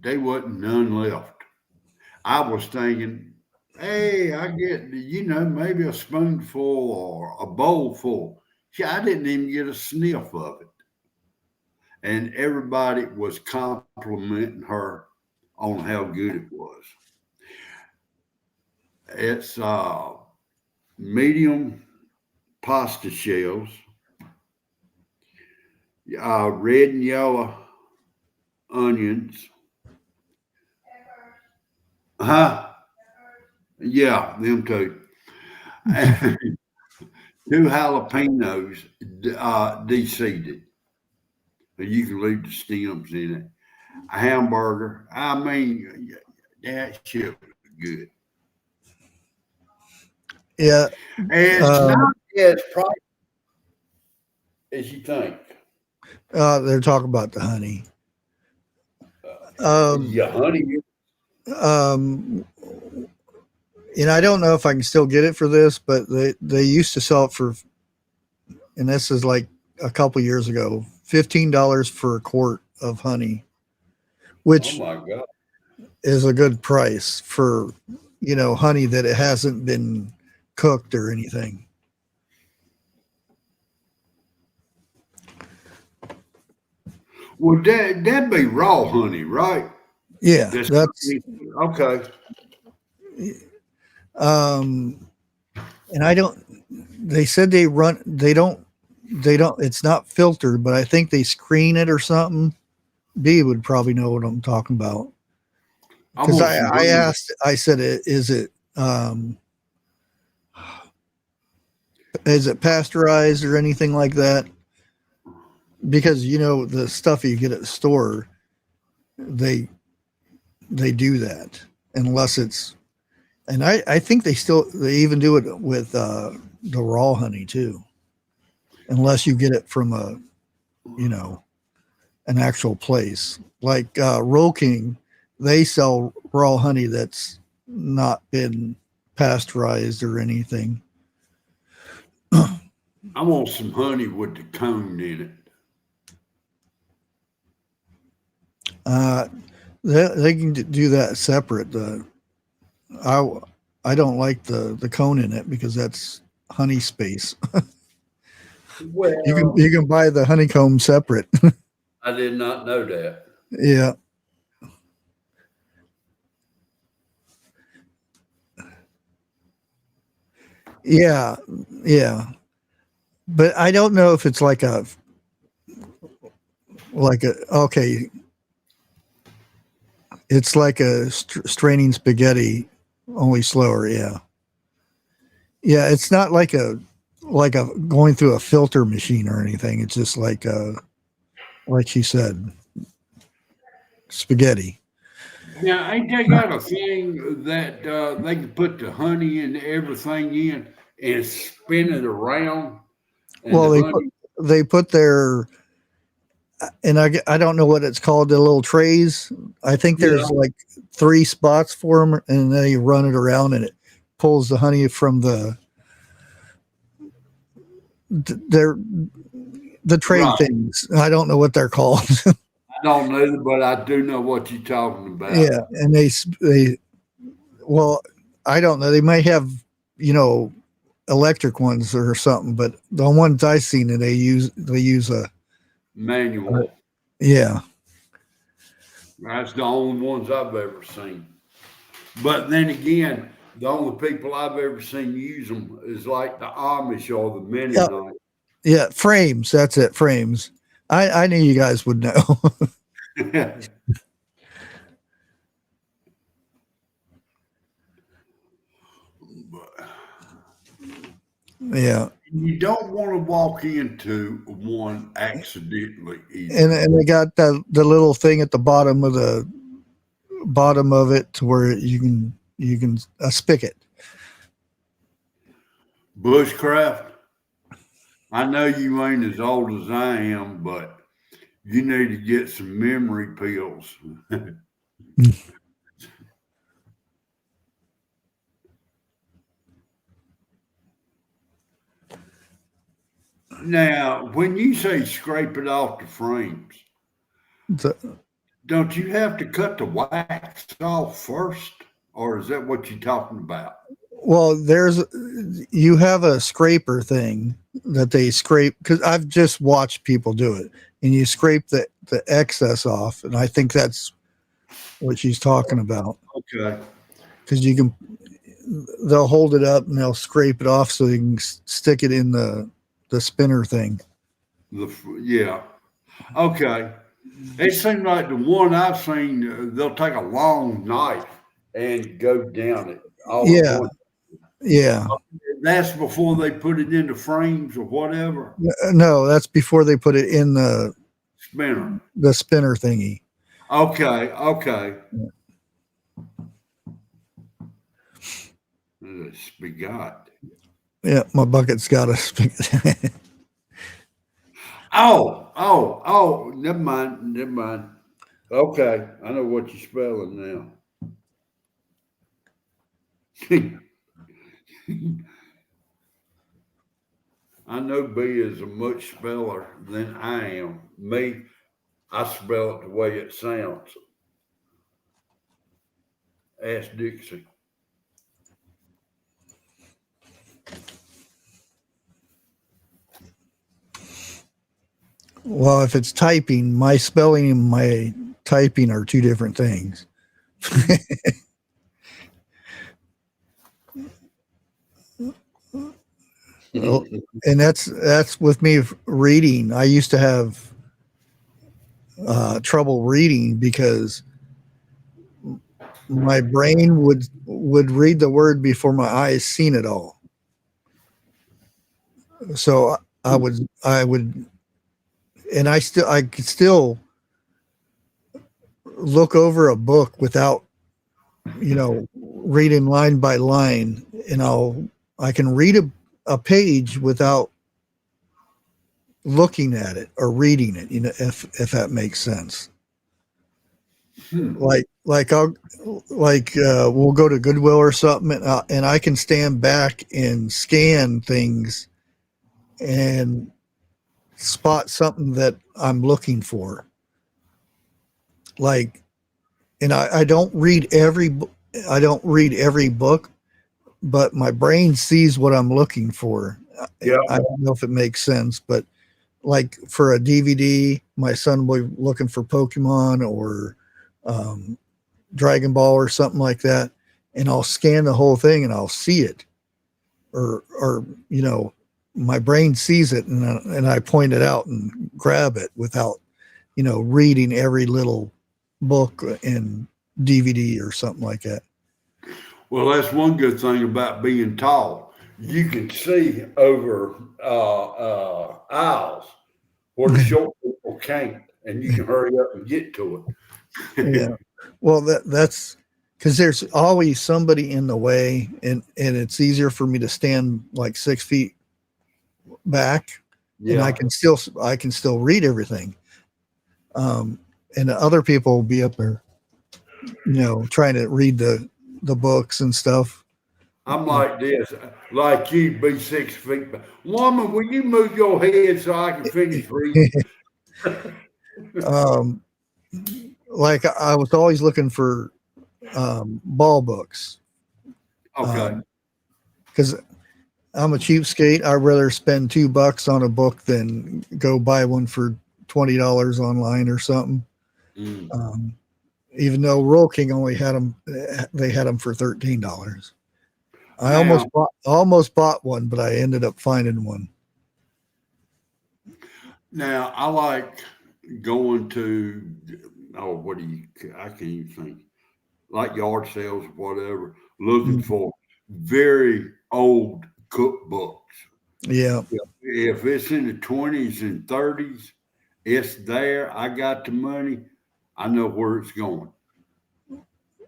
There wasn't none left. I was thinking, hey, I get, maybe a spoonful or a bowl full. I didn't even get a sniff of it. And everybody was complimenting her on how good it was. It's medium pasta shells, red and yellow onions. Huh? Yeah, them two. Two jalapenos de-seeded. You can leave the stems in it. A hamburger. I mean, that shit was good. Yeah. And it's not as pricey as you think. They're talking about the honey. Yeah, honey. And I don't know if I can still get it for this, but they used to sell it for, and this is like a couple years ago, $15 for a quart of honey, which Oh my God. is a good price for, honey that it hasn't been cooked or anything. Well, that'd be raw honey, right? Yeah, that's okay. And I don't. They said they don't. It's not filtered, but I think they screen it or something. B would probably know what I'm talking about. Because I asked, I said, is it pasteurized or anything like that? Because the stuff you get at the store, they do that unless it's, and I think they even do it with the raw honey too, unless you get it from an actual place like Roll King. They sell raw honey that's not been pasteurized or anything. I want some honey with the cone in it. They can do that separate. I don't like the cone in it because that's honey space. Well, you can buy the honeycomb separate. I did not know that. Yeah. Yeah. Yeah. But I don't know if it's okay, it's like a straining spaghetti, only slower. Yeah. Yeah. It's not like a going through a filter machine or anything. It's just like she said, spaghetti. Now, ain't they got a thing that they can put the honey and everything in and spin it around, and Well, the honey? they put their, and I don't know what it's called, the little trays. I think Yeah, there's like 3 spots for them, and then you run it around, and it pulls the honey from their the tray right. things. I don't know what they're called. I don't know, but I do know what you're talking about. Yeah, and they well, I don't know. They might have you know electric ones or something, but the ones I seen and they use a Manual. yeah. That's the only ones I've ever seen. But then again, the only people I've ever seen use them is like the Amish or the Yeah, Mennonites. yeah, frames. That's it, frames. I knew you guys would know. But Yeah, you don't want to walk into one accidentally either. and they got the little thing at the bottom of it to where you can a spigot. Bushcraft, I know you ain't as old as I am, but you need to get some memory pills. Now, when you say scrape it off the frames, The- don't you have to cut the wax off first? Or is that what you're talking about? well, you have a scraper thing that they scrape because I've just watched people do it, and you scrape the excess off, and I think that's what she's talking about Okay. because they'll hold it up and they'll scrape it off so you can stick it in the spinner thing. Yeah. Okay. It seemed like the one I've seen, they'll take a long knife and go down it all at Yeah, once. yeah. That's before they put it into frames or whatever. No, that's before they put it in Spinner. the spinner thingy. Okay. Okay. Spigot. Yeah, my bucket's got a spigot. Oh. Never mind. Never mind. Okay. I know what you're spelling now. I know B is a much speller than I am. Me, I spell it the way it sounds. Ask Dixie. Well, if it's typing, my spelling and my typing are two different things. Well, and that's with me reading. I used to have trouble reading because my brain would read the word before my eyes seen it all. So I would, and I could still look over a book without reading line by line, and I can read a page without looking at it or reading it, if that makes sense. We'll go to Goodwill or something, and I can stand back and scan things and spot something that I'm looking for. Like, and I don't read every book, but my brain sees what I'm looking for. Yeah. I don't know if it makes sense, but like for a DVD, my son will be looking for Pokemon or Dragon Ball or something like that, and I'll scan the whole thing and I'll see it, or my brain sees it and I point it out and grab it without reading every little book and DVD or something like that. Well, that's one good thing about being tall. You can see over aisles where the short people can't, and you can hurry up and get to it. Yeah. Well, that's because there's always somebody in the way, and it's easier for me to stand like 6 feet back, and Yeah. I can still read everything. And the other people will be up there, trying to read the books and stuff. I'm like this, like you be 6 feet back. Woman, will you move your head so I can finish reading? Like I was always looking for ball books. Okay. Because I'm a cheapskate. I'd rather spend $2 on a book than go buy one for $20 online or something. Even though Roll King only had them, they had them for $13. I almost bought one, but I ended up finding one. Now I like going to I can't even think, like yard sales or whatever, looking for very old cookbooks. Yeah. If it's in the 20s and 30s, it's there. I got the money. I know where it's going.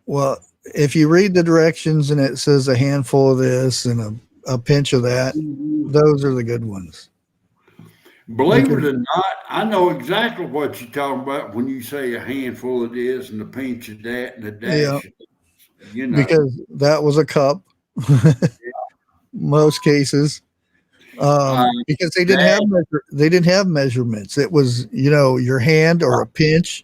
Well, if you read the directions and it says a handful of this and a pinch of that, those are the good ones. Believe it or not, I know exactly what you're talking about when you say a handful of this and a pinch of that and a dash. Yeah. Because that was a cup. Most cases. Because they didn't have measurements. It was, your hand or a pinch.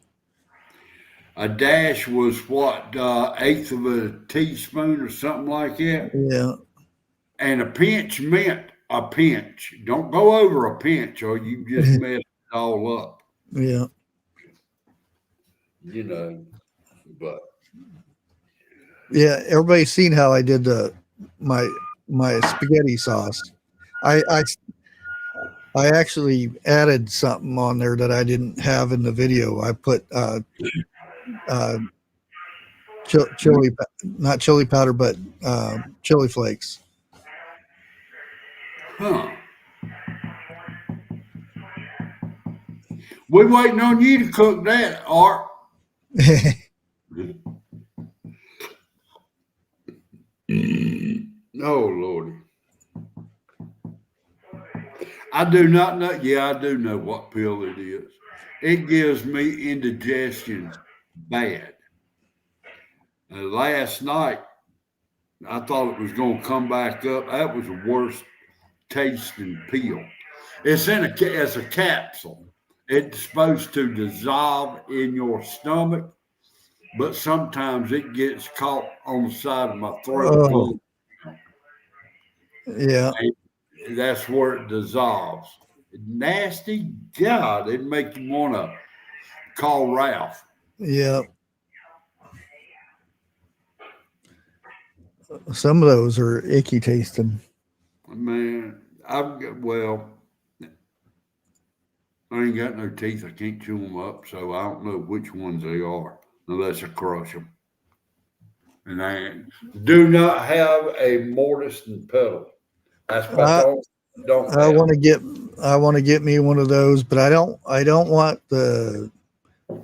A dash was what, eighth of a teaspoon or something like that. Yeah. And a pinch meant a pinch. Don't go over a pinch or you just mess it all up. Yeah. But yeah, everybody's seen how I did my spaghetti sauce. I actually added something on there that I didn't have in the video. I put chili, not chili powder, but chili flakes. Huh. We're waiting on you to cook that, Art. Oh, Lordy. I do not know. Yeah, I do know what pill it is. It gives me indigestion bad. Last night, I thought it was going to come back up. That was the worst tasting pill. It's as a capsule. It's supposed to dissolve in your stomach, but sometimes it gets caught on the side of my throat. Oh. Yeah. And that's where it dissolves. Nasty. God, it'd make you want to call Ralph. Yeah. Some of those are icky tasting. Man, I ain't got no teeth. I can't chew them up, so I don't know which ones they are unless I crush them. And I do not have a mortise and pedal. That's about don't. I want to get me one of those, but I don't want the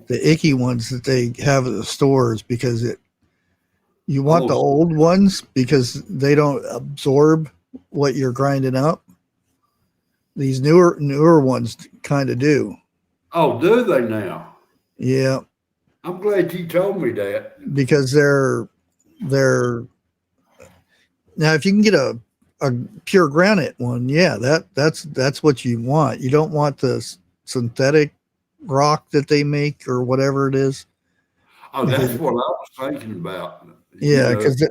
icky ones that they have at the stores because you want the old ones because they don't absorb what you're grinding up. These newer ones kind of do. Oh, do they now? Yeah. I'm glad you told me that. Because they're now if you can get a pure granite one, yeah, that's what you want. You don't want the synthetic rock that they make or whatever it is. Oh, that's what I was thinking about. Yeah, because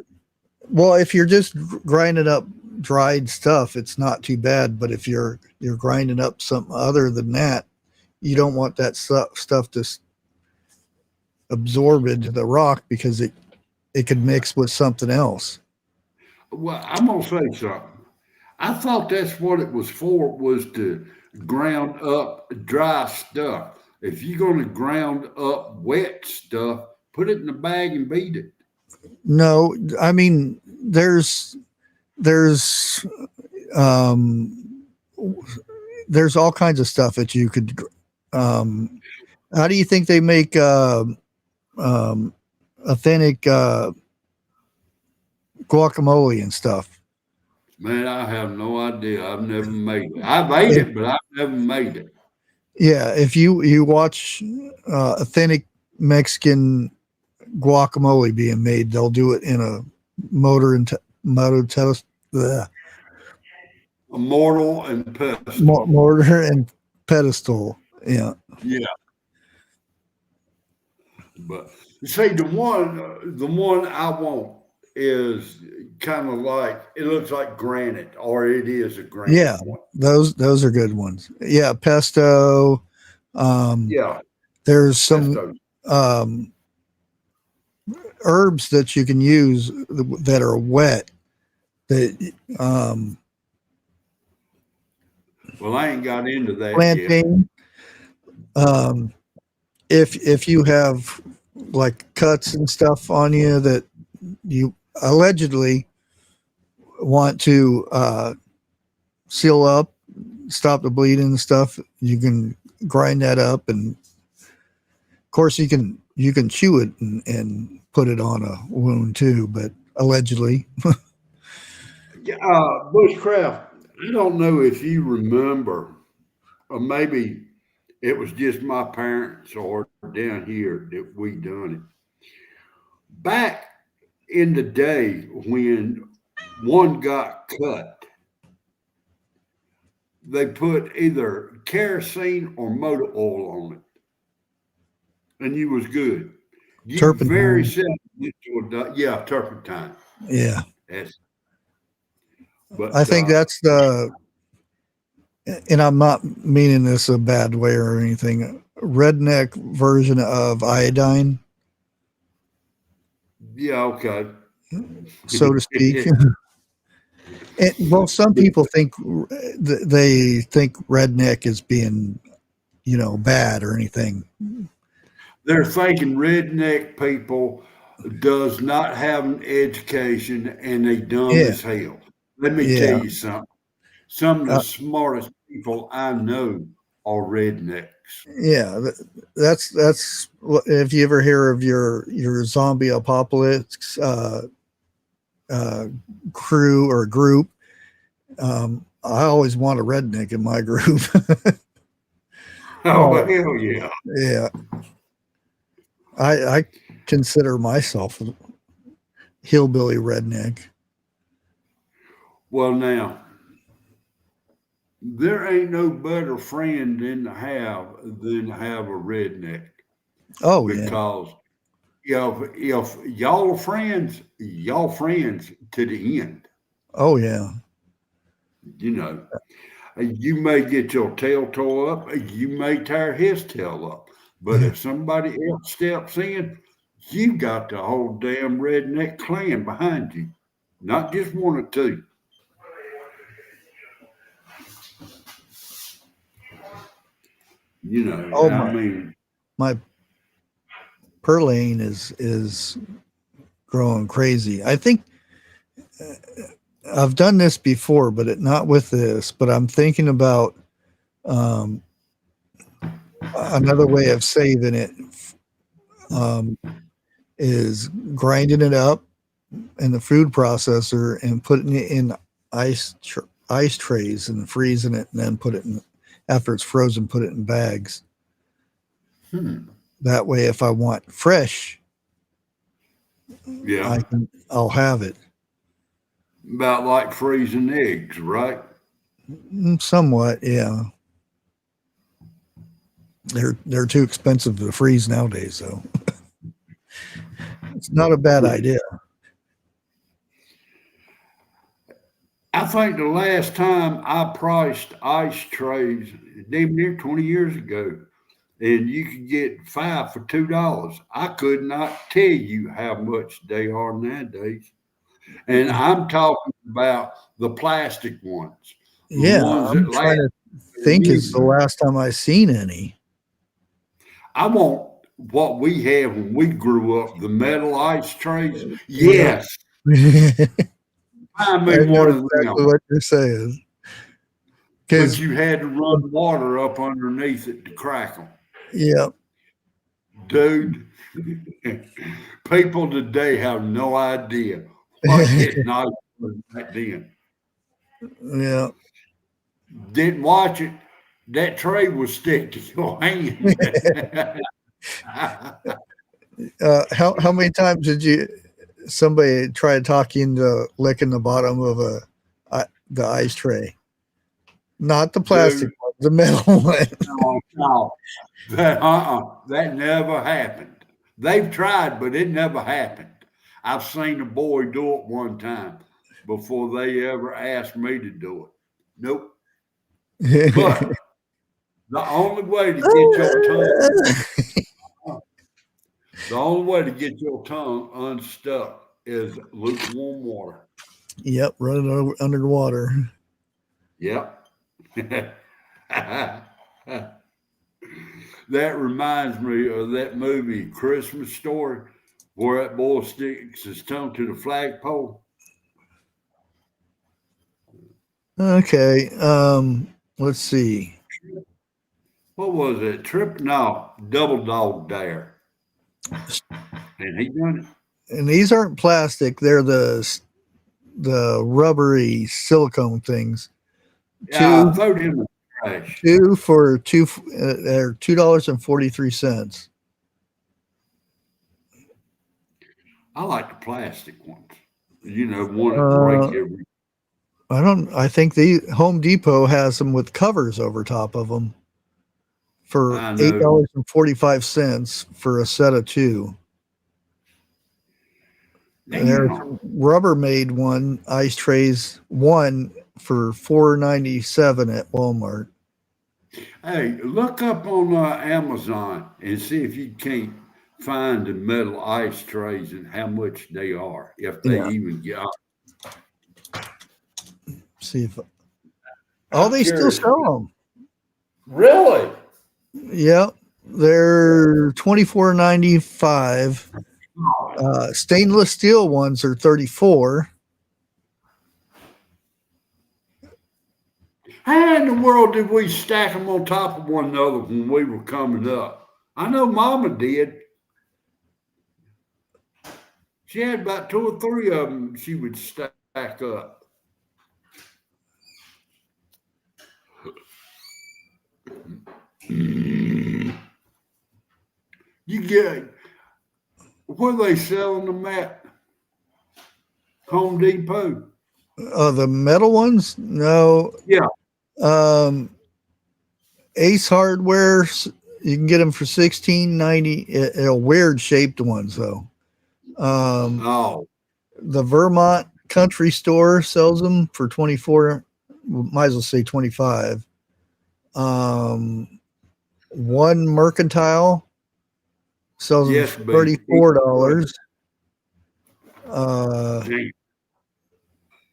well, if you're just grinding up dried stuff, it's not too bad. But if you're grinding up something other than that, you don't want that stuff to absorb into the rock because it could mix with something else. Well, I'm gonna say something. I thought that's what it was for, was to ground up dry stuff. If you're gonna ground up wet stuff, put it in a bag and beat it. No, I mean there's um there's all kinds of stuff that you could how do you think they make authentic guacamole and stuff? Man, I have no idea. I've never made it. I've ate If, it, but I've never made it. yeah, if you watch authentic Mexican guacamole being made, they'll do it in a motor and motor test the Immortal and pestle. mortar and pedestal. Yeah. Yeah, but see, the one I want is kind of like it looks like granite, or it is a granite Yeah, one. those are good ones. Yeah, pesto. Um, Yeah, there's some pesto. um, herbs that you can use that are wet. That Well, I ain't got into that yet. plantain. Um, if you have like cuts and stuff on you that you allegedly want to seal up, stop the bleeding and stuff, you can grind that up, and of course you can chew it and put it on a wound too, but allegedly. Yeah, Bushcraft. I don't know if you remember, or maybe it was just my parents or down here that we done it. Back in the day when one got cut, they put either kerosene or motor oil on it, and you was good. You very Turpentine. seldom get to yeah, turpentine. Yeah. That's, I but think that's the, and I'm not meaning this a bad way or anything, redneck version of iodine, yeah, okay. so to speak. And, well, some people think they think redneck is being, bad or anything. They're thinking redneck people does not have an education and they dumb Yeah. as hell. Let me tell Yeah. you something. Some of the Uh, smartest people I know are rednecks. yeah. That's if you ever hear of your zombie apocalypse uh, crew or group, I always want a redneck in my group. Oh, Oh, hell yeah. yeah. I consider myself a hillbilly redneck. Well, now, there ain't no better friend than to have a redneck Oh yeah. because if y'all friends to the end, Oh yeah. you know. You may get your tail tore up, you may tear his tail up. But Yeah. if somebody else steps in, you got the whole damn redneck clan behind you, not just one or two. Oh I mean, my purlane is growing crazy. I think I've done this before, but not with this. But I'm thinking about um, another way of saving it um, is grinding it up in the food processor and putting it in ice trays and freezing it, and then put it in after it's frozen. Put it in bags. hmm, That way, if I want fresh, yeah, I'll have it. about like freezing eggs, right? Somewhat, yeah. They're too expensive to freeze nowadays, so it's not a bad idea. I think the last time I priced ice trays, damn near 20 years ago, and you could get 5 for $2. I could not tell you how much they are nowadays. And I'm talking about the plastic ones, the Yeah, ones that I'm last trying to a think is the year. last time I seen any. I want what we had when we grew up, the metal ice trays. Yeah. Yes, I find me know one of exactly them. what you're saying. But Because, you had to run water up underneath it to crack them. yeah, Dude, people today have no idea what getting ice was back then. yeah. Didn't watch it. That tray will stick to your hand. How many times did somebody try to talk you into licking the bottom of the ice tray? Not the plastic Dude, one, the metal one. no, no. That never happened. They've tried, but it never happened. I've seen a boy do it one time before they ever asked me to do it. Nope. But the only way to get your tongue, the only way to get your tongue unstuck is lukewarm water. Yep, running underwater. Yep. That reminds me of that movie Christmas Story, where that boy sticks his tongue to the flagpole. Okay. Let's see. What was it? No, Double Dog Dare. And he done it. And these aren't plastic; they're the rubbery silicone things. Yeah, I Two throwed him in the trash. two for two. They're $2.43. I like the plastic ones. You know, one that break Uh, every. I don't. I think the Home Depot has them with covers over top of them for I eight know. dollars and 45 cents for a set of two. There's Damn. Rubbermaid one ice trays one for $4.97 at Walmart. Hey, look up on Amazon and see if you can't find the metal ice trays and how much they are, if they Yeah, even get. see if I'm they still curious. sell them. Really? Yep, they're 24.95. Stainless steel ones are 34. How in the world did we stack them on top of one another when we were coming up? I know Mama did. She had about two or three of them she would stack up. You get where they selling them at? Home Depot. The metal ones, no. Yeah. Um, Ace Hardware, you can get them for $16.90. Weird shaped ones though. Oh, The Vermont Country Store sells them for 24. Might as well say 25. One Mercantile sells them yes, for baby. $34. Uh,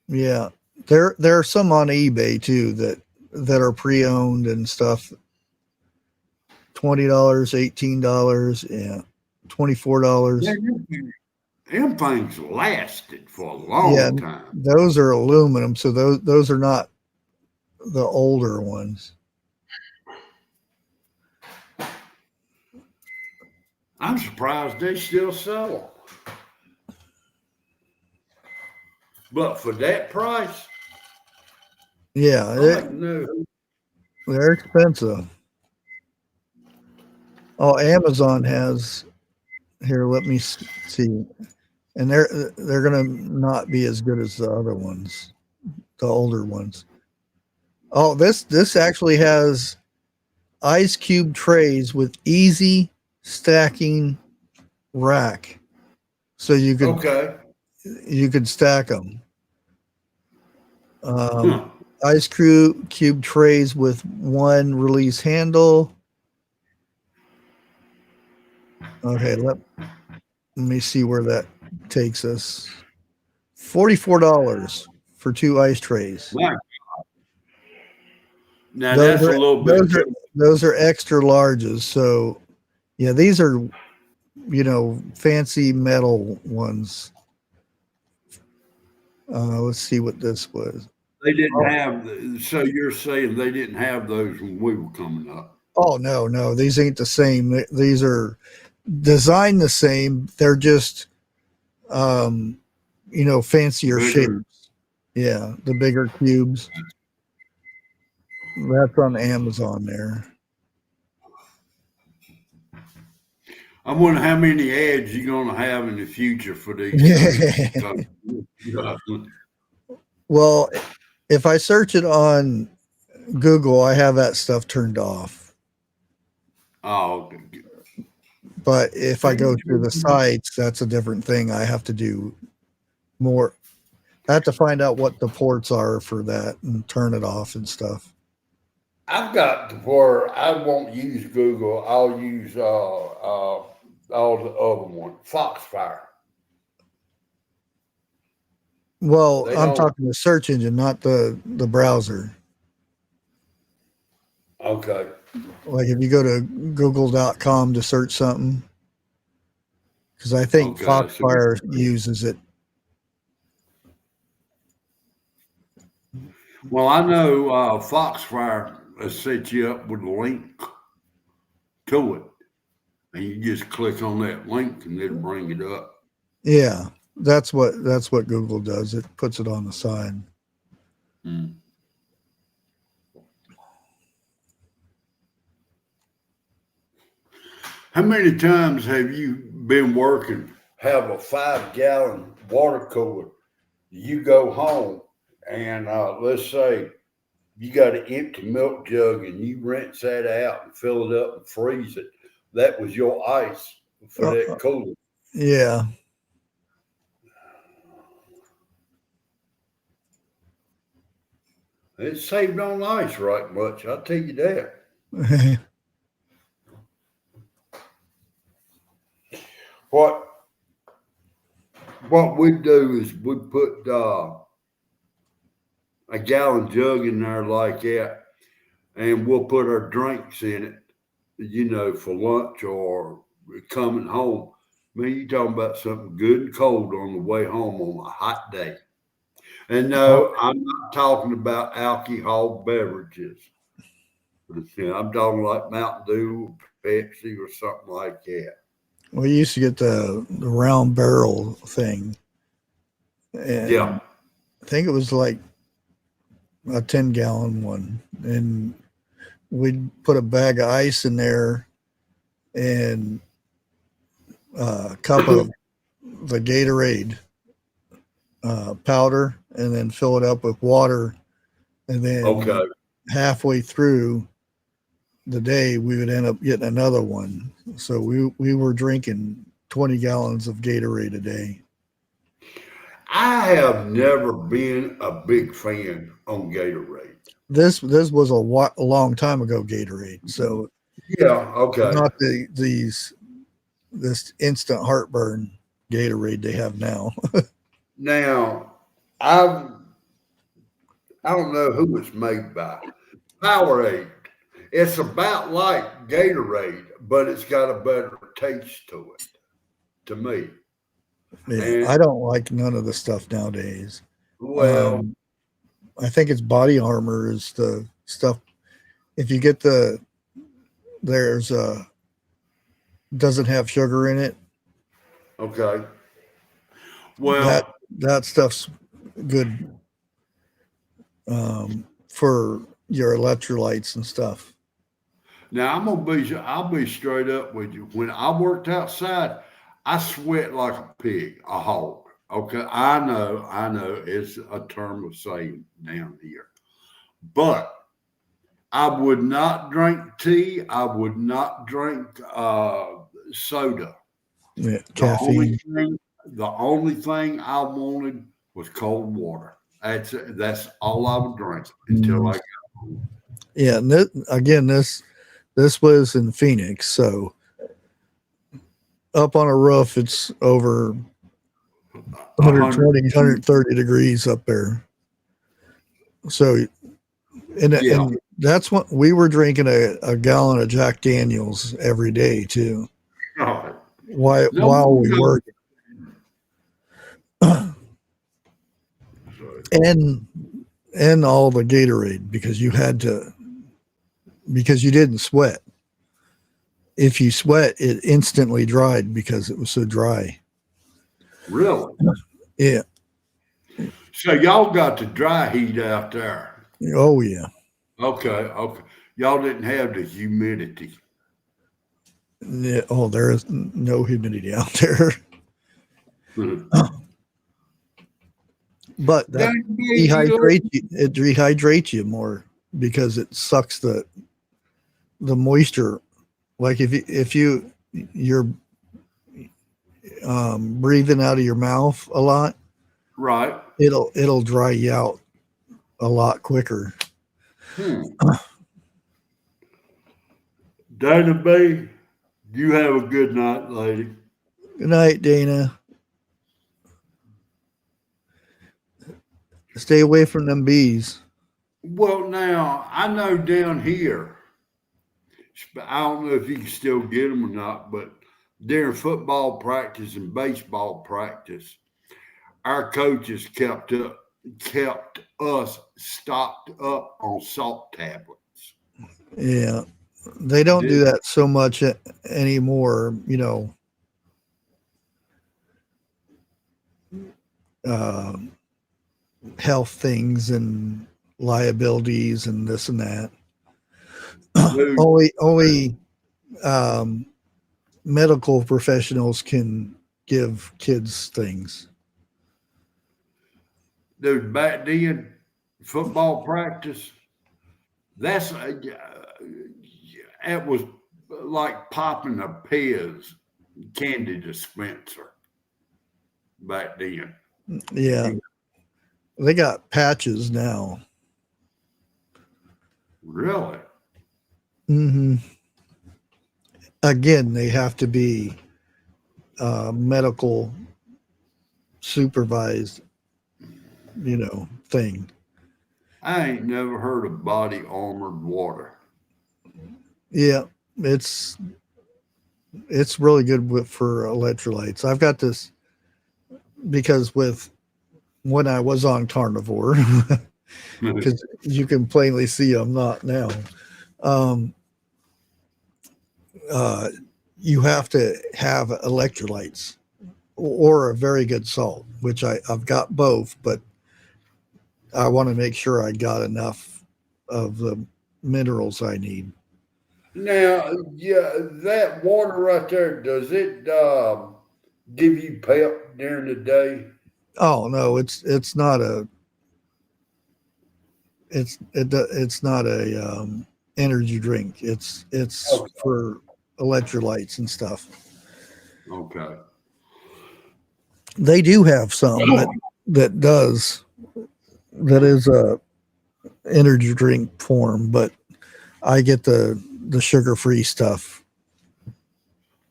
yeah, there are some on eBay too that are pre-owned and stuff. $20, $18, yeah, $24. Them things lasted for a Yeah, long time. those are aluminum, so those are not the older ones. I'm surprised they still sell them. But for that price, Yeah, I like to know. they're expensive. Oh, Amazon has here. Let me see, and they're gonna not be as good as the other ones, the older ones. Oh, this actually has ice cube trays with easy stacking rack, so you could Okay. stack them. Huh. Ice cube trays with one release handle. Okay, let me see where that takes us. $44 for 2 ice trays. Wow. Now Those that's a are little bit. those are those are extra larges. So yeah, these are fancy metal ones. Let's see what this was. They didn't have. So you're saying they didn't have those when we were coming up? Oh no, these ain't the same. These are designed the same. They're just fancier Bigger. shapes. Yeah, the bigger cubes. That's on Amazon there. I'm wondering how many ads you're going to have in the future for these things. Well, if I search it on Google, I have that stuff turned off. Oh, But if I go to the sites, that's a different thing. I have to do more. I have to find out what the ports are for that and turn it off and stuff. I've got to where I won't use Google. I'll use all the other one, Foxfire. Well, They I'm don't. talking the search engine, not the browser. Okay. Like if you go to google.com to search something, because I think Okay. Foxfire uses it. Well, I know Foxfire has set you up with a link to it, and you just click on that link, and it'll bring it up. Yeah, that's what Google does. It puts it on the side. Hmm. How many times have you been working, have a 5-gallon water cooler? You go home and let's say you got an empty milk jug and you rinse that out and fill it up and freeze it. That was your ice for that cooler. Yeah. It saved on ice right much, I'll tell you that. What we do is we put a gallon jug in there like that, and we'll put our drinks in it, for lunch or coming home. Man, you talking about something good and cold on the way home on a hot day. And no, I'm not talking about alcohol beverages. I'm talking like Mountain Dew, Pepsi, or something like that. We used to get the round barrel thing, and Yeah. I think it was like a 10-gallon one, and we'd put a bag of ice in there and a cup of the Gatorade powder, and then fill it up with water, and then Okay. halfway through the day we would end up getting another one. So we were drinking 20 gallons of Gatorade a day. I have never been a big fan on Gatorade. This was a long time ago Gatorade, so Yeah. Okay. not this instant heartburn Gatorade they have now. Now, I don't know who it's made by. Powerade. It's about like Gatorade, but it's got a better taste to it, to me. Yeah, And I don't like none of the stuff nowadays. well, I think it's Body Armor is the stuff. If you get there's doesn't have sugar in it. okay. Well, That stuff's good for your electrolytes and stuff. now I'll be straight up with you. When I worked outside, I sweat like a pig, a hog. Okay, I know it's a term of saying down here, but I would not drink tea. I would not drink soda. Yeah, The only caffeine. thing, the only thing I wanted was cold water. That's all I would drink until I. Yeah, and again, this was in Phoenix, so up on a roof, it's over 120, 130 degrees up there. So, Yeah. and that's what we were drinking a gallon of Jack Daniels every day too. Oh, While we worked, and all the Gatorade because you had to, because you didn't sweat. If you sweat, it instantly dried because it was so dry. really? Yeah. So y'all got the dry heat out there. Oh yeah. Okay. Y'all didn't have the humidity. Yeah. Oh, there is no humidity out there. But that dehydrates you. It rehydrates you more because it sucks the moisture. Like if you're breathing out of your mouth a lot, Right. it'll dry you out a lot quicker. Dana B, you have a good night, lady. Good night, Dana. Stay away from them bees. Well, now I know down here, I don't know if you can still get them or not, but during football practice and baseball practice, our coaches kept us stocked up on salt tablets. Yeah, they don't do that so much anymore. Health things and liabilities and this and that. only medical professionals can give kids things. Dude, back then, football practice, it was like popping a Pez candy dispenser back then. Yeah. They got patches now. Really? Mm-hmm. Again, they have to be medical supervised, thing. I ain't never heard of body armored water. Yeah, it's really good for electrolytes. I've got this because when I was on carnivore, because you can plainly see I'm not now. You have to have electrolytes or a very good salt, which I've got both, but I want to make sure I got enough of the minerals I need. Now, yeah, that water right there, does it give you pep during the day? Oh no, it's not a it's not a energy drink. It's Okay. for electrolytes and stuff. Okay. They do have some that is a energy drink form, but I get the sugar free stuff.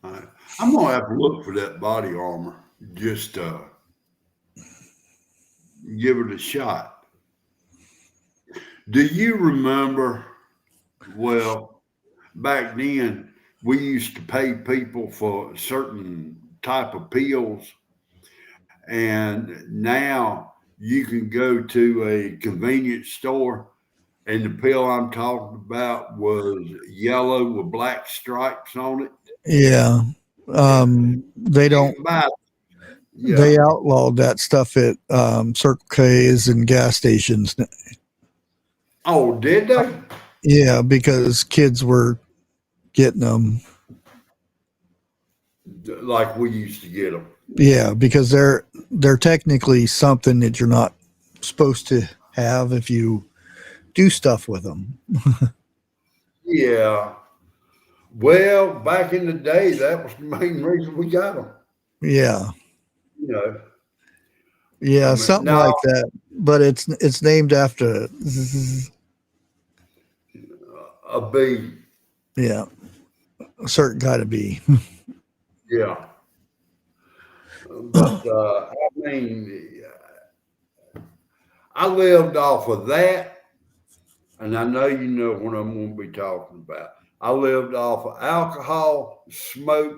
All right. I'm gonna have to look for that body armor. Just give it a shot. Do you remember? Well, back then we used to pay people for certain type of pills, and now you can go to a convenience store, and the pill I'm talking about was yellow with black stripes on it. Yeah. They don't. Yeah. They outlawed that stuff at Circle K's and gas stations. Oh, did they? Yeah, because kids were getting them. Like we used to get them. Yeah, because they're technically something that you're not supposed to have if you do stuff with them. Yeah. Well, back in the day, that was the main reason we got them. Yeah. You know. Yeah, I mean, something no, like that. But it's named after a bee. yeah, a certain kind of bee. Yeah. But I mean, I lived off of that, and I know you know what I'm going to be talking about. I lived off of alcohol, smoke,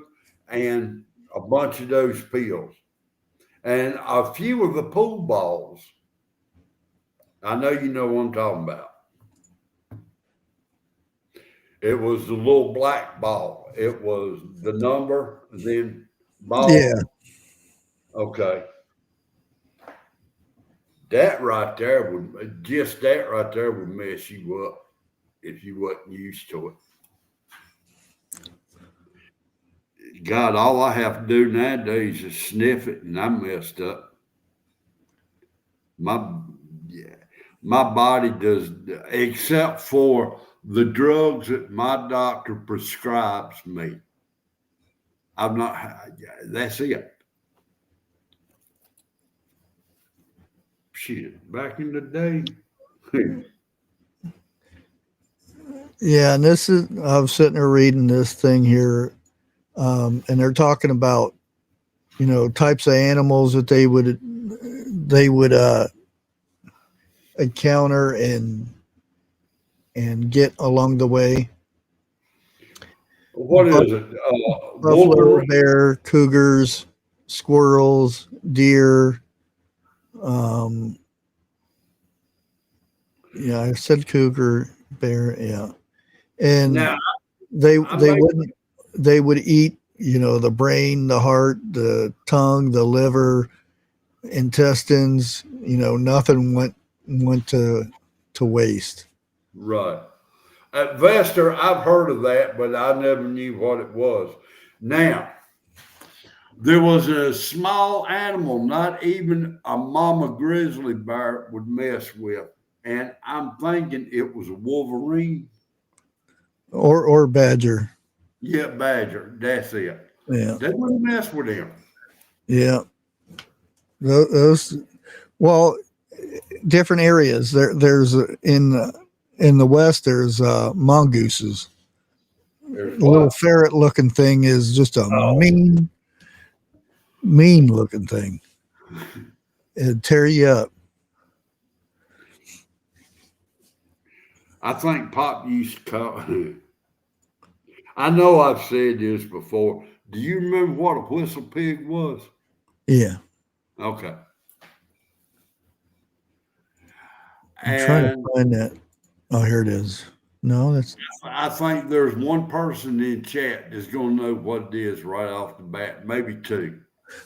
and a bunch of those pills, and a few of the pool balls. I know you know what I'm talking about. It was the little black ball. It was the number, then Yeah. ball. Okay. That right there would just that right there would mess you up if you wasn't used to it. God, all I have to do nowadays is sniff it, and I'm messed up. My yeah, my body does, except for the drugs that my doctor prescribes me. I'm not. That's it. Shit, back in the day. Yeah, and this is I was sitting there reading this thing here, and they're talking about types of animals that they would encounter and get along the way. What Bu- is it? Buffalo, Wolverine? bear, cougars, squirrels, deer. Um, yeah, I said cougar, bear. Yeah, and Now, they I they may wouldn't they would eat the brain, the heart, the tongue, the liver, intestines. Nothing went to waste. right. At Vester, I've heard of that, but I never knew what it was. Now, there was a small animal, not even a mama grizzly bear would mess with. And I'm thinking it was a wolverine. Or badger. Yeah, badger. That's it. Yeah, They wouldn't mess with him. yeah. Those well, different areas. There's in the west. There's mongooses. There's The little what? ferret looking thing is just a Oh, mean looking thing. It'd tear you up. I think Pop used to call. I know I've said this before. Do you remember what a whistle pig was? Yeah, Okay. I'm trying to And find that. Oh, here it is. No, that's I think there's one person in chat that's going to know what it is right off the bat, maybe two.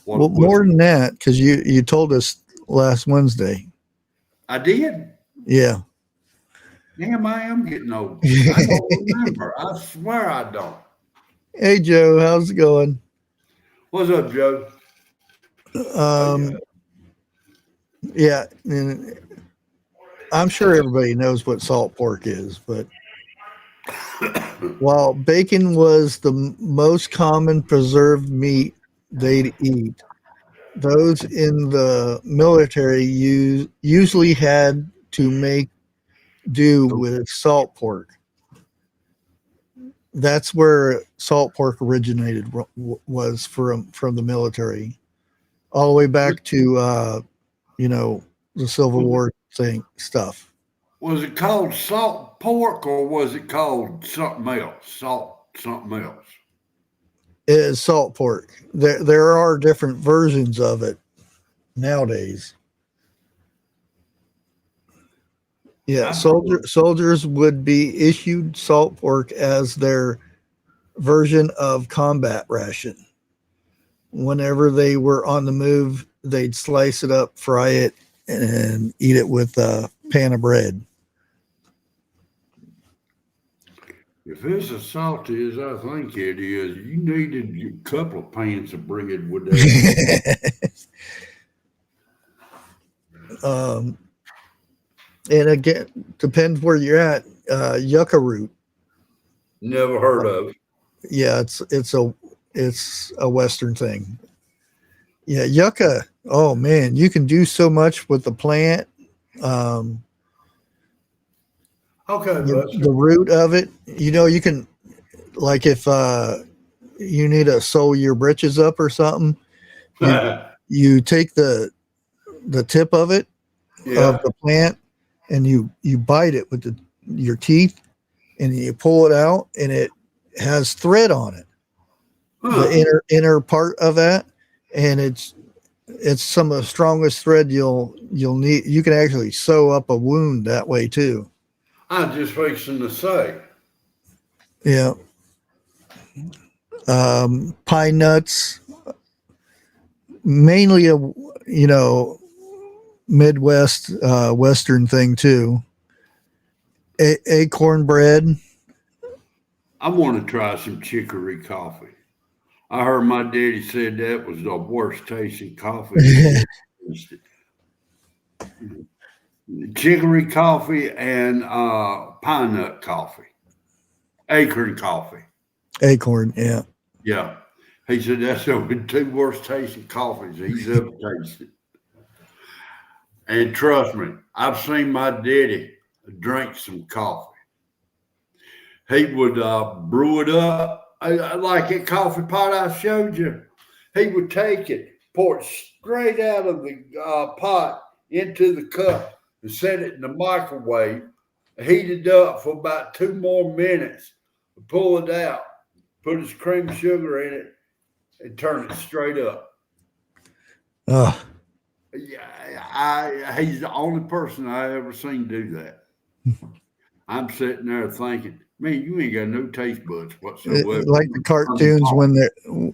What a well more whistle. than that because you told us last Wednesday. I did. Yeah. Damn, I am getting old. I don't remember. I swear I don't. Hey Joe, how's it going? What's up, Joe? Yeah. Um, yeah, and I'm sure everybody knows what salt pork is, but while bacon was the most common preserved meat they'd eat, those in the military usually had to make do with salt pork. That's where salt pork originated, was from the military, all the way back to the Civil War thing stuff. Was it called salt pork or was it called something else? Salt something else. It is salt pork. There are different versions of it nowadays. Yeah, I've heard. soldiers would be issued salt pork as their version of combat ration. Whenever they were on the move, they'd slice it up, fry it, and eat it with a pan of bread. If it's as salty as I think it is, you needed a couple of pans of bread with that. um, and again, depends where you're at. Yucca root. Never heard of. Yeah, it's a Western thing. Yeah, yucca. Oh man, you can do so much with the plant. Um, Okay, the root of it. You can, like, if you need to sew your britches up or something, you Buster. you take the tip of it, of Yeah. the plant, and you bite it with your teeth, and you pull it out, and it has thread on it, the Huh. inner part of that, and it's some of the strongest thread you'll need. You can actually sew up a wound that way too. I was just fixing to say. Yeah. Pine nuts, mainly a Midwest, Western thing too. Acorn bread. I want to try some chicory coffee. I heard my daddy said that was the worst tasting coffee he ever tasted. Chicory coffee and pine nut coffee, acorn coffee. Acorn, yeah. Yeah. He said that's the two worst tasting coffees he's ever tasted. And trust me, I've seen my daddy drink some coffee. He would brew it up like that coffee pot I showed you. He would take it, pour it straight out of the pot into the cup, and set it in the microwave, heat it up for about 2 more minutes, pull it out, put his cream sugar in it, and turn it straight up. Oh, Yeah, he's the only person I ever seen do that. I'm sitting there thinking, man, you ain't got no taste buds whatsoever. like the cartoons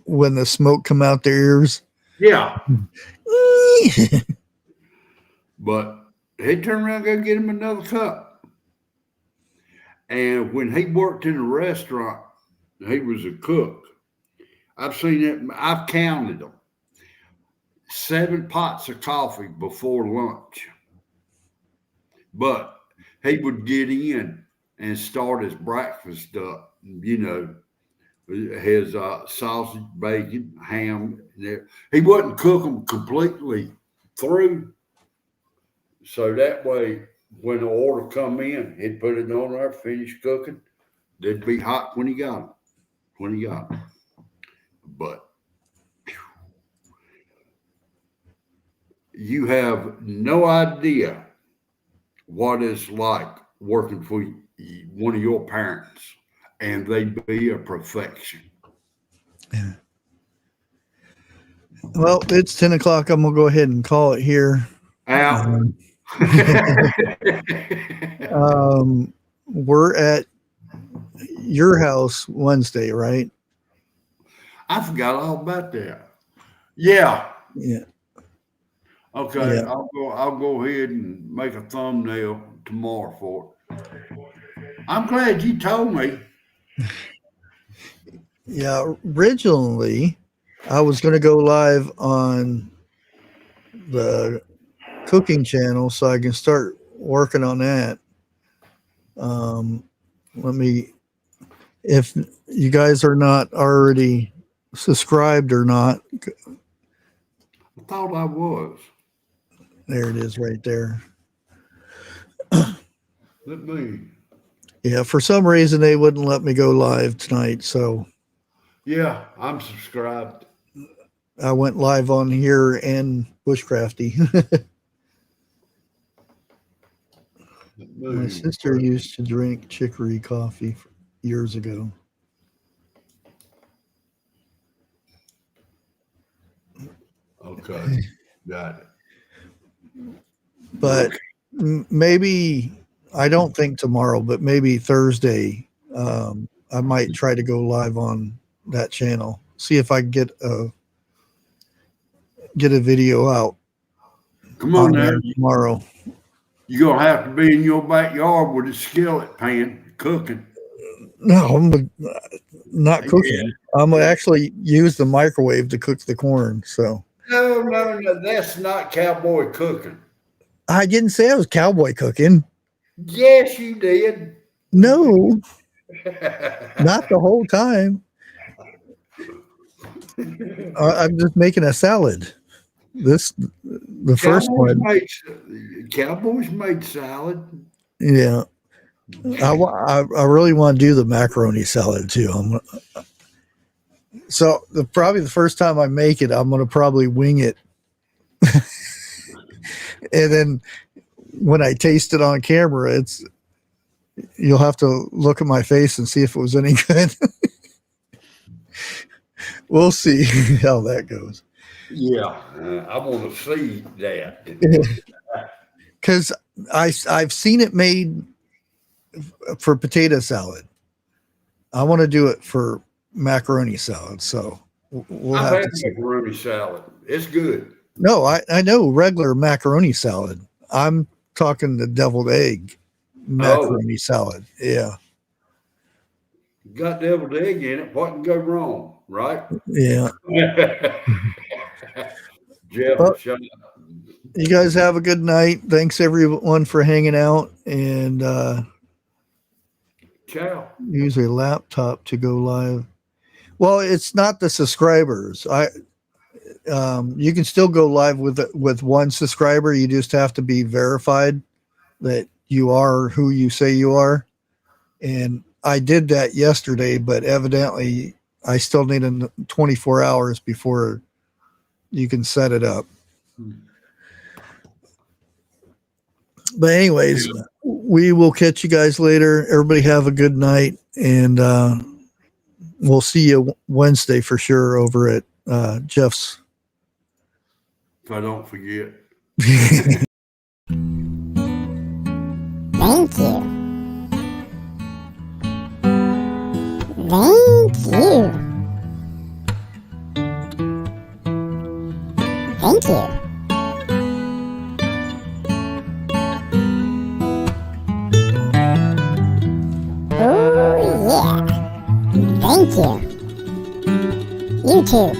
when the smoke come out their ears. Yeah, but he turned around and go get him another cup. And when he worked in a restaurant, he was a cook. I've seen it. I've counted them. 7 pots of coffee before lunch. But he would get in and start his breakfast up. His sausage, bacon, ham. He wouldn't cook them completely through. So that way, when the order come in, he'd put it on there, finish cooking. They'd be hot when he got them. But you have no idea what it's like working for one of your parents, and they be a perfection. Yeah. Well, it's 10 o'clock. I'm gonna go ahead and call it here. Out. We're at your house Wednesday, right? I forgot all about that. Yeah. Yeah. Okay. Yeah. I'll go ahead and make a thumbnail tomorrow for it. I'm glad you told me. Yeah. Originally, I was going to go live on the cooking channel so I can start working on that. Let me, if you guys are not already subscribed or not, I thought I was. there it is right there. Let me. Yeah, for some reason they wouldn't let me go live tonight, so Yeah, I'm subscribed. I went live on here and Bushcrafty. My sister used to drink chicory coffee years ago. Okay, got it. But maybe, I don't think tomorrow, but maybe Thursday, I might try to go live on that channel. See if I can get a video out. Come on now. Tomorrow. You're gonna have to be in your backyard with a skillet pan cooking. No, I'm not cooking. I'm gonna actually use the microwave to cook the corn. So No, that's not cowboy cooking. I didn't say I was cowboy cooking. Yes, you did. No, not the whole time. I'm just making a salad. The first one. Cowboys made salad. Yeah. I really want to do the macaroni salad too. Probably the first time I make it, I'm going to probably wing it. And then when I taste it on camera, you'll have to look at my face and see if it was any good. We'll see how that goes. Yeah, I want to see that. Because I've seen it made for potato salad. I want to do it for macaroni salad. So we'll I've have had to see. macaroni salad. It's good. No, I know regular macaroni salad. I'm talking the deviled egg macaroni salad. Yeah. Got deviled egg in it. What can go wrong, right? Yeah. Jeff, Well, shut up. you guys have a good night. Thanks everyone for hanging out, and Ciao. use a laptop to go live. Well, it's not the subscribers. You can still go live with one subscriber. You just have to be verified that you are who you say you are. And I did that yesterday, but evidently I still need 24 hours before you can set it up. But anyways, we will catch you guys later. Everybody have a good night, and we'll see you Wednesday for sure over at Jeff's. If I don't forget. Thank you. Thank you. Thank you. Oh yeah. Thank you. You too.